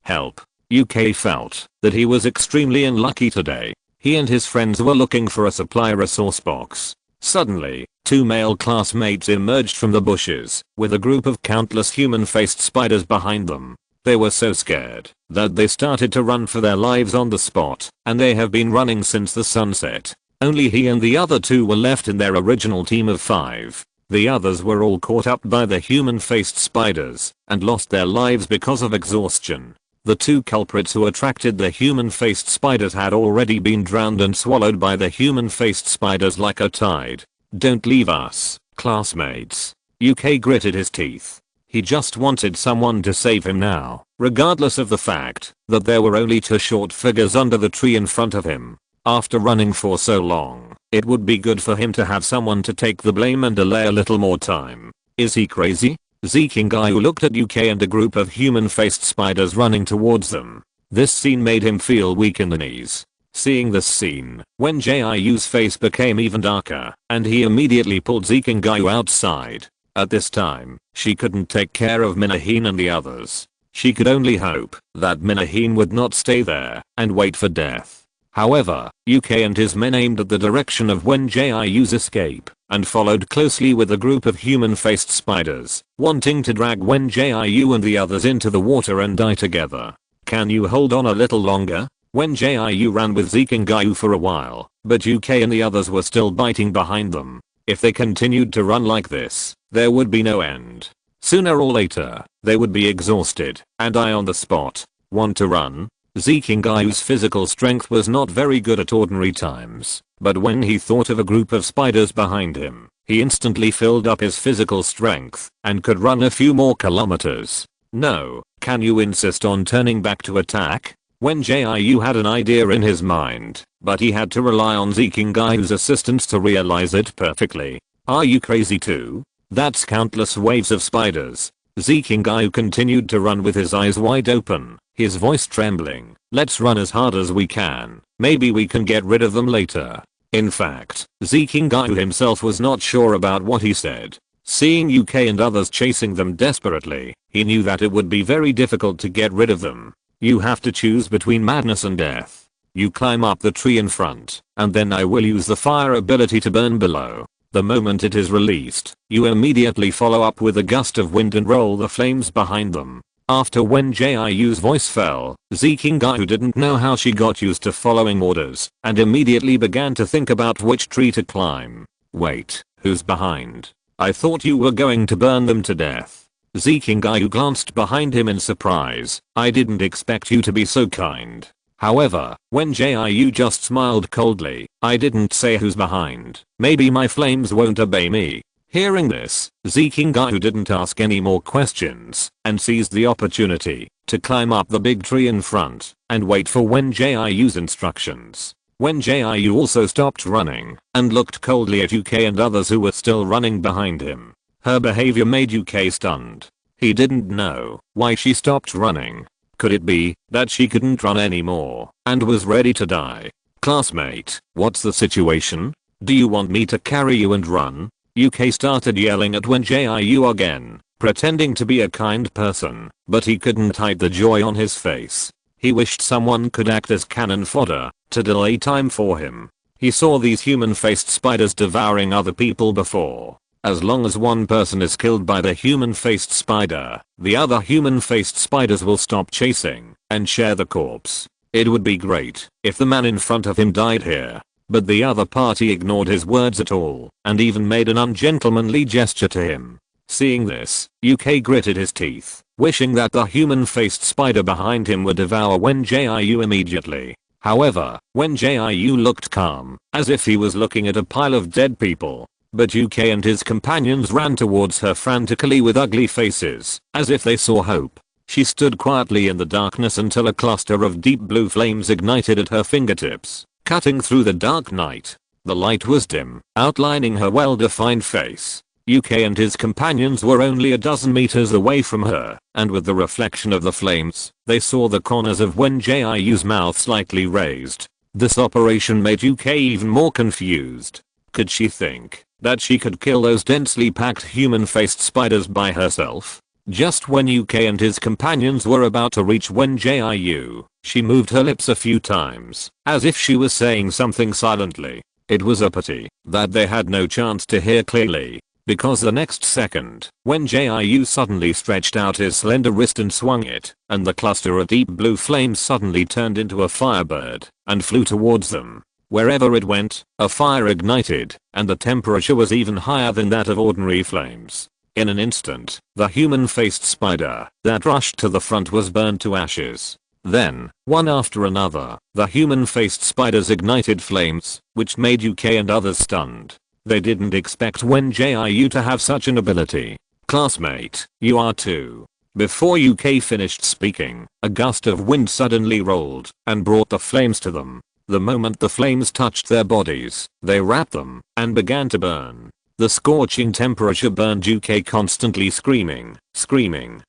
help. UK felt that he was extremely unlucky today. He and his friends were looking for a supply resource box. Suddenly, 2 male classmates emerged from the bushes with a group of countless human-faced spiders behind them. They were so scared that they started to run for their lives on the spot, and they have been running since the sunset. Only he and the other two were left in their original team of 5. The others were all caught up by the human-faced spiders and lost their lives because of exhaustion. The 2 culprits who attracted the human-faced spiders had already been drowned and swallowed by the human-faced spiders like a tide. Don't leave us, classmates. UK gritted his teeth. He just wanted someone to save him now, regardless of the fact that there were only 2 short figures under the tree in front of him. After running for so long, it would be good for him to have someone to take the blame and delay a little more time. Is he crazy? Zikingayu looked at UK and a group of human-faced spiders running towards them. This scene made him feel weak in the knees. Seeing this scene, Wen Jiu's face became even darker, and he immediately pulled Zikingayu outside. At this time, she couldn't take care of Minahin and the others. She could only hope that Minahin would not stay there and wait for death. However, UK and his men aimed at the direction of Wen Jiu's escape and followed closely with a group of human-faced spiders, wanting to drag Wen Jiu and the others into the water and die together. Can you hold on a little longer? Wen Jiu ran with Zikingayu for a while, but UK and the others were still biting behind them. If they continued to run like this, there would be no end. Sooner or later, they would be exhausted and die on the spot. Want to run? Zikingayu's physical strength was not very good at ordinary times, but when he thought of a group of spiders behind him, he instantly filled up his physical strength and could run a few more kilometers. No, can you insist on turning back to attack? Wen Jiu had an idea in his mind, but he had to rely on Zikingayu's assistance to realize it perfectly. Are you crazy too? That's countless waves of spiders. Zikingayu continued to run with his eyes wide open, his voice trembling. Let's run as hard as we can. Maybe we can get rid of them later. In fact, Zikingayu himself was not sure about what he said. Seeing UK and others chasing them desperately, he knew that it would be very difficult to get rid of them. You have to choose between madness and death. You climb up the tree in front, and then I will use the fire ability to burn below. The moment it is released, you immediately follow up with a gust of wind and roll the flames behind them. After Wen Jiu's voice fell, Zikingayu didn't know how she got used to following orders and immediately began to think about which tree to climb. Wait, who's behind? I thought you were going to burn them to death. Zikingayu glanced behind him in surprise. I didn't expect you to be so kind. However, Wen Jiu just smiled coldly. I didn't say who's behind. Maybe my flames won't obey me. Hearing this, Zikingayu didn't ask any more questions and seized the opportunity to climb up the big tree in front and wait for Wen Jiu's instructions. Wen Jiu also stopped running and looked coldly at UK and others who were still running behind him. Her behavior made UK stunned. He didn't know why she stopped running. Could it be that she couldn't run anymore and was ready to die? Classmate, what's the situation? Do you want me to carry you and run? UK started yelling at Wen Jiu again, pretending to be a kind person, but he couldn't hide the joy on his face. He wished someone could act as cannon fodder to delay time for him. He saw these human-faced spiders devouring other people before. As long as one person is killed by the human-faced spider, the other human-faced spiders will stop chasing and share the corpse. It would be great if the man in front of him died here. But the other party ignored his words at all and even made an ungentlemanly gesture to him. Seeing this, UK gritted his teeth, wishing that the human-faced spider behind him would devour Wen Jiu immediately. However, Wen Jiu looked calm, as if he was looking at a pile of dead people. But UK and his companions ran towards her frantically with ugly faces, as if they saw hope. She stood quietly in the darkness until a cluster of deep blue flames ignited at her fingertips, cutting through the dark night. The light was dim, outlining her well-defined face. UK and his companions were only a dozen meters away from her, and with the reflection of the flames, they saw the corners of Wen Jiu's mouth slightly raised. This operation made UK even more confused. Could she think that she could kill those densely packed human-faced spiders by herself? Just when UK and his companions were about to reach Wen Jiu, she moved her lips a few times, as if she was saying something silently. It was a pity that they had no chance to hear clearly, because the next second, Wen Jiu suddenly stretched out his slender wrist and swung it, and the cluster of deep blue flames suddenly turned into a firebird and flew towards them. Wherever it went, a fire ignited, and the temperature was even higher than that of ordinary flames. In an instant, the human-faced spider that rushed to the front was burned to ashes. Then, one after another, the human-faced spiders ignited flames, which made UK and others stunned. They didn't expect Wen Jiu to have such an ability. Classmate, you are too. Before UK finished speaking, a gust of wind suddenly rolled and brought the flames to them. The moment the flames touched their bodies, they wrapped them and began to burn. The scorching temperature burned UK constantly screaming,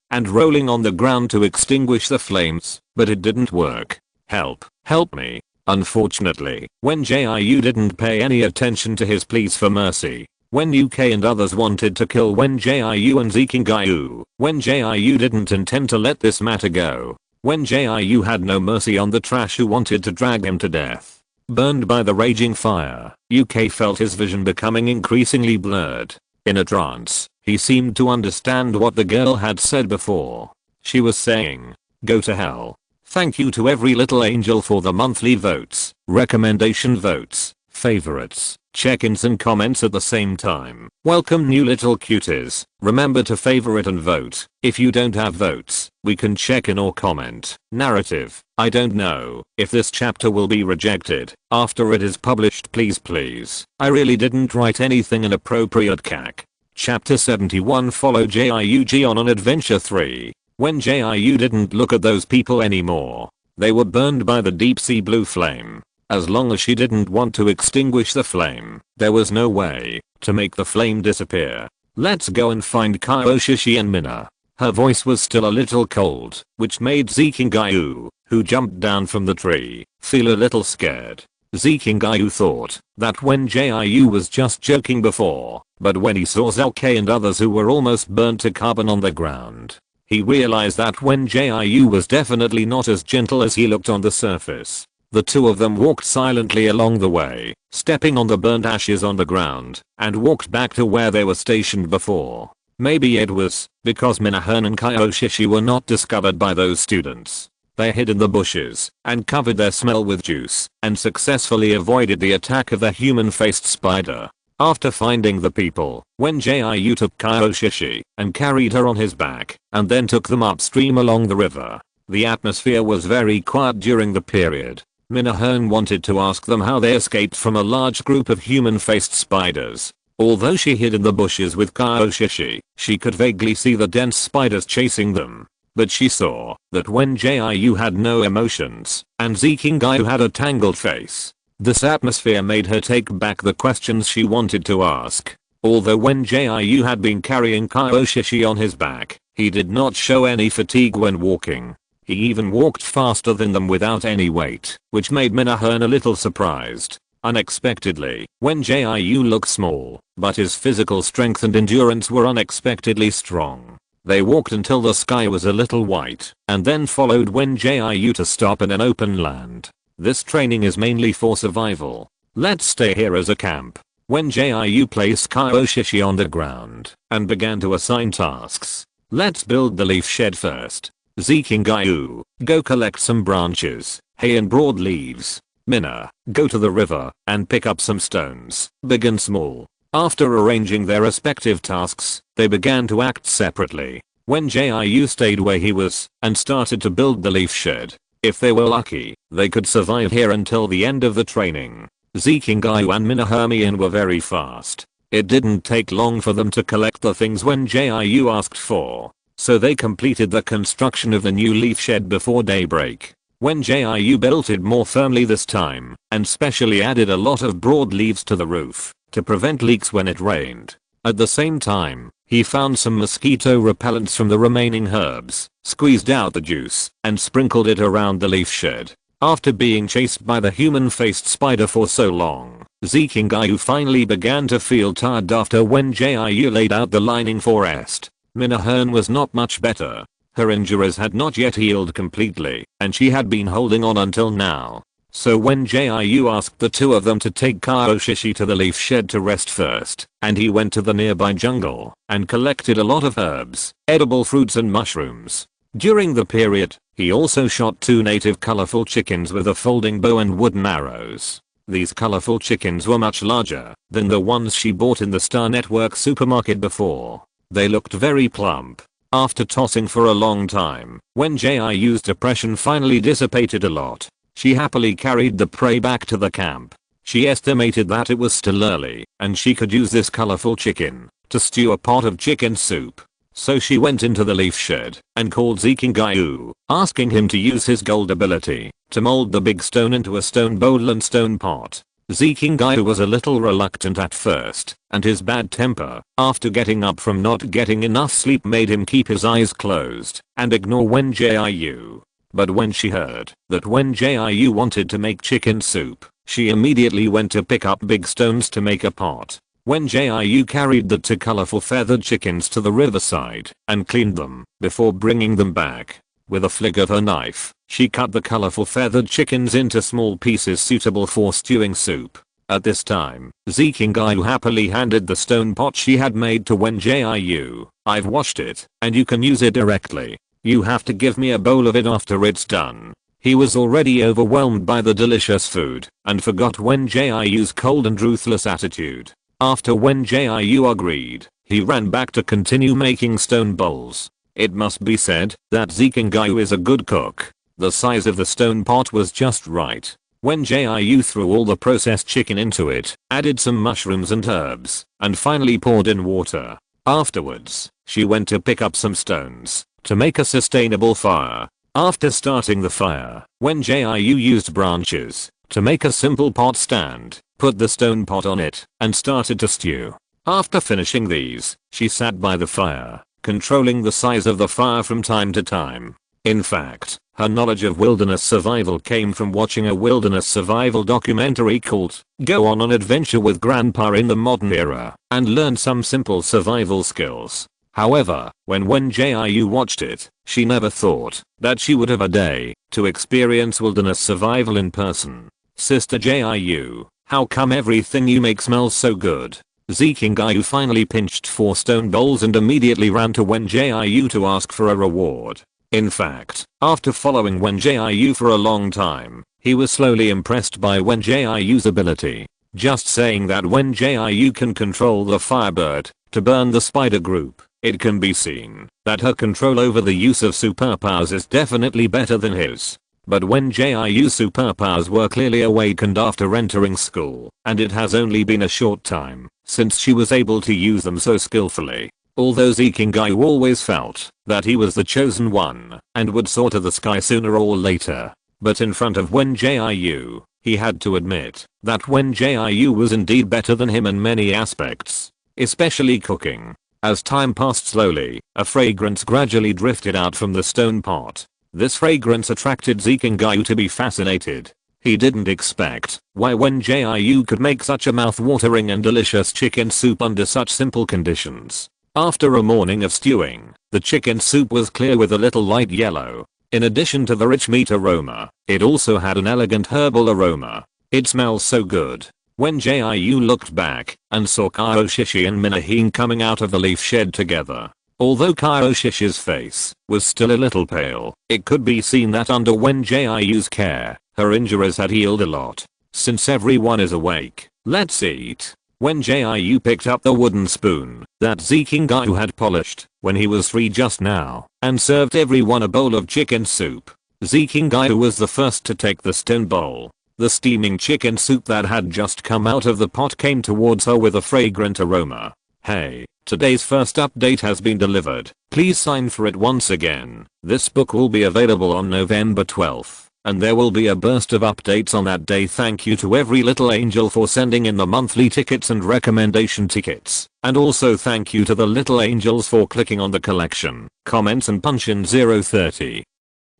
and rolling on the ground to extinguish the flames, but it didn't work. Help, help me. Unfortunately, Wen Jiu didn't pay any attention to his pleas for mercy. When UK and others wanted to kill Wen Jiu and Zikingayu, Wen Jiu didn't intend to let this matter go. Wen Jiu had no mercy on the trash who wanted to drag him to death. Burned by the raging fire, UK felt his vision becoming increasingly blurred. In a trance, he seemed to understand what the girl had said before. She was saying, "Go to hell. Thank you to every little angel for the monthly votes, recommendation votes, favorites, check-ins and comments at the same time. Welcome new little cuties. Remember to favorite and vote. If you don't have votes, we can check in or comment. Narrative. I don't know if this chapter will be rejected after it is published. Please. I really didn't write anything inappropriate. CAC. Chapter 71. Follow JIUG on an adventure 3. When JIU didn't look at those people anymore. They were burned by the deep sea blue flame. As long as she didn't want to extinguish the flame, there was no way to make the flame disappear. Let's go and find Kaioshishi and Mina. Her voice was still a little cold, which made Zikingayu, who jumped down from the tree, feel a little scared. Zikingayu thought that Wen Jiu was just joking before, but when he saw Zalkei and others who were almost burnt to carbon on the ground, he realized that Wen Jiu was definitely not as gentle as he looked on the surface. The two of them walked silently along the way, stepping on the burnt ashes on the ground, and walked back to where they were stationed before. Maybe it was because Minahan and Kaioshishi were not discovered by those students. They hid in the bushes and covered their smell with juice and successfully avoided the attack of the human-faced spider. After finding the people, Wen Jiu took Kaioshishi and carried her on his back and then took them upstream along the river. The atmosphere was very quiet during the period. Minahan wanted to ask them how they escaped from a large group of human-faced spiders. Although she hid in the bushes with Kaioshishi, she could vaguely see the dense spiders chasing them. But she saw that Wen Jiu had no emotions, and Zikingayu had a tangled face. This atmosphere made her take back the questions she wanted to ask. Although Wen Jiu had been carrying Kaioshishi on his back, he did not show any fatigue when walking. He even walked faster than them without any weight, which made Minahan a little surprised. Unexpectedly, Wen Jiu looked small, but his physical strength and endurance were unexpectedly strong. They walked until the sky was a little white, and then followed Wen Jiu to stop in an open land. This training is mainly for survival. Let's stay here as a camp. Wen Jiu placed Kaioshishi on the ground and began to assign tasks. Let's build the leaf shed first. Zikingayu, go collect some branches, hay and broad leaves. Mina, go to the river and pick up some stones. Begin small. After arranging their respective tasks, they began to act separately. Wen Jiu stayed where he was and started to build the leaf shed. If they were lucky, they could survive here until the end of the training. Zikingayu and Minahan were very fast. It didn't take long for them to collect the things Wen Jiu asked for. So they completed the construction of the new leaf shed before daybreak. Wen Jiu built it more firmly this time, and specially added a lot of broad leaves to the roof to prevent leaks when it rained. At the same time, he found some mosquito repellents from the remaining herbs, squeezed out the juice, and sprinkled it around the leaf shed. After being chased by the human-faced spider for so long, Zikingayu finally began to feel tired after Wen Jiu laid out the lining for rest. Minahan was not much better. Her injuries had not yet healed completely, and she had been holding on until now. So Wen Jiu asked the two of them to take Kaioshishi to the leaf shed to rest first, and he went to the nearby jungle and collected a lot of herbs, edible fruits and mushrooms. During the period, he also shot 2 native colorful chickens with a folding bow and wooden arrows. These colorful chickens were much larger than the ones she bought in the Star Network supermarket before. They looked very plump. After tossing for a long time, when Jiu's depression finally dissipated a lot, she happily carried the prey back to the camp. She estimated that it was still early and she could use this colorful chicken to stew a pot of chicken soup. So she went into the leaf shed and called Jiu, asking him to use his gold ability to mold the big stone into a stone bowl and stone pot. Jiu was a little reluctant at first, and his bad temper after getting up from not getting enough sleep made him keep his eyes closed and ignore Wen Jiu. But when she heard that Wen Jiu wanted to make chicken soup, she immediately went to pick up big stones to make a pot. Wen Jiu carried the two colorful feathered chickens to the riverside and cleaned them before bringing them back. With a flick of her knife, she cut the colorful feathered chickens into small pieces suitable for stewing soup. At this time, Jiu happily handed the stone pot she had made to Wen Jiu. "I've washed it, and you can use it directly. You have to give me a bowl of it after it's done." He was already overwhelmed by the delicious food and forgot Wen Jiu's cold and ruthless attitude. After Wen Jiu agreed, he ran back to continue making stone bowls. It must be said that Jiu is a good cook. The size of the stone pot was just right. Wen Jiu threw all the processed chicken into it, added some mushrooms and herbs, and finally poured in water. Afterwards, she went to pick up some stones to make a sustainable fire. After starting the fire, Wen Jiu used branches to make a simple pot stand, put the stone pot on it, and started to stew. After finishing these, she sat by the fire, controlling the size of the fire from time to time. In fact, her knowledge of wilderness survival came from watching a wilderness survival documentary called Go on an Adventure with Grandpa in the Modern Era, and learned some simple survival skills. However, when Wen Jiu watched it, she never thought that she would have a day to experience wilderness survival in person. "Sister Jiu, how come everything you make smells so good?" Jiu finally pinched 4 stone bowls and immediately ran to Wen Jiu to ask for a reward. In fact, after following Wen Jiu for a long time, he was slowly impressed by Wen Jiu's ability. Just saying that Wen Jiu can control the firebird to burn the spider group, it can be seen that her control over the use of superpowers is definitely better than his. But Wen Jiu's superpowers were clearly awakened after entering school, and it has only been a short time since she was able to use them so skillfully. Although Jiu always felt that he was the chosen one and would soar to the sky sooner or later, but in front of Wen Jiu, he had to admit that Wen Jiu was indeed better than him in many aspects, especially cooking. As time passed slowly, a fragrance gradually drifted out from the stone pot. This fragrance attracted Jiu to be fascinated. He didn't expect why Wen Jiu could make such a mouth-watering and delicious chicken soup under such simple conditions. After a morning of stewing, the chicken soup was clear with a little light yellow. In addition to the rich meat aroma, it also had an elegant herbal aroma. It smells so good. When Jiu looked back and saw Kaioshishi and Minahin coming out of the leaf shed together. Although Kaioshishi's face was still a little pale, it could be seen that under Wen Jiu's care, her injuries had healed a lot. Since everyone is awake, let's eat. Wen Jiu picked up the wooden spoon that Jiu had polished when he was 3 just now and served everyone a bowl of chicken soup. Jiu was the first to take the stone bowl. The steaming chicken soup that had just come out of the pot came towards her with a fragrant aroma. "Hey, today's first update has been delivered. Please sign for it once again. This book will be available on November 12th. And there will be a burst of updates on that day. Thank you to every little angel for sending in the monthly tickets and recommendation tickets. And also thank you to the little angels for clicking on the collection, comments and punch in 030.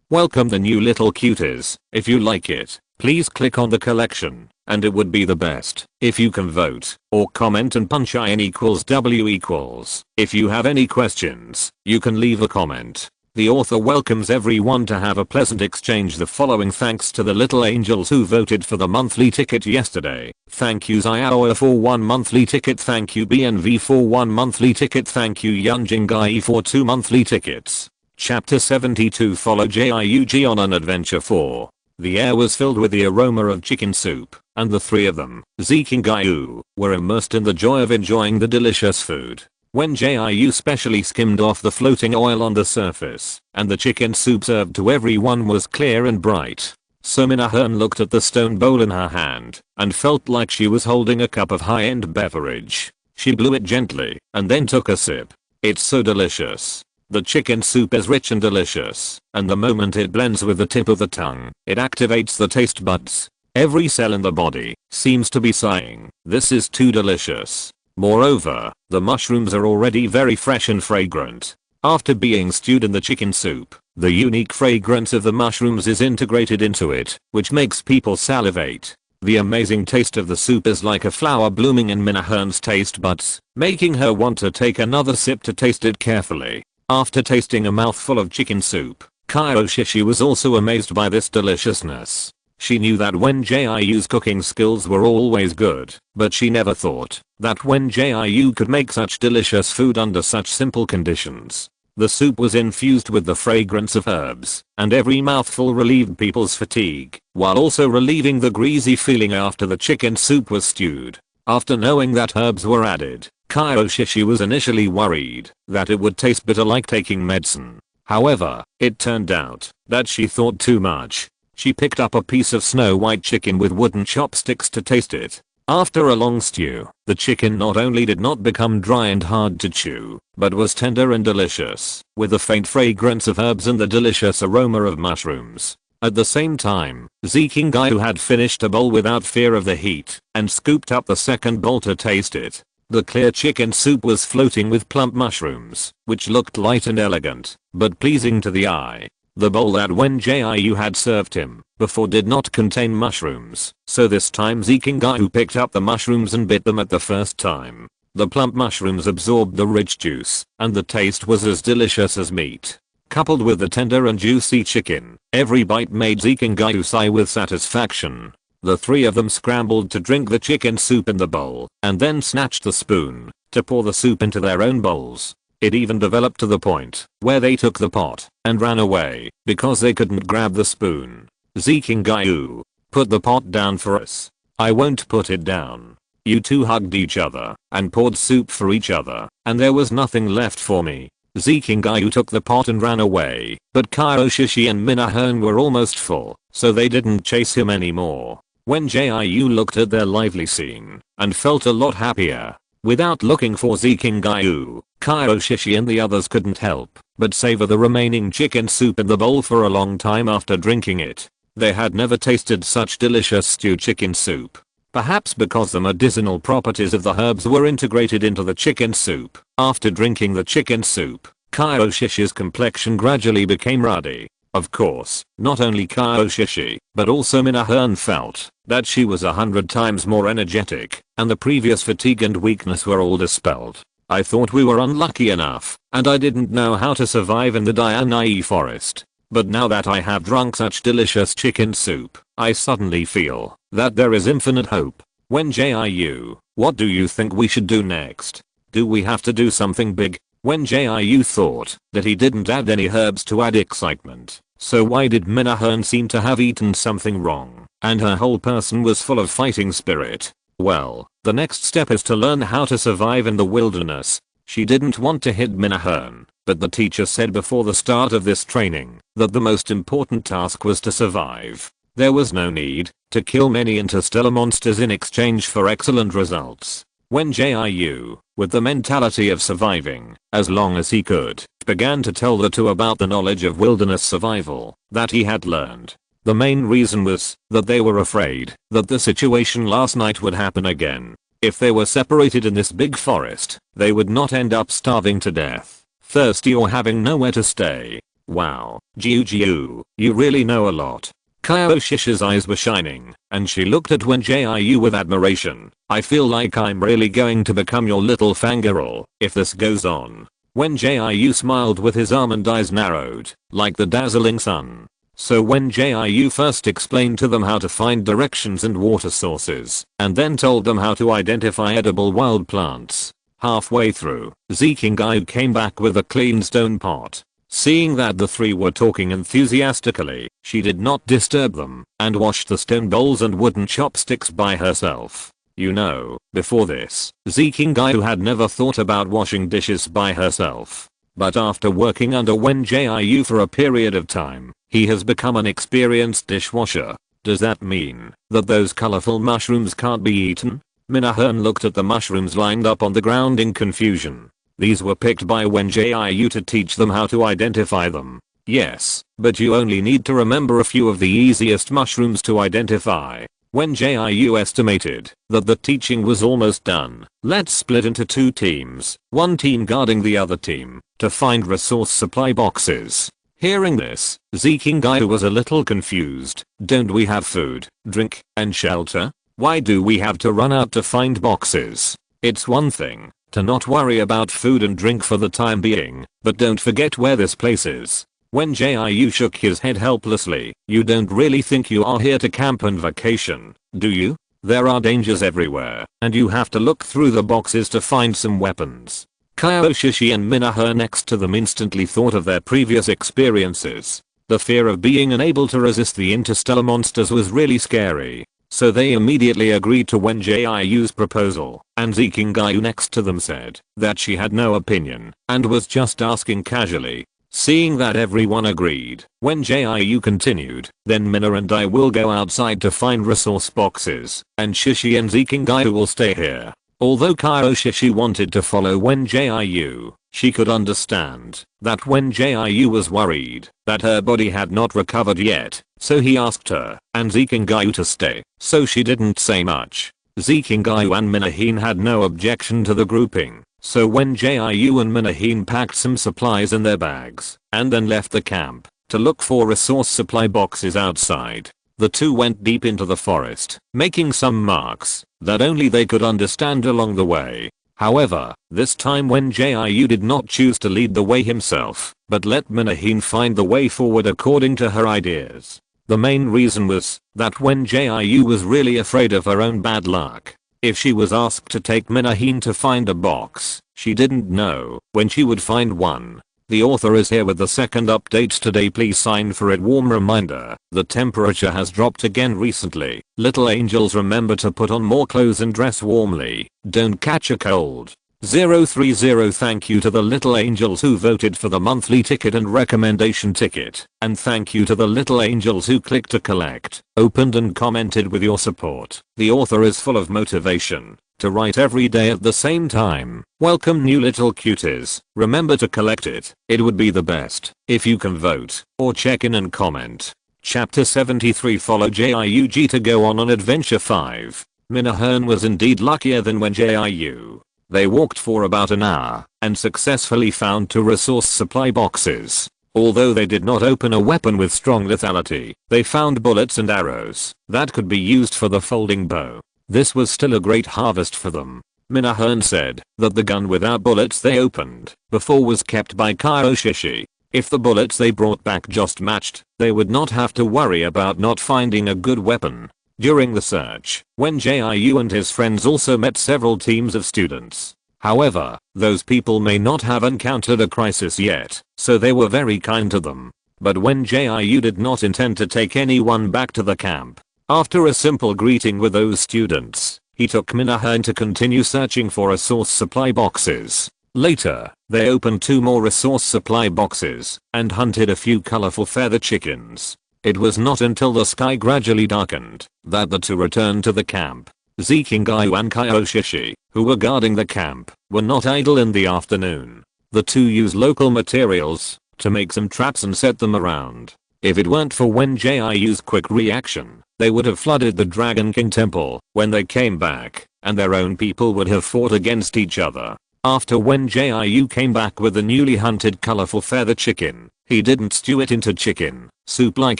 Welcome the new little cuties. If you like it, please click on the collection, and it would be the best if you can vote or comment and punch in equals W equals. If you have any questions, you can leave a comment. The author welcomes everyone to have a pleasant exchange. The following thanks to the little angels who voted for the monthly ticket yesterday. Thank you Xiaoa for 1 monthly ticket. Thank you BNV for 1 monthly ticket. Thank you Yunjingai for 2 monthly tickets. Chapter 72 Follow Jiug on an adventure 4. The air was filled with the aroma of chicken soup, and the three of them, Zeke and Jiu, were immersed in the joy of enjoying the delicious food. Wen Jiu specially skimmed off the floating oil on the surface, and the chicken soup served to everyone was clear and bright. So Minahan looked at the stone bowl in her hand, and felt like she was holding a cup of high-end beverage. She blew it gently, and then took a sip. It's so delicious. The chicken soup is rich and delicious, and the moment it blends with the tip of the tongue, it activates the taste buds. Every cell in the body seems to be sighing, "This is too delicious." Moreover, the mushrooms are already very fresh and fragrant. After being stewed in the chicken soup, the unique fragrance of the mushrooms is integrated into it, which makes people salivate. The amazing taste of the soup is like a flower blooming in Minahan's taste buds, making her want to take another sip to taste it carefully. After tasting a mouthful of chicken soup, Kyoshi was also amazed by this deliciousness. She knew that Wen Jiu's cooking skills were always good, but she never thought that Wen Jiu could make such delicious food under such simple conditions. The soup was infused with the fragrance of herbs, and every mouthful relieved people's fatigue, while also relieving the greasy feeling after the chicken soup was stewed. After knowing that herbs were added, Kyoshi was initially worried that it would taste bitter like taking medicine. However, it turned out that she thought too much. She picked up a piece of snow white chicken with wooden chopsticks to taste it. After a long stew, the chicken not only did not become dry and hard to chew, but was tender and delicious, with the faint fragrance of herbs and the delicious aroma of mushrooms. At the same time, Zeke and Jiu had finished a bowl without fear of the heat, and scooped up the second bowl to taste it. The clear chicken soup was floating with plump mushrooms, which looked light and elegant, but pleasing to the eye. The bowl that Wen Jiu had served him before did not contain mushrooms, so this time Zeke and Jiu picked up the mushrooms and bit them at the first time. The plump mushrooms absorbed the rich juice, and the taste was as delicious as meat. Coupled with the tender and juicy chicken, every bite made Zeke and Jiu sigh with satisfaction. The three of them scrambled to drink the chicken soup in the bowl, and then snatched the spoon to pour the soup into their own bowls. It even developed to the point where they took the pot and ran away because they couldn't grab the spoon. Zeke and Jiu, "Put the pot down for us." "I won't put it down." You two hugged each other and poured soup for each other, and there was nothing left for me. Zeke and Jiu took the pot and ran away, but Kyoshi and Minahan were almost full, so they didn't chase him anymore. Wen Jiu looked at their lively scene and felt a lot happier. Without looking for Zeke and Jiu, Kyoshi and the others couldn't help but savor the remaining chicken soup in the bowl for a long time after drinking it. They had never tasted such delicious stewed chicken soup. Perhaps because the medicinal properties of the herbs were integrated into the chicken soup. After drinking the chicken soup, Kyoshi's complexion gradually became ruddy. Of course, not only Kyoshi, but also Minahan felt that she was 100 times more energetic, and the previous fatigue and weakness were all dispelled. I thought we were unlucky enough, and I didn't know how to survive in the Dianai forest. But now that I have drunk such delicious chicken soup, I suddenly feel that there is infinite hope. Wen Jiu, what do you think we should do next? Do we have to do something big? Wen Jiu thought that he didn't add any herbs to add excitement. So why did Minahan seem to have eaten something wrong, and her whole person was full of fighting spirit? Well, the next step is to learn how to survive in the wilderness. She didn't want to hit Minahan, but the teacher said before the start of this training that the most important task was to survive. There was no need to kill many interstellar monsters in exchange for excellent results. Wen Jiu, with the mentality of surviving as long as he could, began to tell the two about the knowledge of wilderness survival that he had learned. The main reason was that they were afraid that the situation last night would happen again. If they were separated in this big forest, they would not end up starving to death, thirsty or having nowhere to stay. Wow, Jiu, you really know a lot. Kyoshi's eyes were shining, and she looked at Wen Jiu with admiration. I feel like I'm really going to become your little fangirl if this goes on. Wen Jiu smiled with his almond eyes narrowed, like the dazzling sun. So Wen Jiu first explained to them how to find directions and water sources, and then told them how to identify edible wild plants. Halfway through, Zeke and Jiu came back with a clean stone pot. Seeing that the three were talking enthusiastically, she did not disturb them and washed the stone bowls and wooden chopsticks by herself. You know, before this, Zikingayu had never thought about washing dishes by herself. But after working under Wen Jiu for a period of time, he has become an experienced dishwasher. Does that mean that those colorful mushrooms can't be eaten? Minahan looked at the mushrooms lined up on the ground in confusion. These were picked by Wen Jiu to teach them how to identify them. Yes, but you only need to remember a few of the easiest mushrooms to identify. Wen Jiu estimated that the teaching was almost done. Let's split into two teams, one team guarding the other team, to find resource supply boxes. Hearing this, Zikingayu was a little confused. Don't we have food, drink, and shelter? Why do we have to run out to find boxes? It's one thing to not worry about food and drink for the time being, but don't forget where this place is. Wen Jiu shook his head helplessly. You don't really think you are here to camp and vacation, do you? There are dangers everywhere, and you have to look through the boxes to find some weapons. Kaioshishi and Minaher next to them instantly thought of their previous experiences. The fear of being unable to resist the interstellar monsters was really scary, so they immediately agreed to Wen Jiu's proposal, and Zikingayu next to them said that she had no opinion and was just asking casually. Seeing that everyone agreed, Wen Jiu continued, then Mina and I will go outside to find resource boxes, and Shishi and Zikingayu will stay here. Although Kaioshishi wanted to follow Wen Jiu, she could understand that Wen Jiu was worried that her body had not recovered yet, so he asked her and Zikingayu to stay, so she didn't say much. Zikingayu and Minahin had no objection to the grouping. So Wen Jiu and Minahin packed some supplies in their bags and then left the camp to look for resource supply boxes outside. The two went deep into the forest, making some marks that only they could understand along the way. However, this time Wen Jiu did not choose to lead the way himself, but let Minahin find the way forward according to her ideas. The main reason was that Wen Jiu was really afraid of her own bad luck. If she was asked to take Minahin to find a box, she didn't know when she would find one. The author is here with the second update today. Please sign for it. Warm reminder, the temperature has dropped again recently. Little angels, remember to put on more clothes and dress warmly. Don't catch a cold. 030 Thank you to the little angels who voted for the monthly ticket and recommendation ticket. And thank you to the little angels who clicked to collect, opened and commented with your support. The author is full of motivation to write every day at the same time. Welcome new little cuties. Remember to collect it. It would be the best if you can vote or check in and comment. Chapter 73 Follow Jiug to go on adventure 5. Minahan was indeed luckier than Wen Jiu. They walked for about an hour and successfully found 2 resource supply boxes. Although they did not open a weapon with strong lethality, they found bullets and arrows that could be used for the folding bow. This was still a great harvest for them. Minahan said that the gun without bullets they opened before was kept by Kaioshishi. If the bullets they brought back just matched, they would not have to worry about not finding a good weapon. During the search, Wen Jiu and his friends also met several teams of students. However, those people may not have encountered a crisis yet, so they were very kind to them. But Wen Jiu did not intend to take anyone back to the camp. After a simple greeting with those students, he took Minahan to continue searching for resource supply boxes. Later, they opened 2 more resource supply boxes and hunted a few colorful feather chickens. It was not until the sky gradually darkened that the two returned to the camp. Zikingayu and Kaioshishi, who were guarding the camp, were not idle in the afternoon. The two used local materials to make some traps and set them around. If it weren't for Wen Jiu's quick reaction, they would have flooded the Dragon King temple when they came back, and their own people would have fought against each other. After Wen Jiu came back with the newly hunted colorful feather chicken, he didn't stew it into chicken soup like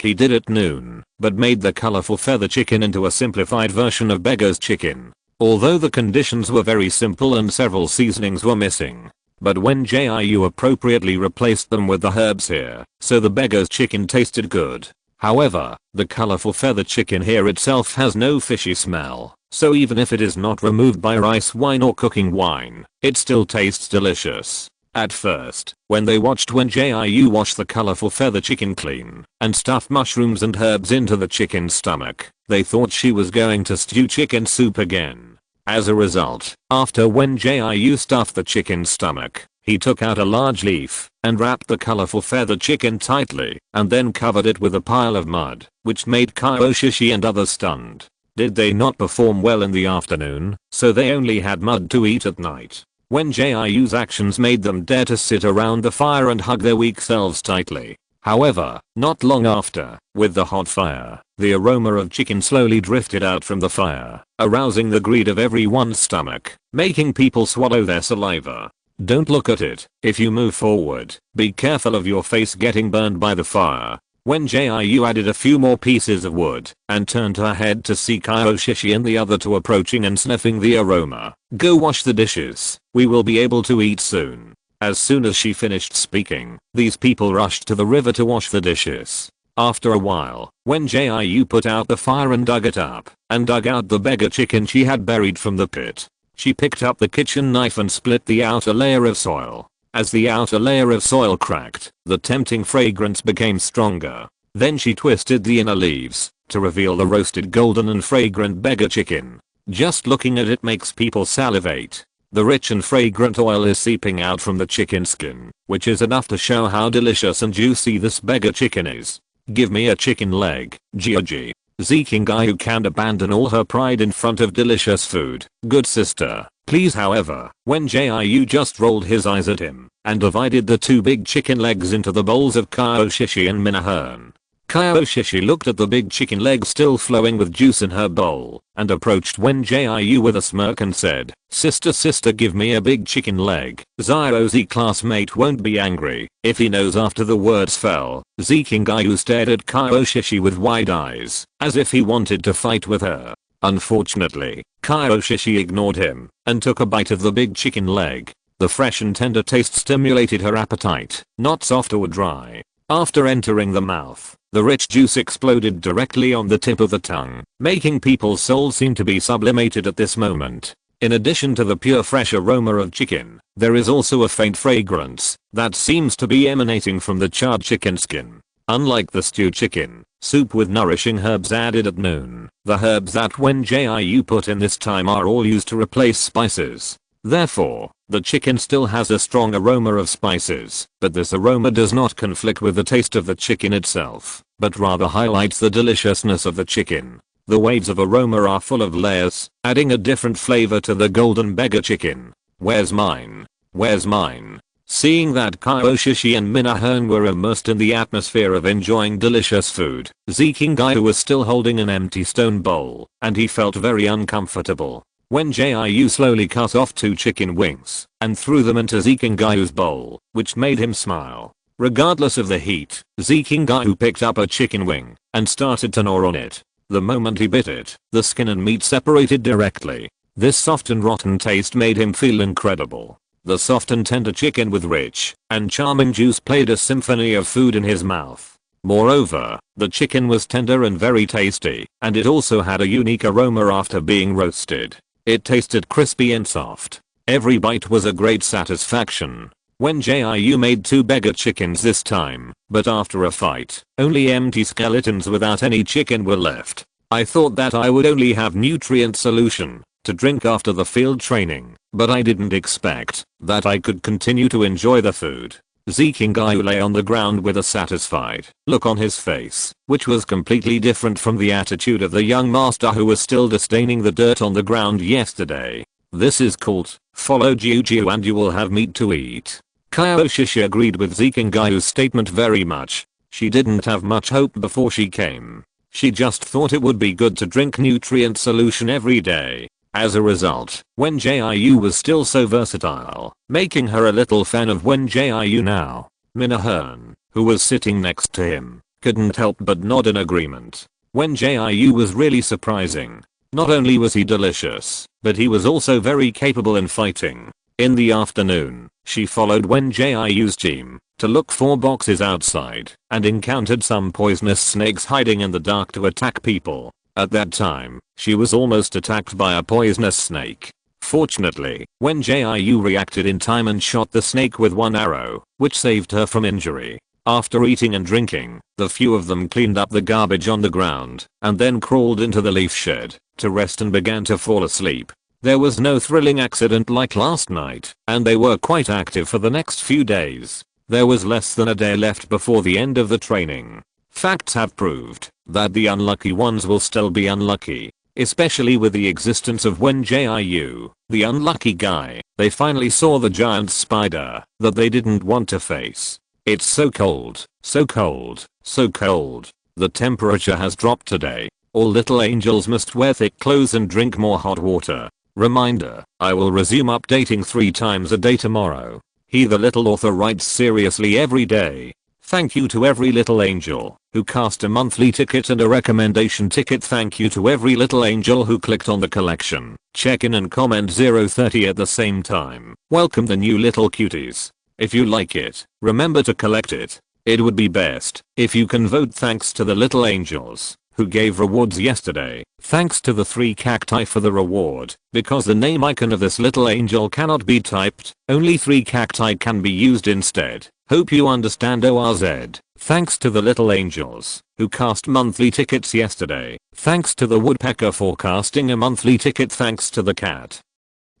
he did at noon, but made the colorful feather chicken into a simplified version of beggar's chicken. Although the conditions were very simple and several seasonings were missing, but Wen Jiu appropriately replaced them with the herbs here, so the beggar's chicken tasted good. However, the colorful feather chicken here itself has no fishy smell, so even if it is not removed by rice wine or cooking wine, it still tastes delicious. At first, when they watched Wen Jiu wash the colorful feather chicken clean and stuff mushrooms and herbs into the chicken's stomach, they thought she was going to stew chicken soup again. As a result, after Wen Jiu stuffed the chicken's stomach, he took out a large leaf and wrapped the colorful feather chicken tightly and then covered it with a pile of mud, which made Kaioshishi and others stunned. Did they not perform well in the afternoon, so they only had mud to eat at night? Wen Jiu's actions made them dare to sit around the fire and hug their weak selves tightly. However, not long after, with the hot fire, the aroma of chicken slowly drifted out from the fire, arousing the greed of everyone's stomach, making people swallow their saliva. Don't look at it. If you move forward, be careful of your face getting burned by the fire. Wen Jiu added a few more pieces of wood and turned her head to see Kaioshishi and the other two approaching and sniffing the aroma. Go wash the dishes. We will be able to eat soon. As soon as she finished speaking, these people rushed to the river to wash the dishes. After a while, Wen Jiu put out the fire and dug it up and dug out the beggar chicken she had buried from the pit. She picked up the kitchen knife and split the outer layer of soil. As the outer layer of soil cracked, the tempting fragrance became stronger. Then she twisted the inner leaves to reveal the roasted golden and fragrant beggar chicken. Just looking at it makes people salivate. The rich and fragrant oil is seeping out from the chicken skin, which is enough to show how delicious and juicy this beggar chicken is. Give me a chicken leg, Gioji. Zikingayu can't abandon all her pride in front of delicious food. Good sister. Please. However, Wen Jiu just rolled his eyes at him and divided the two big chicken legs into the bowls of Kaioshishi and Minahan. Kaioshishi looked at the big chicken leg still flowing with juice in her bowl and approached Wen Jiu with a smirk and said, sister, give me a big chicken leg. Zio's classmate won't be angry if he knows. After the words fell, Zikingayu stared at Kaioshishi with wide eyes as if he wanted to fight with her. Unfortunately, Kaioshishi ignored him and took a bite of the big chicken leg. The fresh and tender taste stimulated her appetite, not soft or dry. After entering the mouth, the rich juice exploded directly on the tip of the tongue, making people's souls seem to be sublimated at this moment. In addition to the pure fresh aroma of chicken, there is also a faint fragrance that seems to be emanating from the charred chicken skin. Unlike the stewed chicken soup with nourishing herbs added at noon, the herbs that Wen Jiu put in this time are all used to replace spices. Therefore, the chicken still has a strong aroma of spices, but this aroma does not conflict with the taste of the chicken itself, but rather highlights the deliciousness of the chicken. The waves of aroma are full of layers, adding a different flavor to the golden beggar chicken. Where's mine? Where's mine? Seeing that Kaioshishi and Minahan were immersed in the atmosphere of enjoying delicious food, Zikingayu was still holding an empty stone bowl, and he felt very uncomfortable. Wen Jiu slowly cut off 2 chicken wings and threw them into Zikingayu's bowl, which made him smile. Regardless of the heat, Zikingayu picked up a chicken wing and started to gnaw on it. The moment he bit it, the skin and meat separated directly. This soft and rotten taste made him feel incredible. The soft and tender chicken with rich and charming juice played a symphony of food in his mouth. Moreover, the chicken was tender and very tasty, and it also had a unique aroma after being roasted. It tasted crispy and soft. Every bite was a great satisfaction. Wen Jiu made 2 beggar chickens this time, but after a fight, only empty skeletons without any chicken were left. I thought that I would only have nutrient solution to drink after the field training, but I didn't expect that I could continue to enjoy the food. Zikingayu lay on the ground with a satisfied look on his face, which was completely different from the attitude of the young master who was still disdaining the dirt on the ground yesterday. This is called, follow Jiu and you will have meat to eat. Kaioshishi agreed with Zikingayu's statement very much. She didn't have much hope before she came. She just thought it would be good to drink nutrient solution every day. As a result, Wen Jiu was still so versatile, making her a little fan of Wen Jiu now. Minahan, who was sitting next to him, couldn't help but nod in agreement. Wen Jiu was really surprising. Not only was he delicious, but he was also very capable in fighting. In the afternoon, she followed Wen Jiu's team to look for boxes outside and encountered some poisonous snakes hiding in the dark to attack people. At that time, she was almost attacked by a poisonous snake. Fortunately, Wen Jiu reacted in time and shot the snake with one arrow, which saved her from injury. After eating and drinking, the few of them cleaned up the garbage on the ground and then crawled into the leaf shed to rest and began to fall asleep. There was no thrilling accident like last night, and they were quite active for the next few days. There was less than a day left before the end of the training. Facts have proved that the unlucky ones will still be unlucky, especially with the existence of Wen Jiu, the unlucky guy. They finally saw the giant spider that they didn't want to face. It's so cold, so cold, so cold. The temperature has dropped today. All little angels must wear thick clothes and drink more hot water. Reminder, I will resume updating 3 times a day tomorrow. He the little author writes seriously every day. Thank you to every little angel who cast a monthly ticket and a recommendation ticket. Thank you to every little angel who clicked on the collection, check-in and comment 030 at the same time. Welcome the new little cuties. If you like it, remember to collect it. It would be best if you can vote. Thanks to the little angels who gave rewards yesterday. Thanks to the 3 cacti for the reward. Because the name icon of this little angel cannot be typed, only 3 cacti can be used instead. Hope you understand ORZ. Thanks to the little angels who cast monthly tickets yesterday. Thanks to the woodpecker for casting a monthly ticket. Thanks to the cat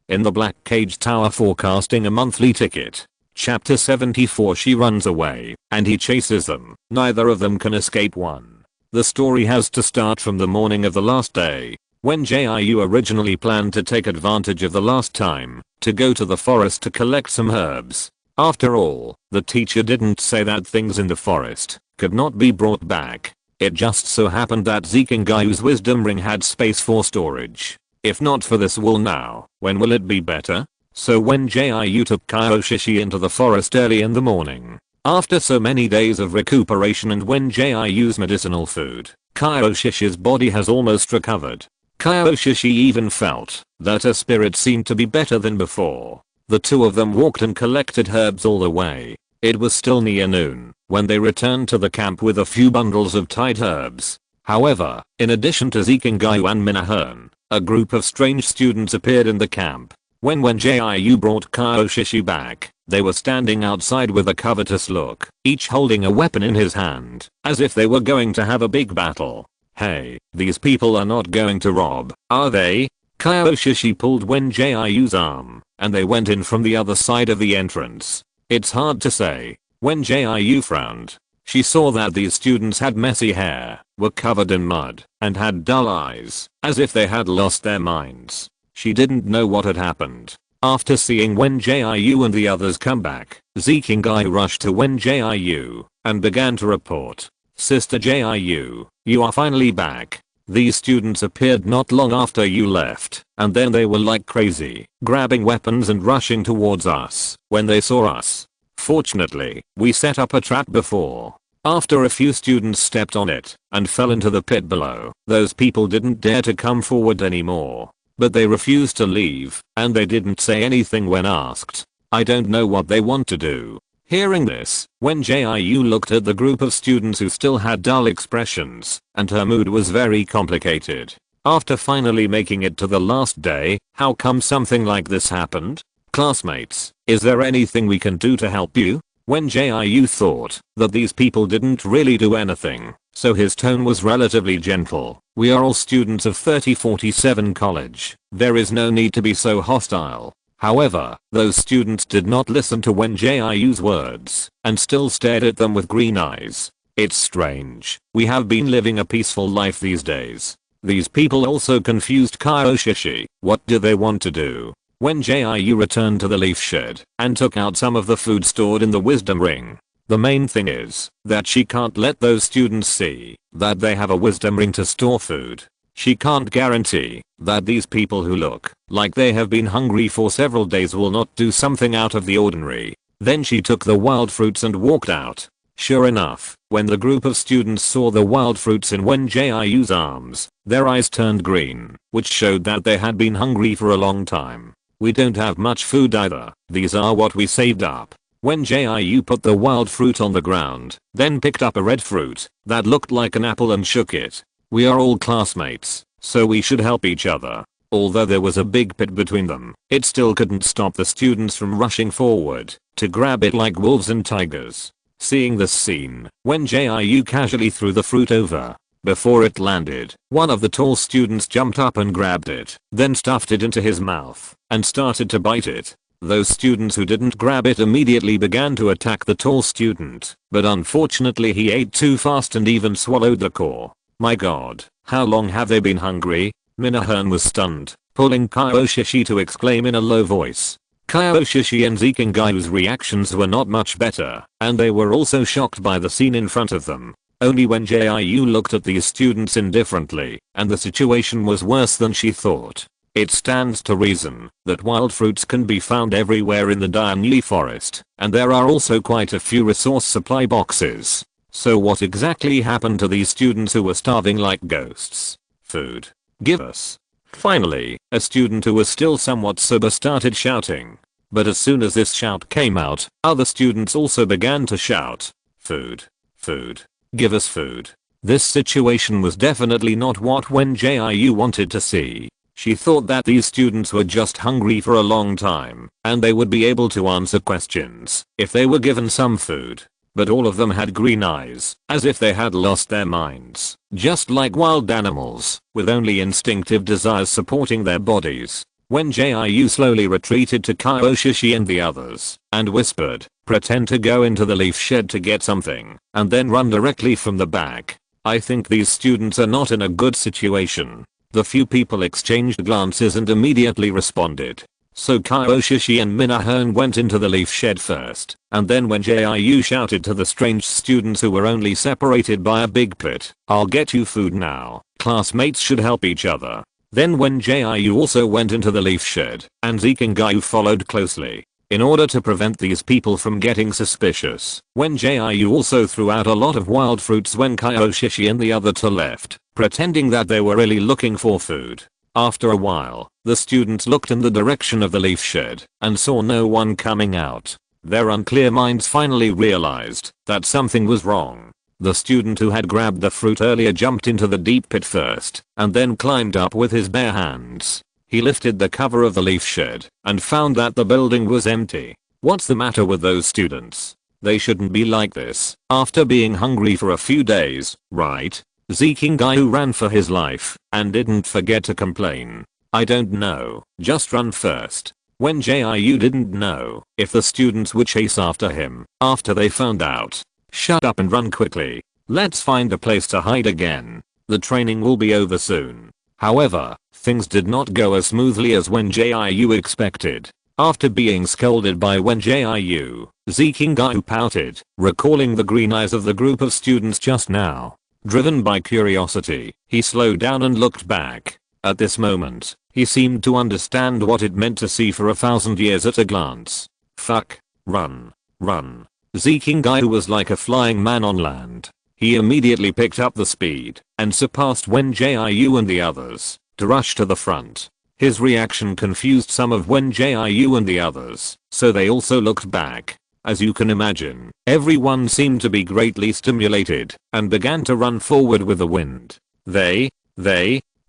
in the black cage tower for casting a monthly ticket. Chapter 74. She runs away and he chases them. Neither of them can escape one. The story has to start from the morning of the last day. Wen Jiu originally planned to take advantage of the last time to go to the forest to collect some herbs. After all, the teacher didn't say that things in the forest could not be brought back. It just so happened that Zikingai's wisdom ring had space for storage. If not for this wool now, when will it be better? So Wen Jiu took Kaioshishi into the forest early in the morning. After so many days of recuperation and Wen Jiu's medicinal food, Kaioshishi's body has almost recovered. Kaioshishi even felt that her spirit seemed to be better than before. The two of them walked and collected herbs all the way. It was still near noon when they returned to the camp with a few bundles of tied herbs. However, in addition to Zikingai and Minahan, a group of strange students appeared in the camp. When Wen Jiu brought Kaioshishi back, they were standing outside with a covetous look, each holding a weapon in his hand, as if they were going to have a big battle. Hey, these people are not going to rob, are they? Kaioshishi pulled Wen Jiu's arm, and they went in from the other side of the entrance. It's hard to say. Wen Jiu frowned. She saw that these students had messy hair, were covered in mud, and had dull eyes, as if they had lost their minds. She didn't know what had happened. After seeing Wen Jiu and the others come back, Zikingai rushed to Wen Jiu and began to report. Sister Jiu, you are finally back. These students appeared not long after you left, and then they were like crazy, grabbing weapons and rushing towards us when they saw us. Fortunately, we set up a trap before. After a few students stepped on it and fell into the pit below, those people didn't dare to come forward anymore. But they refused to leave, and they didn't say anything when asked. I don't know what they want to do. Hearing this, Wen Jiu looked at the group of students who still had dull expressions, and her mood was very complicated. After finally making it to the last day, how come something like this happened? Classmates, is there anything we can do to help you? Wen Jiu thought that these people didn't really do anything, so his tone was relatively gentle. We are all students of 3047 college. There is no need to be so hostile. However, those students did not listen to Wen Jiu's words and still stared at them with green eyes. It's strange. We have been living a peaceful life these days. These people also confused Kaioshishi. What do they want to do? Wen Jiu returned to the leaf shed and took out some of the food stored in the wisdom ring. The main thing is that she can't let those students see that they have a wisdom ring to store food. She can't guarantee that these people who look like they have been hungry for several days will not do something out of the ordinary. Then she took the wild fruits and walked out. Sure enough, when the group of students saw the wild fruits in Wen Jiu's arms, their eyes turned green, which showed that they had been hungry for a long time. We don't have much food either. These are what we saved up. Wen Jiu put the wild fruit on the ground, then picked up a red fruit that looked like an apple and shook it. We are all classmates, so we should help each other. Although there was a big pit between them, it still couldn't stop the students from rushing forward to grab it like wolves and tigers. Seeing this scene, Wen Jiu casually threw the fruit over. Before it landed, one of the tall students jumped up and grabbed it, then stuffed it into his mouth and started to bite it. Those students who didn't grab it immediately began to attack the tall student, but unfortunately he ate too fast and even swallowed the core. My god, how long have they been hungry? Minahan was stunned, pulling Kyoshi to exclaim in a low voice. Kyoshi and Zikingai's reactions were not much better, and they were also shocked by the scene in front of them. Only when Jiu looked at these students indifferently, and the situation was worse than she thought. It stands to reason that wild fruits can be found everywhere in the Dianyi forest, and there are also quite a few resource supply boxes. So what exactly happened to these students who were starving like ghosts? Food. Give us. Finally, a student who was still somewhat sober started shouting. But as soon as this shout came out, other students also began to shout. Food. Food. Give us food. This situation was definitely not what Wen Jiu wanted to see. She thought that these students were just hungry for a long time, and they would be able to answer questions if they were given some food. But all of them had green eyes, as if they had lost their minds, just like wild animals, with only instinctive desires supporting their bodies. Wen Jiu slowly retreated to Kyoshi and the others, and whispered, "Pretend to go into the leaf shed to get something, and then run directly from the back. I think these students are not in a good situation." The few people exchanged glances and immediately responded. So Kyoshi and Minahan went into the leaf shed first, and then when Jiu shouted to the strange students who were only separated by a big pit, "I'll get you food now, classmates should help each other." Then when Jiu also went into the leaf shed, and Zikingai followed closely. In order to prevent these people from getting suspicious, Wen Jiu also threw out a lot of wild fruits when Kyoshi and the other two left, pretending that they were really looking for food. After a while, the students looked in the direction of the leaf shed and saw no one coming out. Their unclear minds finally realized that something was wrong. The student who had grabbed the fruit earlier jumped into the deep pit first and then climbed up with his bare hands. He lifted the cover of the leaf shed and found that the building was empty. What's the matter with those students? They shouldn't be like this after being hungry for a few days, right? Zikingai ran for his life and didn't forget to complain. "I don't know, just run first." Wen Jiu didn't know if the students would chase after him after they found out. "Shut up and run quickly. Let's find a place to hide again. The training will be over soon." However, things did not go as smoothly as Wen Jiu expected. After being scolded by Wen Jiu, Zikingai pouted, recalling the green eyes of the group of students just now. Driven by curiosity, he slowed down and looked back. At this moment, he seemed to understand what it meant to see for 1,000 years at a glance. Fuck. Run. Run. Zikingai was like a flying man on land. He immediately picked up the speed and surpassed Wen Jiu and the others to rush to the front. His reaction confused some of Wen Jiu and the others, so they also looked back. As you can imagine, everyone seemed to be greatly stimulated and began to run forward with the wind.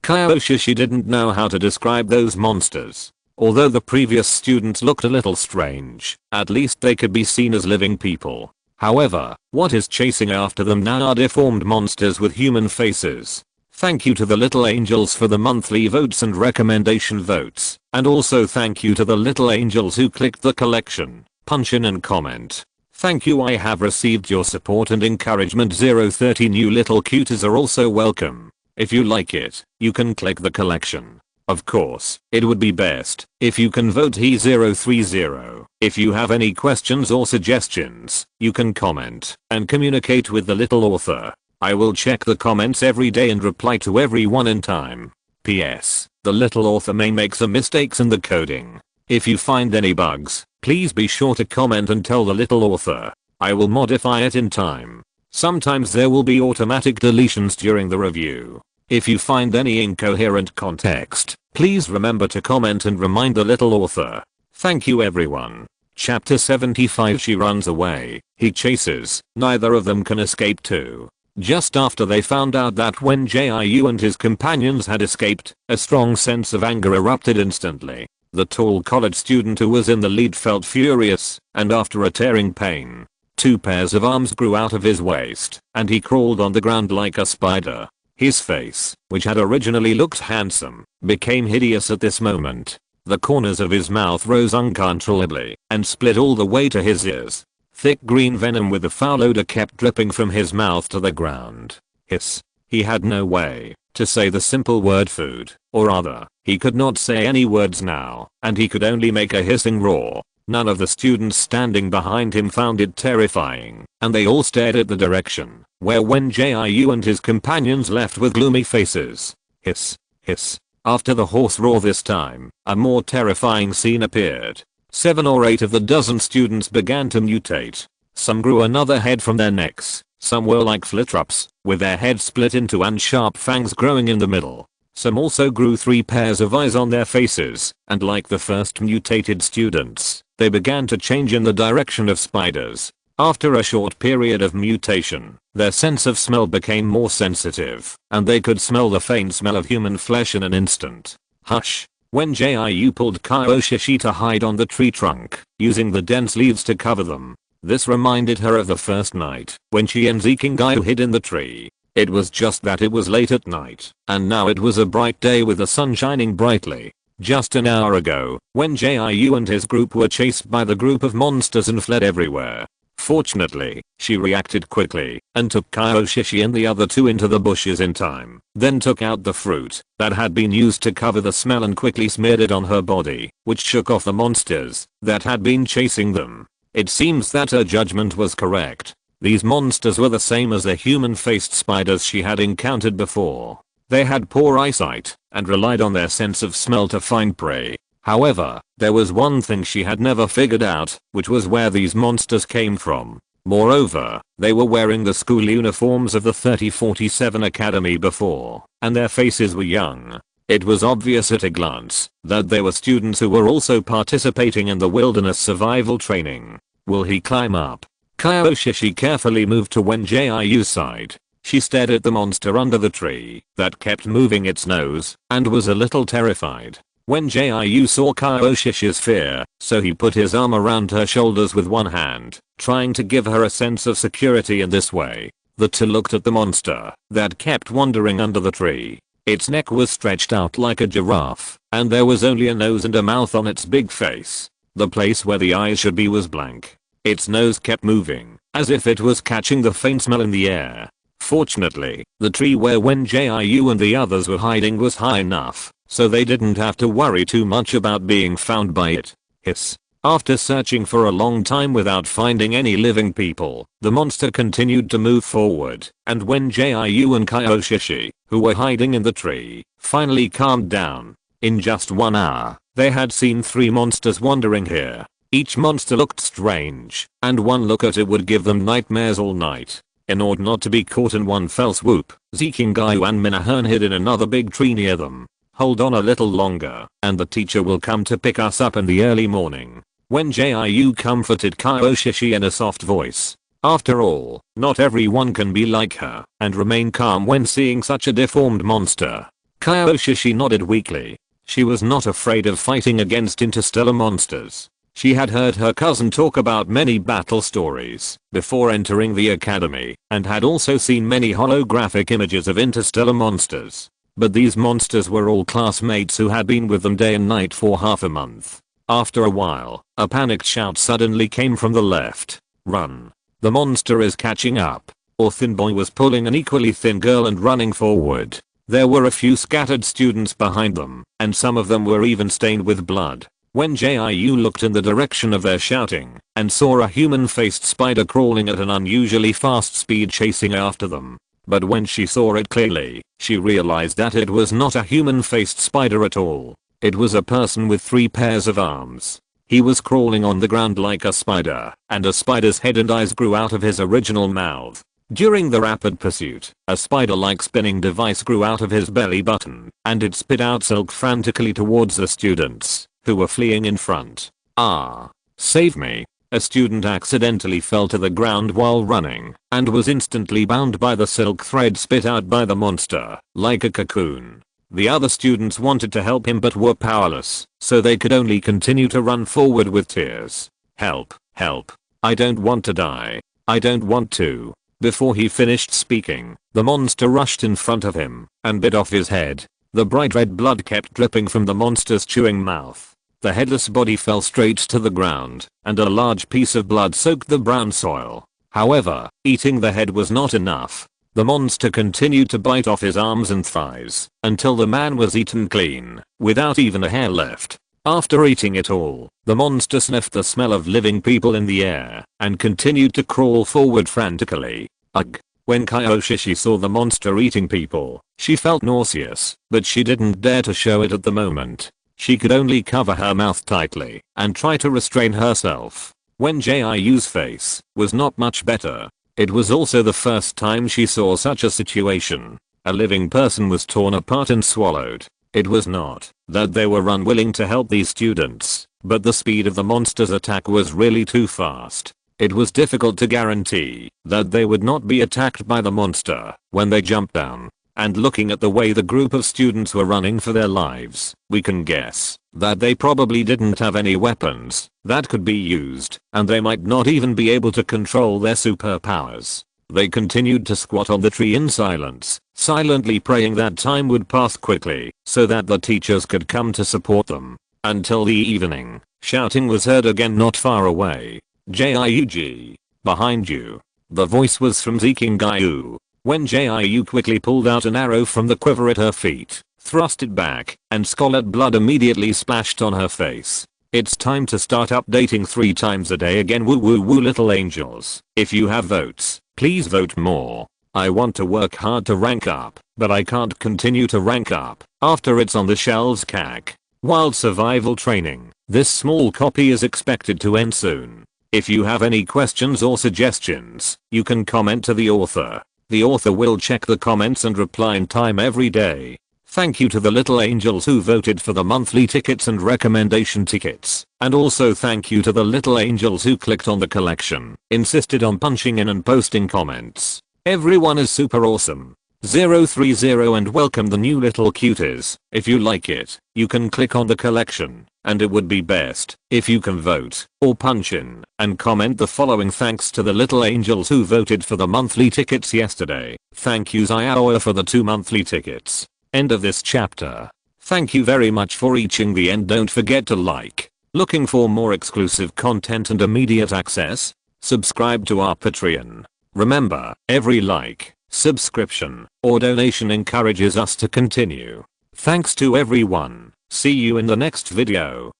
Kyoshi didn't know how to describe those monsters. Although the previous students looked a little strange, at least they could be seen as living people. However, what is chasing after them now are deformed monsters with human faces. Thank you to the little angels for the monthly votes and recommendation votes, and also thank you to the little angels who clicked the collection, punch in and comment. Thank you, I have received your support and encouragement. 030 new little cuties are also welcome. If you like it, you can click the collection. Of course, it would be best if you can vote he030. If you have any questions or suggestions, you can comment and communicate with the little author. I will check the comments every day and reply to everyone in time. PS, the little author may make some mistakes in the coding. If you find any bugs, please be sure to comment and tell the little author. I will modify it in time. Sometimes there will be automatic deletions during the review. If you find any incoherent context, please remember to comment and remind the little author. Thank you everyone. Chapter 75. She runs away, he chases, neither of them can escape too. Just after they found out that Wen Jiu and his companions had escaped, a strong sense of anger erupted instantly. The tall college student who was in the lead felt furious, and after a tearing pain, 2 pairs of arms grew out of his waist, and he crawled on the ground like a spider. His face, which had originally looked handsome, became hideous at this moment. The corners of his mouth rose uncontrollably and split all the way to his ears. Thick green venom with a foul odor kept dripping from his mouth to the ground. Hiss. He had no way to say the simple word food, or rather, he could not say any words now, and he could only make a hissing roar. None of the students standing behind him found it terrifying, and they all stared at the direction where Wen Jiu and his companions left with gloomy faces. Hiss. Hiss. After the hoarse roar this time, a more terrifying scene appeared. 7 or 8 of the dozen students began to mutate. Some grew another head from their necks. Some were like flitrops, with their heads split into and sharp fangs growing in the middle. Some also grew 3 pairs of eyes on their faces, and like the first mutated students, they began to change in the direction of spiders. After a short period of mutation, their sense of smell became more sensitive, and they could smell the faint smell of human flesh in an instant. Hush. Wen Jiu pulled Kaioshishi to hide on the tree trunk, using the dense leaves to cover them. This reminded her of the first night, when she and Zikingayu hid in the tree. It was just that it was late at night, and now it was a bright day with the sun shining brightly. Just an hour ago, Wen Jiu and his group were chased by the group of monsters and fled everywhere. Fortunately, she reacted quickly and took Kaioshishi and the other 2 into the bushes in time, then took out the fruit that had been used to cover the smell and quickly smeared it on her body, which shook off the monsters that had been chasing them. It seems that her judgment was correct. These monsters were the same as the human-faced spiders she had encountered before. They had poor eyesight and relied on their sense of smell to find prey. However, there was one thing she had never figured out, which was where these monsters came from. Moreover, they were wearing the school uniforms of the 3047 Academy before, and their faces were young. It was obvious at a glance that they were students who were also participating in the wilderness survival training. Will he climb up? Kaioshishi carefully moved to Wen Jiu's side. She stared at the monster under the tree that kept moving its nose and was a little terrified. Wen Jiu saw Kaioshishi's fear, so he put his arm around her shoulders with one hand, trying to give her a sense of security in this way. The 2 looked at the monster that kept wandering under the tree. Its neck was stretched out like a giraffe, and there was only a nose and a mouth on its big face. The place where the eyes should be was blank. Its nose kept moving, as if it was catching the faint smell in the air. Fortunately, the tree where Wen Jiu and the others were hiding was high enough, so they didn't have to worry too much about being found by it. Hiss. After searching for a long time without finding any living people, the monster continued to move forward, and Wen Jiu and Kaioshishi, who were hiding in the tree, finally calmed down. In just 1 hour, they had seen 3 monsters wandering here. Each monster looked strange, and one look at it would give them nightmares all night. In order not to be caught in one fell swoop, Zikingayu and Minahan hid in another big tree near them. Hold on a little longer, and the teacher will come to pick us up in the early morning. Wen Jiu comforted Kaioshishi in a soft voice. After all, not everyone can be like her and remain calm when seeing such a deformed monster. Kaioshishi nodded weakly. She was not afraid of fighting against interstellar monsters. She had heard her cousin talk about many battle stories before entering the academy, and had also seen many holographic images of interstellar monsters. But these monsters were all classmates who had been with them day and night for half a month. After a while, a panicked shout suddenly came from the left. Run. The monster is catching up. A thin boy was pulling an equally thin girl and running forward. There were a few scattered students behind them, and some of them were even stained with blood. Wen Jiu looked in the direction of their shouting and saw a human-faced spider crawling at an unusually fast speed chasing after them. But when she saw it clearly, she realized that it was not a human-faced spider at all. It was a person with 3 pairs of arms. He was crawling on the ground like a spider, and a spider's head and eyes grew out of his original mouth. During the rapid pursuit, a spider-like spinning device grew out of his belly button, and it spit out silk frantically towards the students, who were fleeing in front. Ah! Save me! A student accidentally fell to the ground while running and was instantly bound by the silk thread spit out by the monster, like a cocoon. The other students wanted to help him but were powerless, so they could only continue to run forward with tears. "Help, help. I don't want to die. I don't want to." Before he finished speaking, the monster rushed in front of him and bit off his head. The bright red blood kept dripping from the monster's chewing mouth. The headless body fell straight to the ground, and a large piece of blood soaked the brown soil. However, eating the head was not enough. The monster continued to bite off his arms and thighs until the man was eaten clean, without even a hair left. After eating it all, the monster sniffed the smell of living people in the air and continued to crawl forward frantically. Ugh. When Kyoshi saw the monster eating people, she felt nauseous, but she didn't dare to show it at the moment. She could only cover her mouth tightly and try to restrain herself. Wen Jiu's face was not much better. It was also the first time she saw such a situation. A living person was torn apart and swallowed. It was not that they were unwilling to help these students, but the speed of the monster's attack was really too fast. It was difficult to guarantee that they would not be attacked by the monster when they jumped down. And looking at the way the group of students were running for their lives, we can guess that they probably didn't have any weapons that could be used, and they might not even be able to control their superpowers. They continued to squat on the tree in silence, silently praying that time would pass quickly so that the teachers could come to support them. Until the evening, shouting was heard again not far away. "Jiu, behind you." The voice was from Jiu. When Jiu quickly pulled out an arrow from the quiver at her feet, thrust it back, and scarlet blood immediately splashed on her face. It's time to start updating 3 times a day again. Woo woo woo little angels. If you have votes, please vote more. I want to work hard to rank up, but I can't continue to rank up after it's on the shelves cack. While survival training, this small copy is expected to end soon. If you have any questions or suggestions, you can comment to the author. The author will check the comments and reply in time every day. Thank you to the little angels who voted for the monthly tickets and recommendation tickets. And also thank you to the little angels who clicked on the collection, insisted on punching in and posting comments. Everyone is super awesome. 030 and welcome the new little cuties. If you like it, you can click on the collection, and it would be best if you can vote or punch in and comment the following: thanks to the little angels who voted for the monthly tickets yesterday. Thank you Xiaoya for the 2 monthly tickets. End of this chapter. Thank you very much for reaching the end. Don't forget to like. Looking for more exclusive content and immediate access? Subscribe to our Patreon. Remember, every like, subscription, or donation encourages us to continue. Thanks to everyone. See you in the next video.